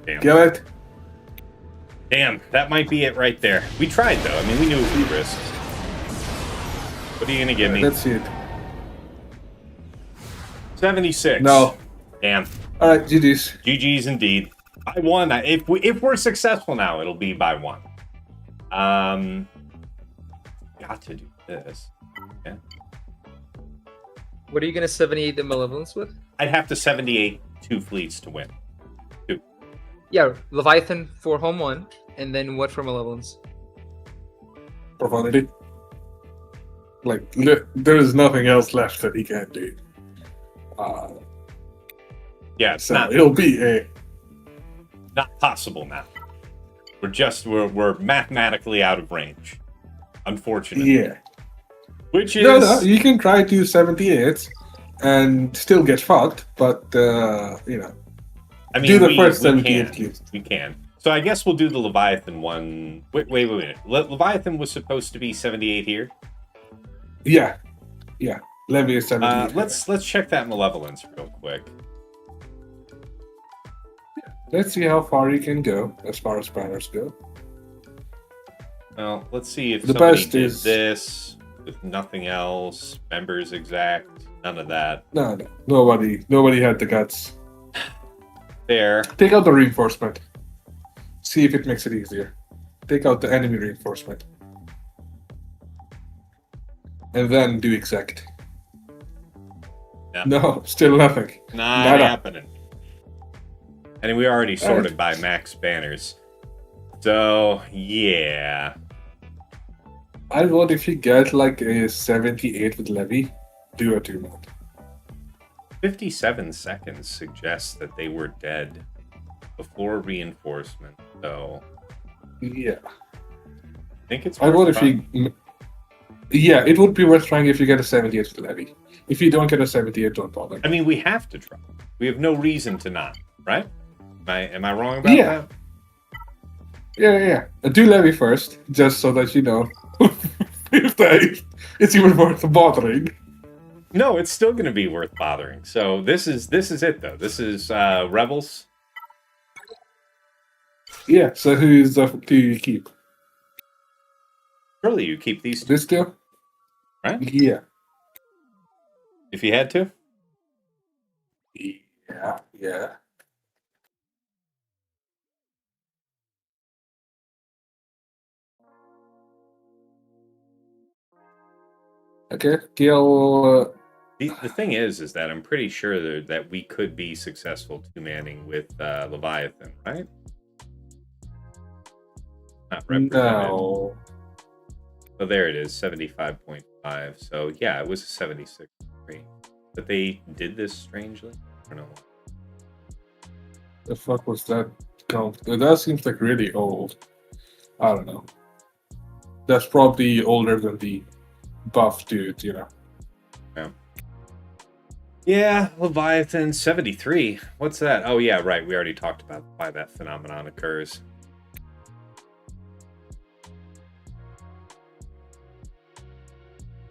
Damn. Kill it. Damn, that might be it right there. We tried, though. I mean, we knew it was risks. What are you going to give me? Let's see it. 76. No. Damn. All right, GG's. GG's indeed. By one. If we're successful now, it'll be by one. Got to do this. Yeah. What are you gonna 78 the Malevolence with? I'd have to 78 2 fleets to win. Yeah, Leviathan for home 1, and then what for Malevolence? Profundity. Like, there is nothing else left that he can do. Yeah, it's So it'll be a... not possible now. We're mathematically out of range. Unfortunately. Yeah. Which is No, you can try to 78 and still get fucked, but, you know. I mean, do the first 78 can. cubes. We can. So I guess we'll do the Leviathan one. Wait a minute. Leviathan was supposed to be 78 here. Yeah. Levy is 78. Let's check that Malevolence real quick. Let's see how far you can go, as far as banners go. Well, let's see if The somebody best did is- this with nothing else. Members exact. None of that. No. Nobody had the guts. There. Take out the reinforcement. See if it makes it easier. Take out the enemy reinforcement. And then do exact. Yeah. No, still nothing. Not Nada. happening. And we already sorted by max banners. So, yeah. I vote if you get like a 78 with Levy, do a 2-man. 57 seconds suggests that they were dead before reinforcement, so Yeah. I think it's I vote worth if you... Yeah, it would be worth trying if you get a 78 with Levy. If you don't get a 78, don't bother. I mean, we have to try. We have no reason to not, right? Am I wrong about Yeah. that? Yeah. Do Levy first, just so that you know if it's even worth bothering. No, it's still going to be worth bothering. So this is it though. This is Rebels. Yeah, so who you keep? Surely you keep these two, This two? right? Yeah. If you had to. Yeah. Okay, kill... The thing is that I'm pretty sure that we could be successful two-manning with Leviathan, right? Not represented. No. So there it is, 75.5. So yeah, it was a 76. But they did this strangely. I don't know. The fuck was that count? That seems like really old. I don't know. That's probably older than the buff dude, you know. Yeah, Leviathan 73. What's that? Oh yeah, right. We already talked about why that phenomenon occurs.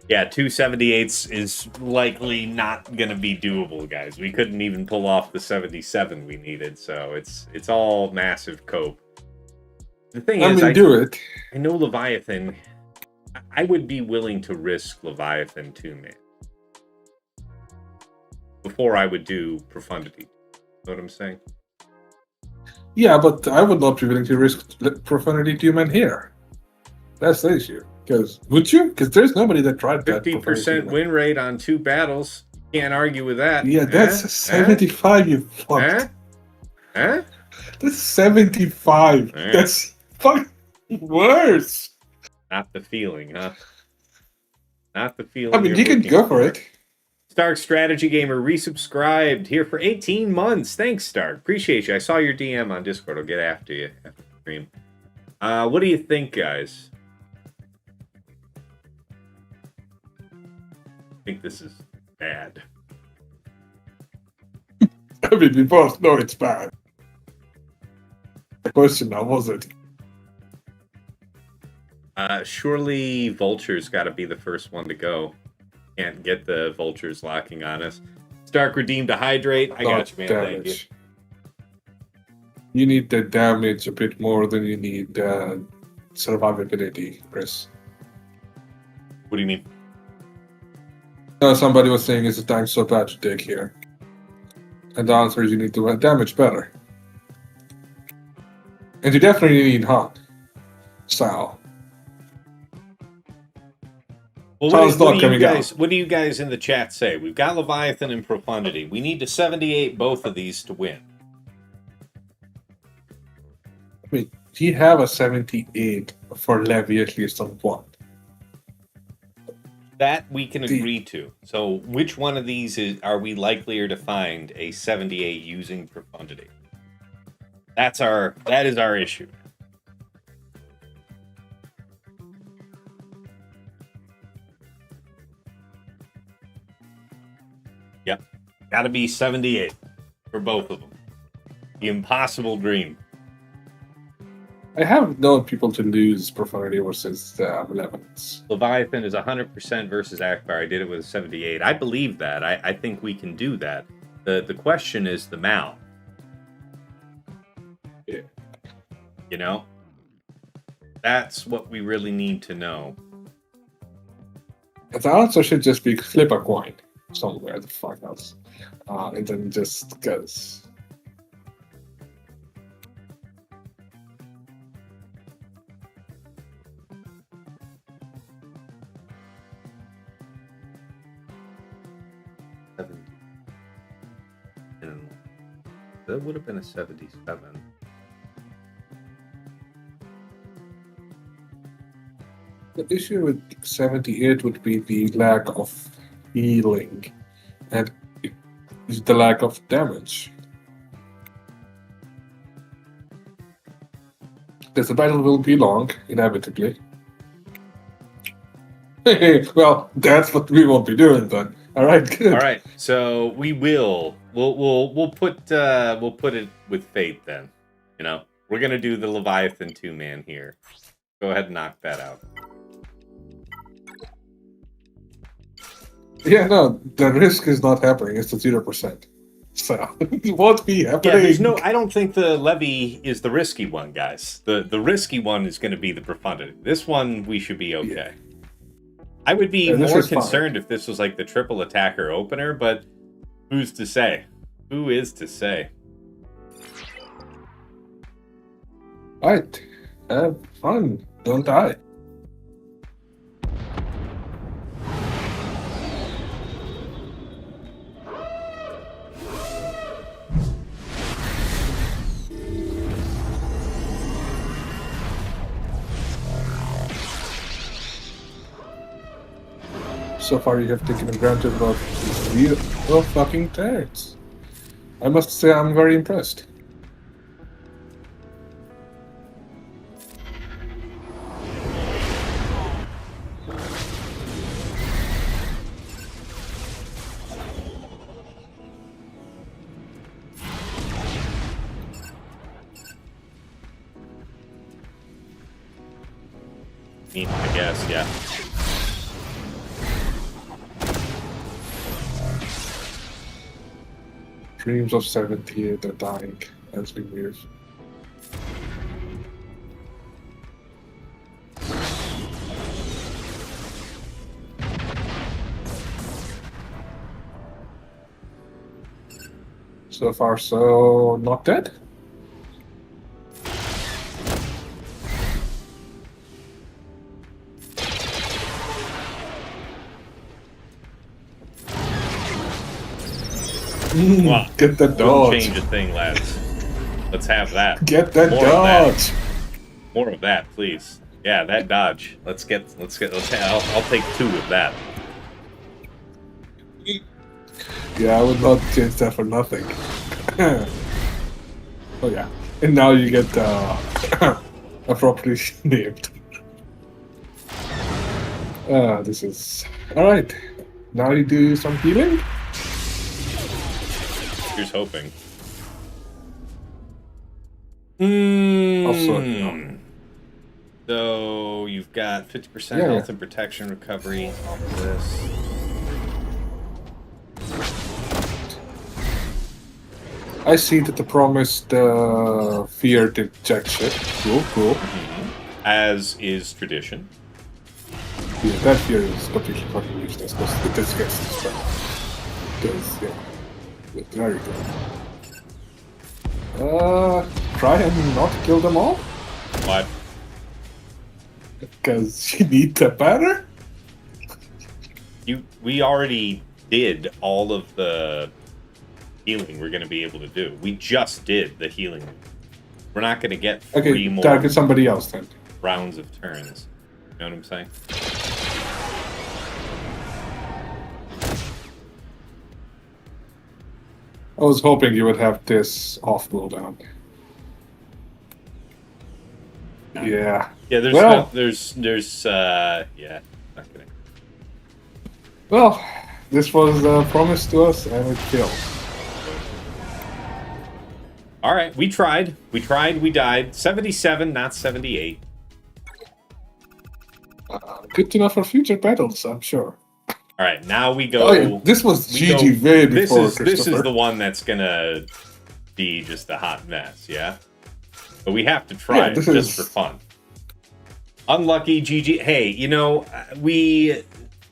Yeah, 278s is likely not going to be doable, guys. We couldn't even pull off the 77 we needed, so it's all massive cope. The thing is, do it. I know Leviathan. I would be willing to risk Leviathan 2-man before I would do Profundity. Know what I'm saying? Yeah, but I would not be willing to risk Profundity 2-man here. That's the issue. Because would you? Because there's nobody that tried that. 50% win rate on 2 battles. Can't argue with that. Yeah, that's a 75. You fucked. Huh? That's 75. That's fucking worse. Not the feeling, huh? Not the feeling. I mean, you can go for it. Stark Strategy Gamer resubscribed here for 18 months. Thanks, Stark. Appreciate you. I saw your DM on Discord. I'll get after you after the stream. What do you think, guys? I think this is bad. I mean, we both know it's bad. The question now, was it? Surely Vulture's got to be the first one to go. Can't get the Vultures locking on us. Stark redeemed a Hydrate. I got you, man. Thank you. You need the damage a bit more than you need survivability, Chris. What do you mean? Somebody was saying, is the tank so bad to take here? And the answer is you need to damage better. And you definitely need hunt. So. Well, what do you guys in the chat say? We've got Leviathan and Profundity. We need to 78 both of these to win. I mean, we have a 78 for Levy at least on one. That we can agree to. So which one of these are we likelier to find a 78 using Profundity? That is our issue. Yep. Gotta be 78 for both of them. The impossible dream. I have known people to lose Profundity versus Malevolence. Leviathan is 100% versus Akbar. I did it with 78. I believe that. I think we can do that. The question is the Mal. Yeah. You know? That's what we really need to know. The answer should just be flip a coin somewhere the fuck else. And then just goes. That would have been a 77. The issue with 78 would be the lack of healing and the lack of damage. Because the battle will be long, inevitably. Well, that's what we won't be doing then. All right, good. All right, so we'll put it with fate then. You know, we're gonna do the Leviathan 2-man here. Go ahead and knock that out. Yeah, no, the risk is not happening. It's at 0%. So it won't be happening. Yeah, there's no. I don't think the Levy is the risky one, guys. The risky one is going to be the Profundity. This one we should be okay. Yeah. I would be more concerned if this was like the triple attacker opener, but who's to say? Who is to say? Alright. Have fun. Don't die. So far you have taken advantage of these real fucking turns. I must say I'm very impressed. I guess, yeah. Dreams of 78 are dying as we move. So far, so not dead. Wow. Get the dodge. Change a thing, lads. Let's have that. Get that dodge. More of that, please. Yeah, that dodge. Let's I'll take 2 of that. Yeah, I would not change that for nothing. Oh yeah. And now you get appropriately named. This is alright. Now you do some healing? Here's hoping. Also, no. So you've got 50% health and protection recovery off of this. I see that the promised fear detection. Cool. As is tradition. Yeah, that fear is completely fucking useless because it just gets dispelled. Because, yeah, very good. Try and not kill them all? What? Because you need the banner? We already did all of the healing we're going to be able to do. We just did the healing. We're not going to get 3 more target somebody else then. rounds of turns. You know what I'm saying? I was hoping you would have this off cooldown. Yeah. Yeah, there's Well- yeah, not kidding. Well, this was promised to us and it failed. All right, we tried, we died. 77, not 78. Good to know for future battles, I'm sure. All right, now we go. Oh, yeah, this was we GG go- way this before is Christopher. the one that's gonna be just a hot mess, yeah. But we have to try Yeah, it this just is- for fun. Unlucky GG. Hey, you know,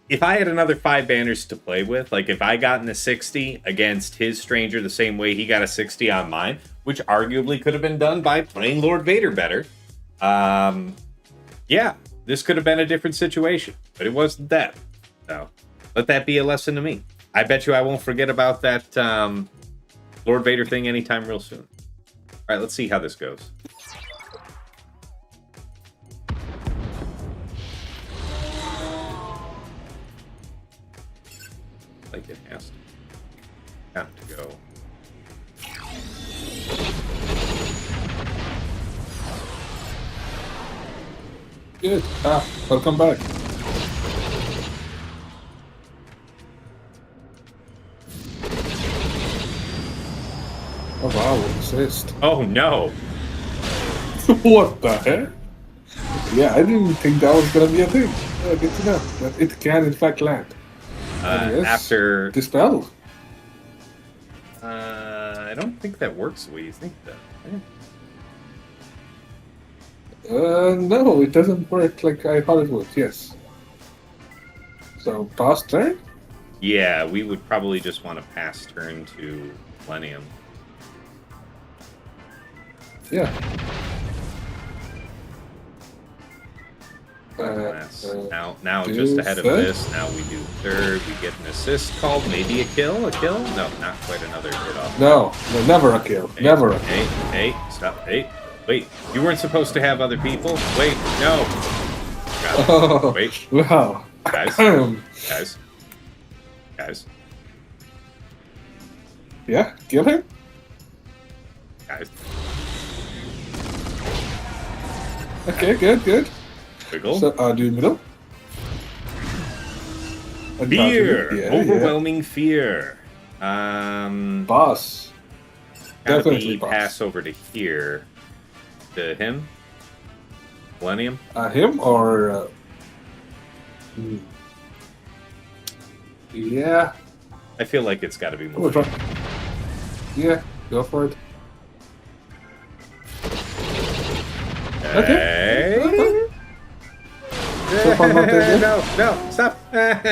if I had another 5 banners to play with, like if I got in a 60 against his stranger the same way he got a 60 on mine, which arguably could have been done by playing Lord Vader better, yeah, this could have been a different situation, but it wasn't that. So let that be a lesson to me. I bet you I won't forget about that Lord Vader thing anytime real soon. All right, let's see how this goes. Like it has to have to go. Good. Welcome back. Oh wow, assist. Oh no! What the heck? Yeah, I didn't think that was gonna be a thing. Good to know that it can in fact land. Yes, After dispel. I don't think that works the way you think that. No, it doesn't work like I thought it would. Yes. So pass turn. Yeah, we would probably just want to pass turn to Millennium. Yeah. Now do just ahead of third? this, now we do third, we get an assist called, maybe a kill? No, not quite another hit off. No, never a kill. Hey, Never a kill. Hey, stop, hey, wait, you weren't supposed to have other people? Wait, no. Got it. Oh, Wait, wow. guys, guys, Yeah, kill him. guys, Okay, good. wiggle. So, do middle. And Fear! yeah, Overwhelming fear. Boss. Gotta Definitely be boss. pass over to here. To him? Millennium? Him or... Yeah. I feel like it's gotta be Oh, more. try. Yeah, go for it. Okay. So far not that good. No, stop.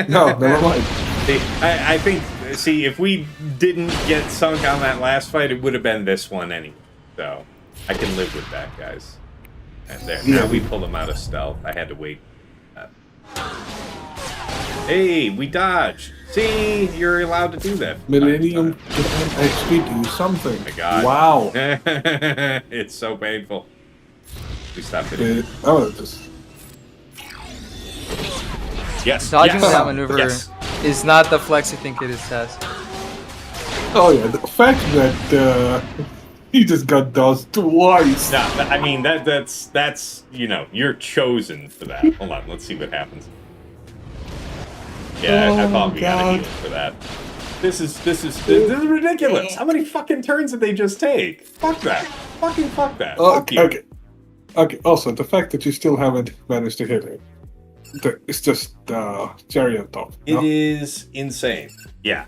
No, never mind. See, I think, if we didn't get sunk on that last fight, it would have been this one anyway. So, I can live with that, guys. And there, now Yeah. we pulled him out of stealth. I had to wait. Hey, we dodged. See, you're allowed to do that. Millennium can actually do something. Oh my God. Wow. It's so painful. We stopped it. Just... Yes. Dodging yes, that maneuver yes. is not the flex you think it is, Tess. Oh yeah, the fact that he just got dodged twice. No, I mean that's you're chosen for that. Hold on, let's see what happens. Yeah, I thought we got a heal for that. This is ridiculous. How many fucking turns did they just take? Fuck that. Fucking fuck that. Fuck you. Okay. Also, the fact that you still haven't managed to hit him, it's just cherry on top. It no? is insane. Yeah.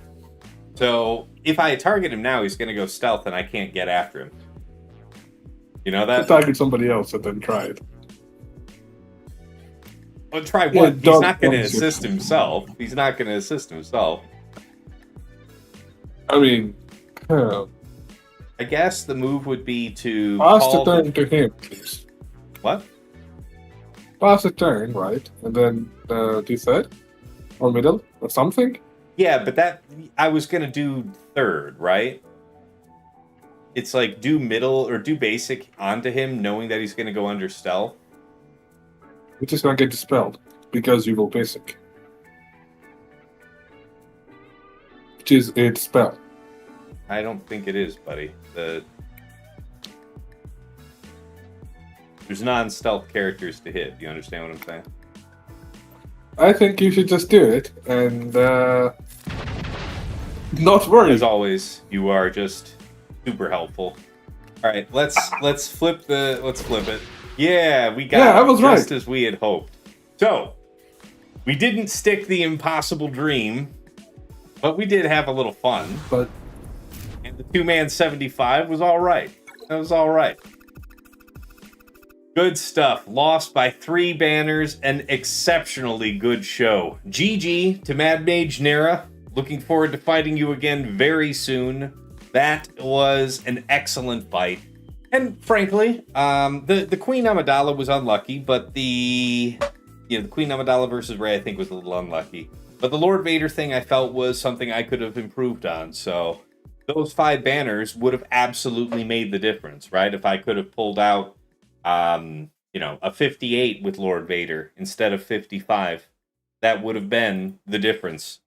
So if I target him now, he's going to go stealth, and I can't get after him. You know that? Target somebody else and then try it. Well, try Yeah, what? He's dog not going to comes with- assist himself. He's not going to assist himself. I mean, I guess the move would be to pass the call turn to him, please. What? Pass the turn, right? And then the third? Or middle? Or something? Yeah, but that I was going to do third, right? It's like do middle or do basic onto him, knowing that he's going to go under stealth. Which is going to get dispelled because you go basic. Which is its spell. I don't think it is, buddy. There's non-stealth characters to hit. Do you understand what I'm saying? I think you should just do it and not worry. As always, you are just super helpful. All right, let's flip it. Yeah, we got Yeah, I was just right. as we had hoped. So, we didn't stick the impossible dream, but we did have a little fun. But And the 2-man 75 was all right. That was all right. Good stuff. Lost by 3 banners. An exceptionally good show. GG to Mad Mage Nera. Looking forward to fighting you again very soon. That was an excellent fight. And frankly, the Queen Amidala was unlucky, but the Queen Amidala versus Rey I think was a little unlucky. But the Lord Vader thing I felt was something I could have improved on. So those 5 banners would have absolutely made the difference, right? If I could have pulled out a 58 with Lord Vader instead of 55, that would have been the difference.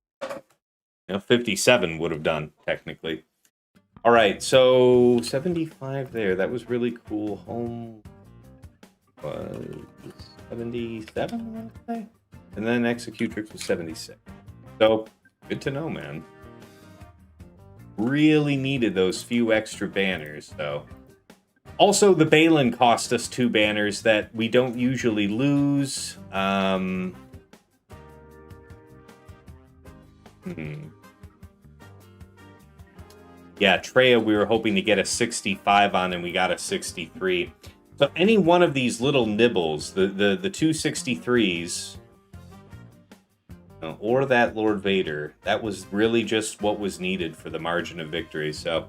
57 would have done, technically. All right, so 75 there. That was really cool. Home was 77, I want to say. And then Executrix was 76. So, good to know, man. Really needed those few extra banners, though. Also, the Baylan cost us 2 banners that we don't usually lose. Yeah, Traya, we were hoping to get a 65 on, and we got a 63. So any one of these little nibbles, the 2 63s, or that Lord Vader, that was really just what was needed for the margin of victory. So,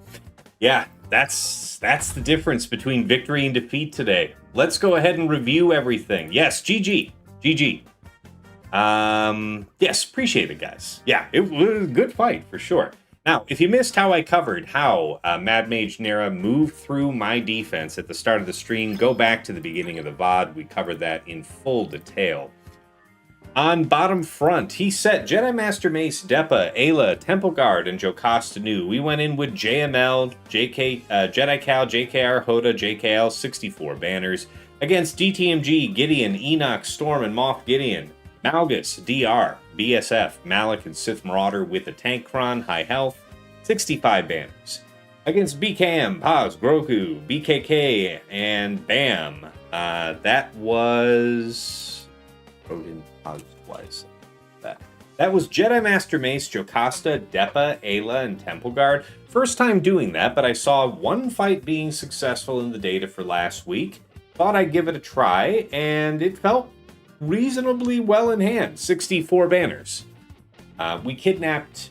yeah, that's the difference between victory and defeat today. Let's go ahead and review everything. Yes, GG. GG. Yes, appreciate it, guys. Yeah, it was a good fight, for sure. Now, if you missed how I covered how Mad Mage Nera moved through my defense at the start of the stream, go back to the beginning of the VOD. We covered that in full detail. On bottom front, he set Jedi Master Mace, Depa, Ayla, Temple Guard, and Jocasta Nu. We went in with JML, Jedi Cal, JKR, Hoda, JKL, 64 banners. Against DTMG, Gideon, Enoch, Storm, and Moff Gideon. Malgus, DR, BSF, Malik, and Sith Marauder with a Tankron, high health, 65 banners. Against BKM, Paz, Grogu, BKK, and Bam. That was... Odin, Paz, twice. That was Jedi Master Mace, Jocasta, Depa, Ayla, and Temple Guard. First time doing that, but I saw one fight being successful in the data for last week. Thought I'd give it a try, and it felt reasonably well in hand. 64 banners. We kidnapped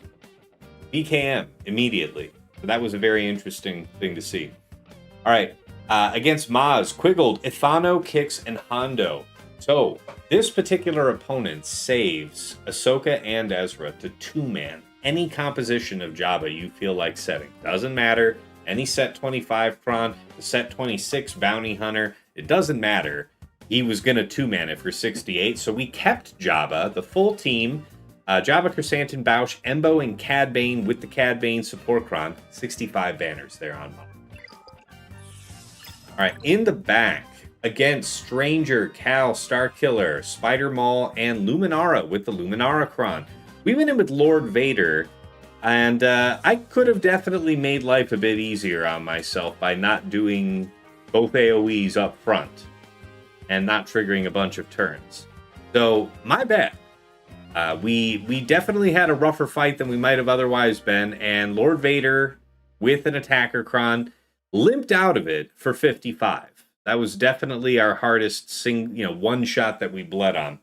BKM immediately. So that was a very interesting thing to see. All right. Against Maz, Quiggled, Ithano, Kix, and Hondo. So this particular opponent saves Ahsoka and Ezra to 2-man. Any composition of Jabba you feel like setting. Doesn't matter. Any set 25 Kron, the set 26 Bounty Hunter. It doesn't matter. He was going to 2-man it for 68, so we kept Jabba, the full team, Jabba, Chrysanthemum, Bausch, Embo, and Cad Bane with the Cad Bane support Kron. 65 banners there on Mo. All right, in the back, against Stranger, Cal, Starkiller, Spider Maul, and Luminara with the Luminara Kron. We went in with Lord Vader, and I could have definitely made life a bit easier on myself by not doing both AoEs up front and not triggering a bunch of turns. So, my bad. We definitely had a rougher fight than we might have otherwise been, and Lord Vader with an attacker cron limped out of it for 55. That was definitely our hardest one shot that we bled on.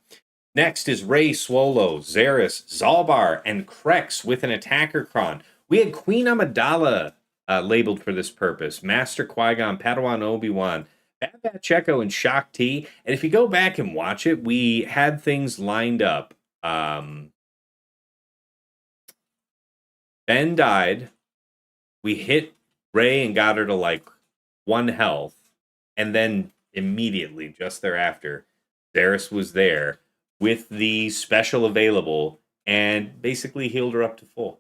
Next is Rey, Swolo, Xeris, Zalbar, and Krex with an attacker cron. We had Queen Amidala labeled for this purpose. Master Qui-Gon, Padawan Obi-Wan, Bad Batch Echo, and Shock T. And if you go back and watch it, we had things lined up. Ben died. We hit Rey and got her to like 1 health. And then immediately, just thereafter, Xeris was there with the special available and basically healed her up to full.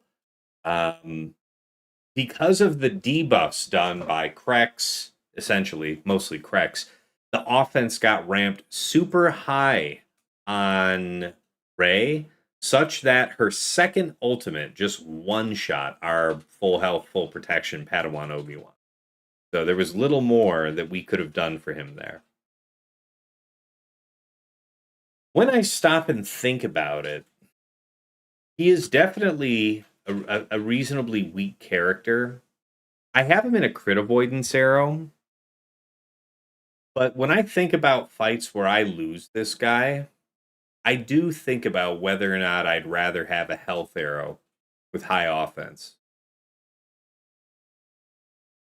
Because of the debuffs done by Krex, essentially, mostly Krex, the offense got ramped super high on Rey, such that her second ultimate just one-shot our full health, full protection Padawan Obi-Wan. So there was little more that we could have done for him there. When I stop and think about it, he is definitely a reasonably weak character. I have him in a crit avoidance arrow, but when I think about fights where I lose this guy, I do think about whether or not I'd rather have a health arrow with high offense.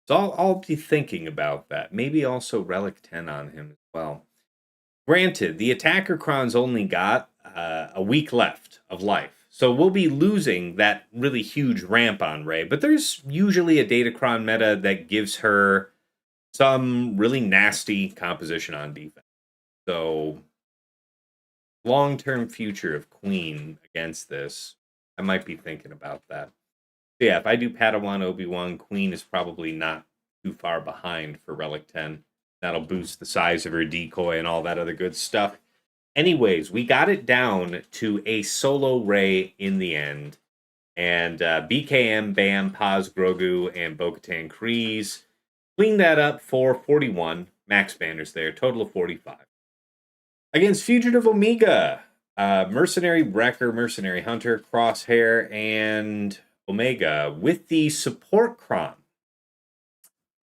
So I'll be thinking about that. Maybe also Relic 10 on him as well. Granted, the attacker cron's only got a week left of life. So we'll be losing that really huge ramp on Rey. But there's usually a Datacron meta that gives her some really nasty composition on defense. So long-term future of Queen against this, I might be thinking about that. So yeah, if I do Padawan Obi-Wan, Queen is probably not too far behind for Relic 10. That'll boost the size of her decoy and all that other good stuff. Anyways, we got it down to a solo Rey in the end. And BKM, Bam, Paz, Grogu, and Bo-Katan Kryze cleaned that up for 41. Max banners there, total of 45. Against Fugitive Omega, Mercenary Wrecker, Mercenary Hunter, Crosshair, and Omega with the support cron.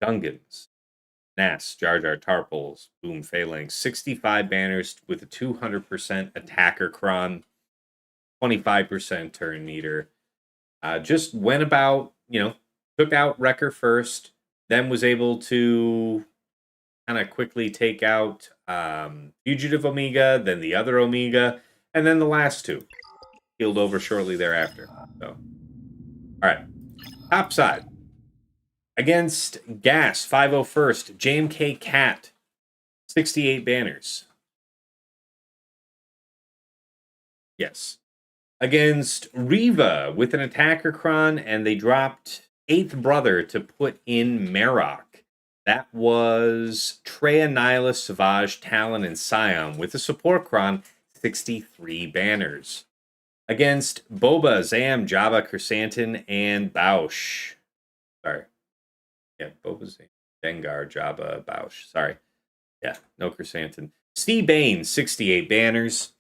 Gungans, Menace, Jar Jar Tarpals, Boom Phalanx, 65 banners with a 200% attacker cron, 25% turn meter. Just went about, took out Wrecker first, then was able to kind of quickly take out Fugitive Omega, then the other Omega, and then the last two. Healed over shortly thereafter. So, all right. Top side. Against Gas, 501st, JMK Cat, 68 banners. Yes. Against Riva with an attacker cron, and they dropped 8th Brother to put in Marok. That was Traya, Nihilus, Savage, Talon, and Scion with a support cron, 63 banners. Against Boba, Zam, Jabba, Chrysanthemum, and Bausch. Sorry. Yeah, Boba, Zam, Dengar, Jabba, Bausch. Sorry. Yeah, no Chrysanthemum. Steve Bane, 68 banners.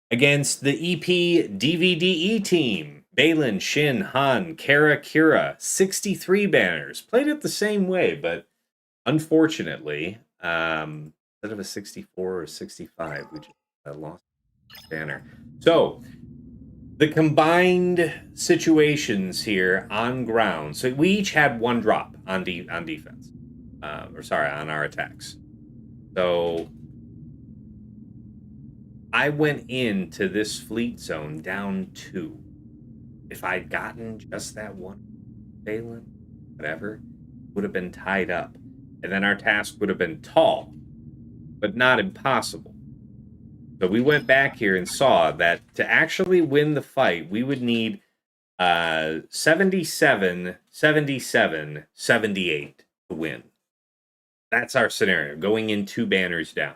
Against the EP DVDE team, Baylan, Shin, Han, Kara, Kira, 63 banners. Played it the same way, but unfortunately, instead of a 64 or 65, we just lost the banner. So, the combined situations here on ground. So we each had 1 drop on defense. On our attacks. So I went into this fleet zone down 2. If I'd gotten just that 1 Baylan, whatever, would have been tied up. And then our task would have been tall, but not impossible. So we went back here and saw that to actually win the fight, we would need 77, 77, 78 to win. That's our scenario, going in 2 banners down.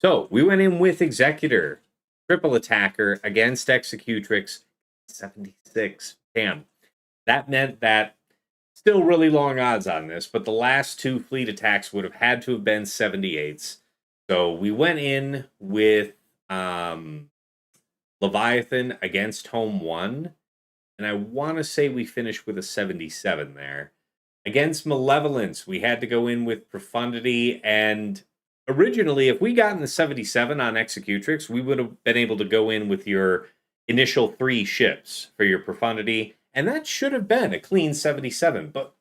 So we went in with Executor, triple attacker against Executrix, 76. Damn. That meant that still really long odds on this, but the last 2 fleet attacks would have had to have been 78s. So we went in with Leviathan against Home 1. And I want to say we finished with a 77 there. Against Malevolence, we had to go in with Profundity. And originally, if we got in the 77 on Executrix, we would have been able to go in with your initial 3 ships for your Profundity. And that should have been a clean 77. But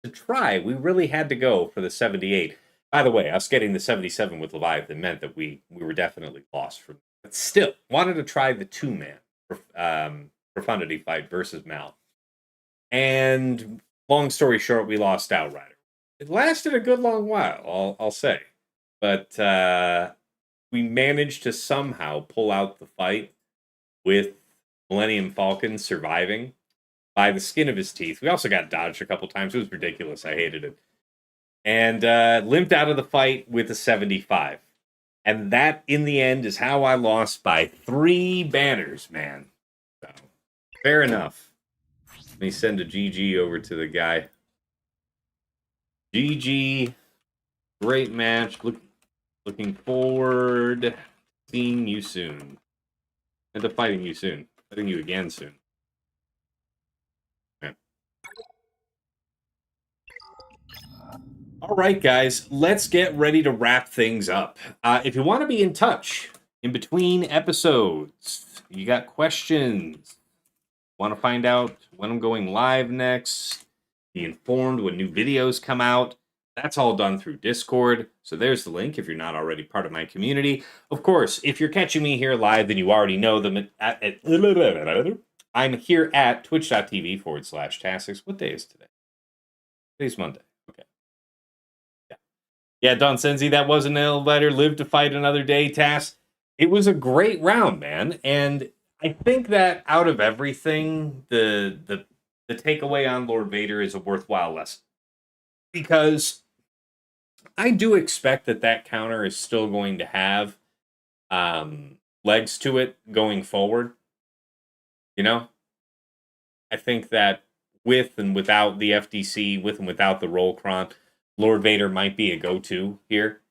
to try, we really had to go for the 78. By the way, us getting the 77 with Leviathan meant that we were definitely lost from. But still, wanted to try the 2-man Profundity fight versus Mal. And long story short, we lost outright. It lasted a good long while, I'll say. But we managed to somehow pull out the fight with Millennium Falcon surviving by the skin of his teeth. We also got dodged a couple times. It was ridiculous. I hated it. And limped out of the fight with a 75. And that, in the end, is how I lost by 3 banners, man. So, fair enough. Let me send a GG over to the guy. GG. Great match. Looking forward to seeing you soon. And to fighting you soon. Fighting you again soon. All right, guys, let's get ready to wrap things up. If you want to be in touch in between episodes, you got questions, want to find out when I'm going live next, be informed when new videos come out, that's all done through Discord. So there's the link if you're not already part of my community. Of course, if you're catching me here live, then you already know them. I'm here at twitch.tv/Tassenix. What day is today? Today's Monday. Yeah, Don Senzi, that was an elevator. Live to fight another day, Tass. It was a great round, man. And I think that out of everything, the takeaway on Lord Vader is a worthwhile lesson. Because I do expect that counter is still going to have legs to it going forward. You know? I think that with and without the FDC, with and without the roll cron, Lord Vader might be a go-to here.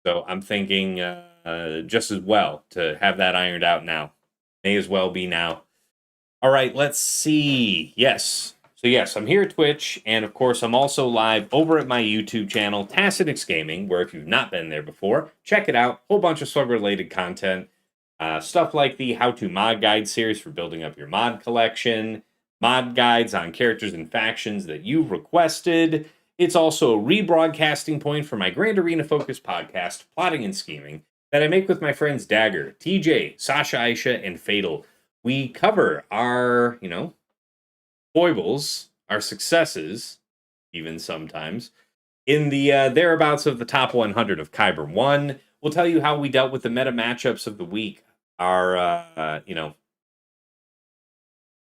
So I'm thinking just as well to have that ironed out now. May as well be now. All right, let's see. Yes. So yes, I'm here at Twitch. And of course, I'm also live over at my YouTube channel, Tassenix Gaming, where if you've not been there before, check it out. Whole bunch of slug-related content. Stuff like the how-to mod guide series for building up your mod collection. Mod guides on characters and factions that you've requested. It's also a rebroadcasting point for my Grand Arena Focus podcast, Plotting and Scheming, that I make with my friends Dagger, TJ, Sasha Aisha, and Fatal. We cover our, foibles, our successes, even sometimes, in the thereabouts of the top 100 of Kyber 1. We'll tell you how we dealt with the meta matchups of the week, our,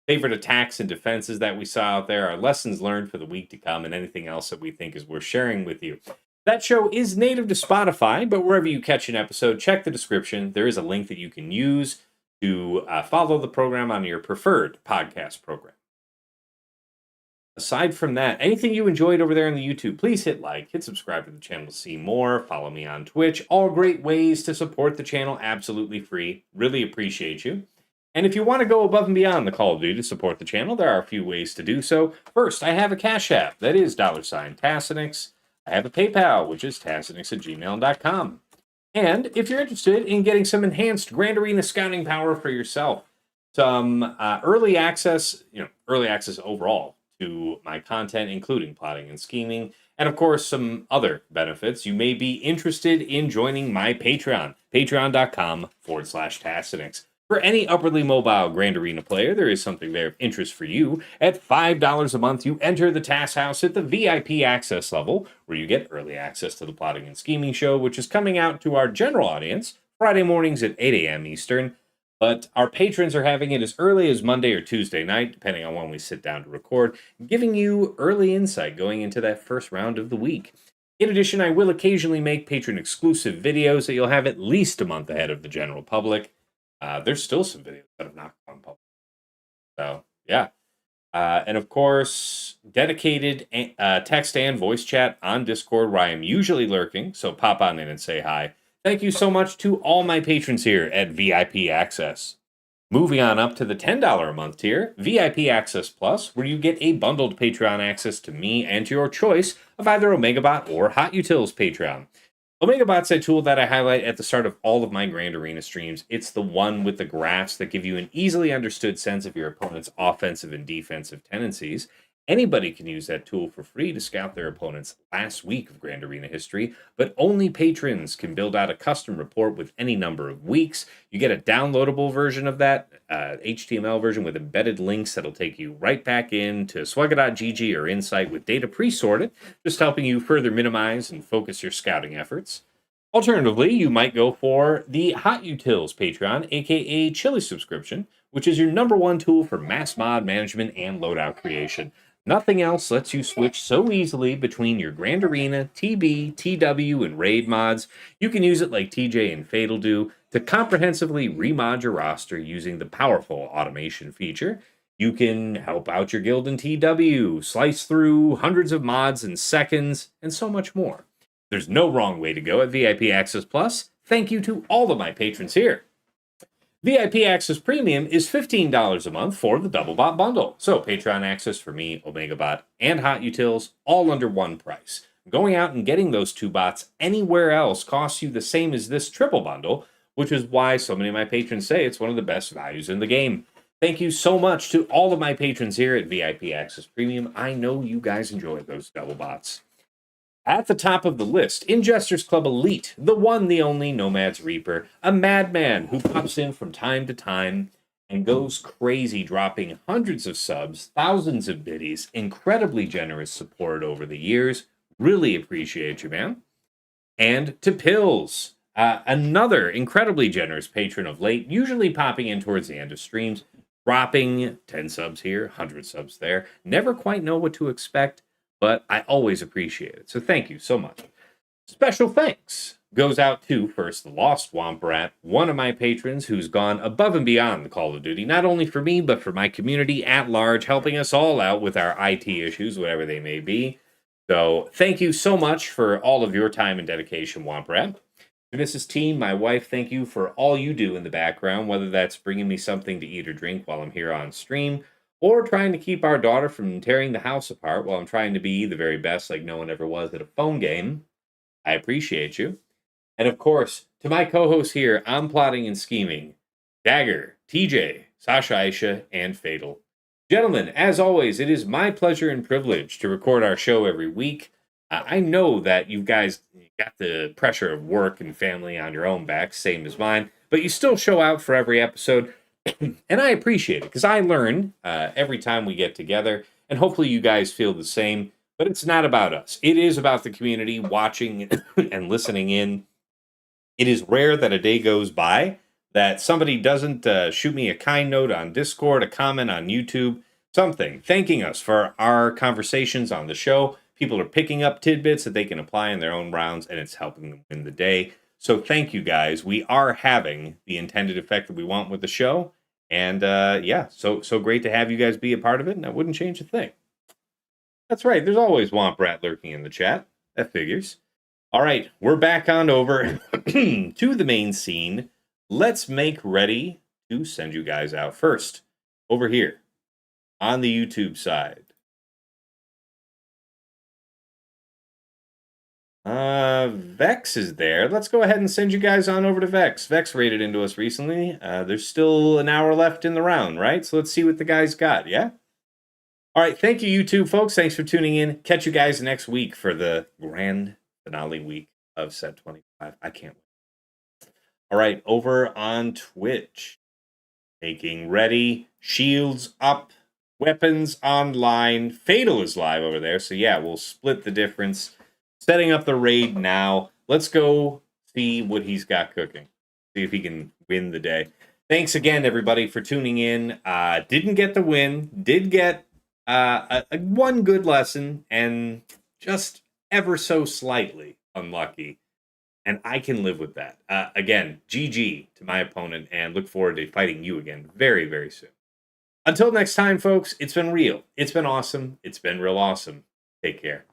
favorite attacks and defenses that we saw out there, our lessons learned for the week to come, and anything else that we think is worth sharing with you. That show is native to Spotify, but wherever you catch an episode, check the description. There is a link that you can use to follow the program on your preferred podcast program. Aside from that, anything you enjoyed over there on the YouTube, please hit like, hit subscribe to the channel to see more, follow me on Twitch. All great ways to support the channel, absolutely free. Really appreciate you. And if you want to go above and beyond the Call of Duty to support the channel, there are a few ways to do so. First, I have a Cash App, that is $Tassenix. I have a PayPal, which is tassenix@gmail.com. And if you're interested in getting some enhanced Grand Arena scouting power for yourself, some early access overall to my content, including Plotting and Scheming, and of course, some other benefits, you may be interested in joining my Patreon, patreon.com/Tassenix. For any upwardly mobile Grand Arena player, there is something there of interest for you. At $5 a month, you enter the Task House at the VIP access level, where you get early access to the Plotting and Scheming show, which is coming out to our general audience Friday mornings at 8 a.m. Eastern. But our patrons are having it as early as Monday or Tuesday night, depending on when we sit down to record, giving you early insight going into that first round of the week. In addition, I will occasionally make patron-exclusive videos that you'll have at least a month ahead of the general public. There's still some videos that have not gone public. So, yeah. And of course, dedicated text and voice chat on Discord, where I am usually lurking, so pop on in and say hi. Thank you so much to all my patrons here at VIP Access. Moving on up to the $10 a month tier, VIP Access Plus, where you get a bundled Patreon access to me and to your choice of either OmegaBot or Hot Utils Patreon. OmegaBot's a tool that I highlight at the start of all of my Grand Arena streams. It's the one with the graphs that give you an easily understood sense of your opponent's offensive and defensive tendencies. Anybody can use that tool for free to scout their opponent's last week of Grand Arena history, but only patrons can build out a custom report with any number of weeks. You get a downloadable version of that, HTML version with embedded links that'll take you right back into swagga.gg or Insight with data pre-sorted, just helping you further minimize and focus your scouting efforts. Alternatively, you might go for the Hot Utils Patreon, aka Chili subscription, which is your #1 tool for mass mod management and loadout creation. Nothing else lets you switch so easily between your Grand Arena, TB, TW, and Raid mods. You can use it like TJ and Fatal do to comprehensively remod your roster using the powerful automation feature. You can help out your guild in TW, slice through hundreds of mods in seconds, and so much more. There's no wrong way to go at VIP Access Plus. Thank you to all of my patrons here. VIP Access Premium is $15 a month for the Double Bot bundle. So Patreon access for me, OmegaBot, and Hot Utils, all under one price. Going out and getting those 2 bots anywhere else costs you the same as this triple bundle, which is why so many of my patrons say it's one of the best values in the game. Thank you so much to all of my patrons here at VIP Access Premium. I know you guys enjoy those double bots. At the top of the list, Ingesters Club Elite, the one, the only Nomad's Reaper, a madman who pops in from time to time and goes crazy, dropping hundreds of subs, thousands of biddies, incredibly generous support over the years. Really appreciate you, man. And to Pills, another incredibly generous patron of late, usually popping in towards the end of streams, dropping 10 subs here, 100 subs there. Never quite know what to expect, but I always appreciate it. So thank you so much. Special thanks goes out to first the Lost Womp Rat, one of my patrons who's gone above and beyond the Call of Duty, not only for me, but for my community at large, helping us all out with our IT issues, whatever they may be. So thank you so much for all of your time and dedication, Womp Rat. To Mrs. Team, my wife, thank you for all you do in the background, whether that's bringing me something to eat or drink while I'm here on stream, or trying to keep our daughter from tearing the house apart while I'm trying to be the very best like no one ever was at a phone game. I appreciate you. And of course, to my co-hosts here, I'm plotting and scheming, Dagger, TJ, Sasha Aisha, and Fatal. Gentlemen, as always, it is my pleasure and privilege to record our show every week. I know that you guys got the pressure of work and family on your own backs, same as mine, but you still show out for every episode. And I appreciate it because I learn every time we get together, and hopefully you guys feel the same. But it's not about us. It is about the community watching and listening in. It is rare that a day goes by that somebody doesn't shoot me a kind note on Discord, a comment on YouTube, something, thanking us for our conversations on the show. People are picking up tidbits that they can apply in their own rounds, and it's helping them win the day. So thank you guys. We are having the intended effect that we want with the show. And yeah, so great to have you guys be a part of it, and I wouldn't change a thing. That's right, there's always Womp Rat lurking in the chat. That figures. All right, we're back on over to the main scene. Let's make ready to send you guys out first. Over here on the YouTube side. Vex is there. Let's go ahead and send you guys on over to Vex. Vex raided into us recently. There's still an hour left in the round, right? So let's see what the guys got, yeah? All right, thank you, YouTube folks. Thanks for tuning in. Catch you guys next week for the grand finale week of Set 25. I can't wait. All right, over on Twitch. Making ready. Shields up. Weapons online. Fatal is live over there. So yeah, we'll split the difference. Setting up the raid now. Let's go see what he's got cooking. See if he can win the day. Thanks again, everybody, for tuning in. Didn't get the win. Did get one good lesson, and just ever so slightly unlucky. And I can live with that. Again, GG to my opponent, and look forward to fighting you again very, very soon. Until next time, folks, it's been real. It's been awesome. It's been real awesome. Take care.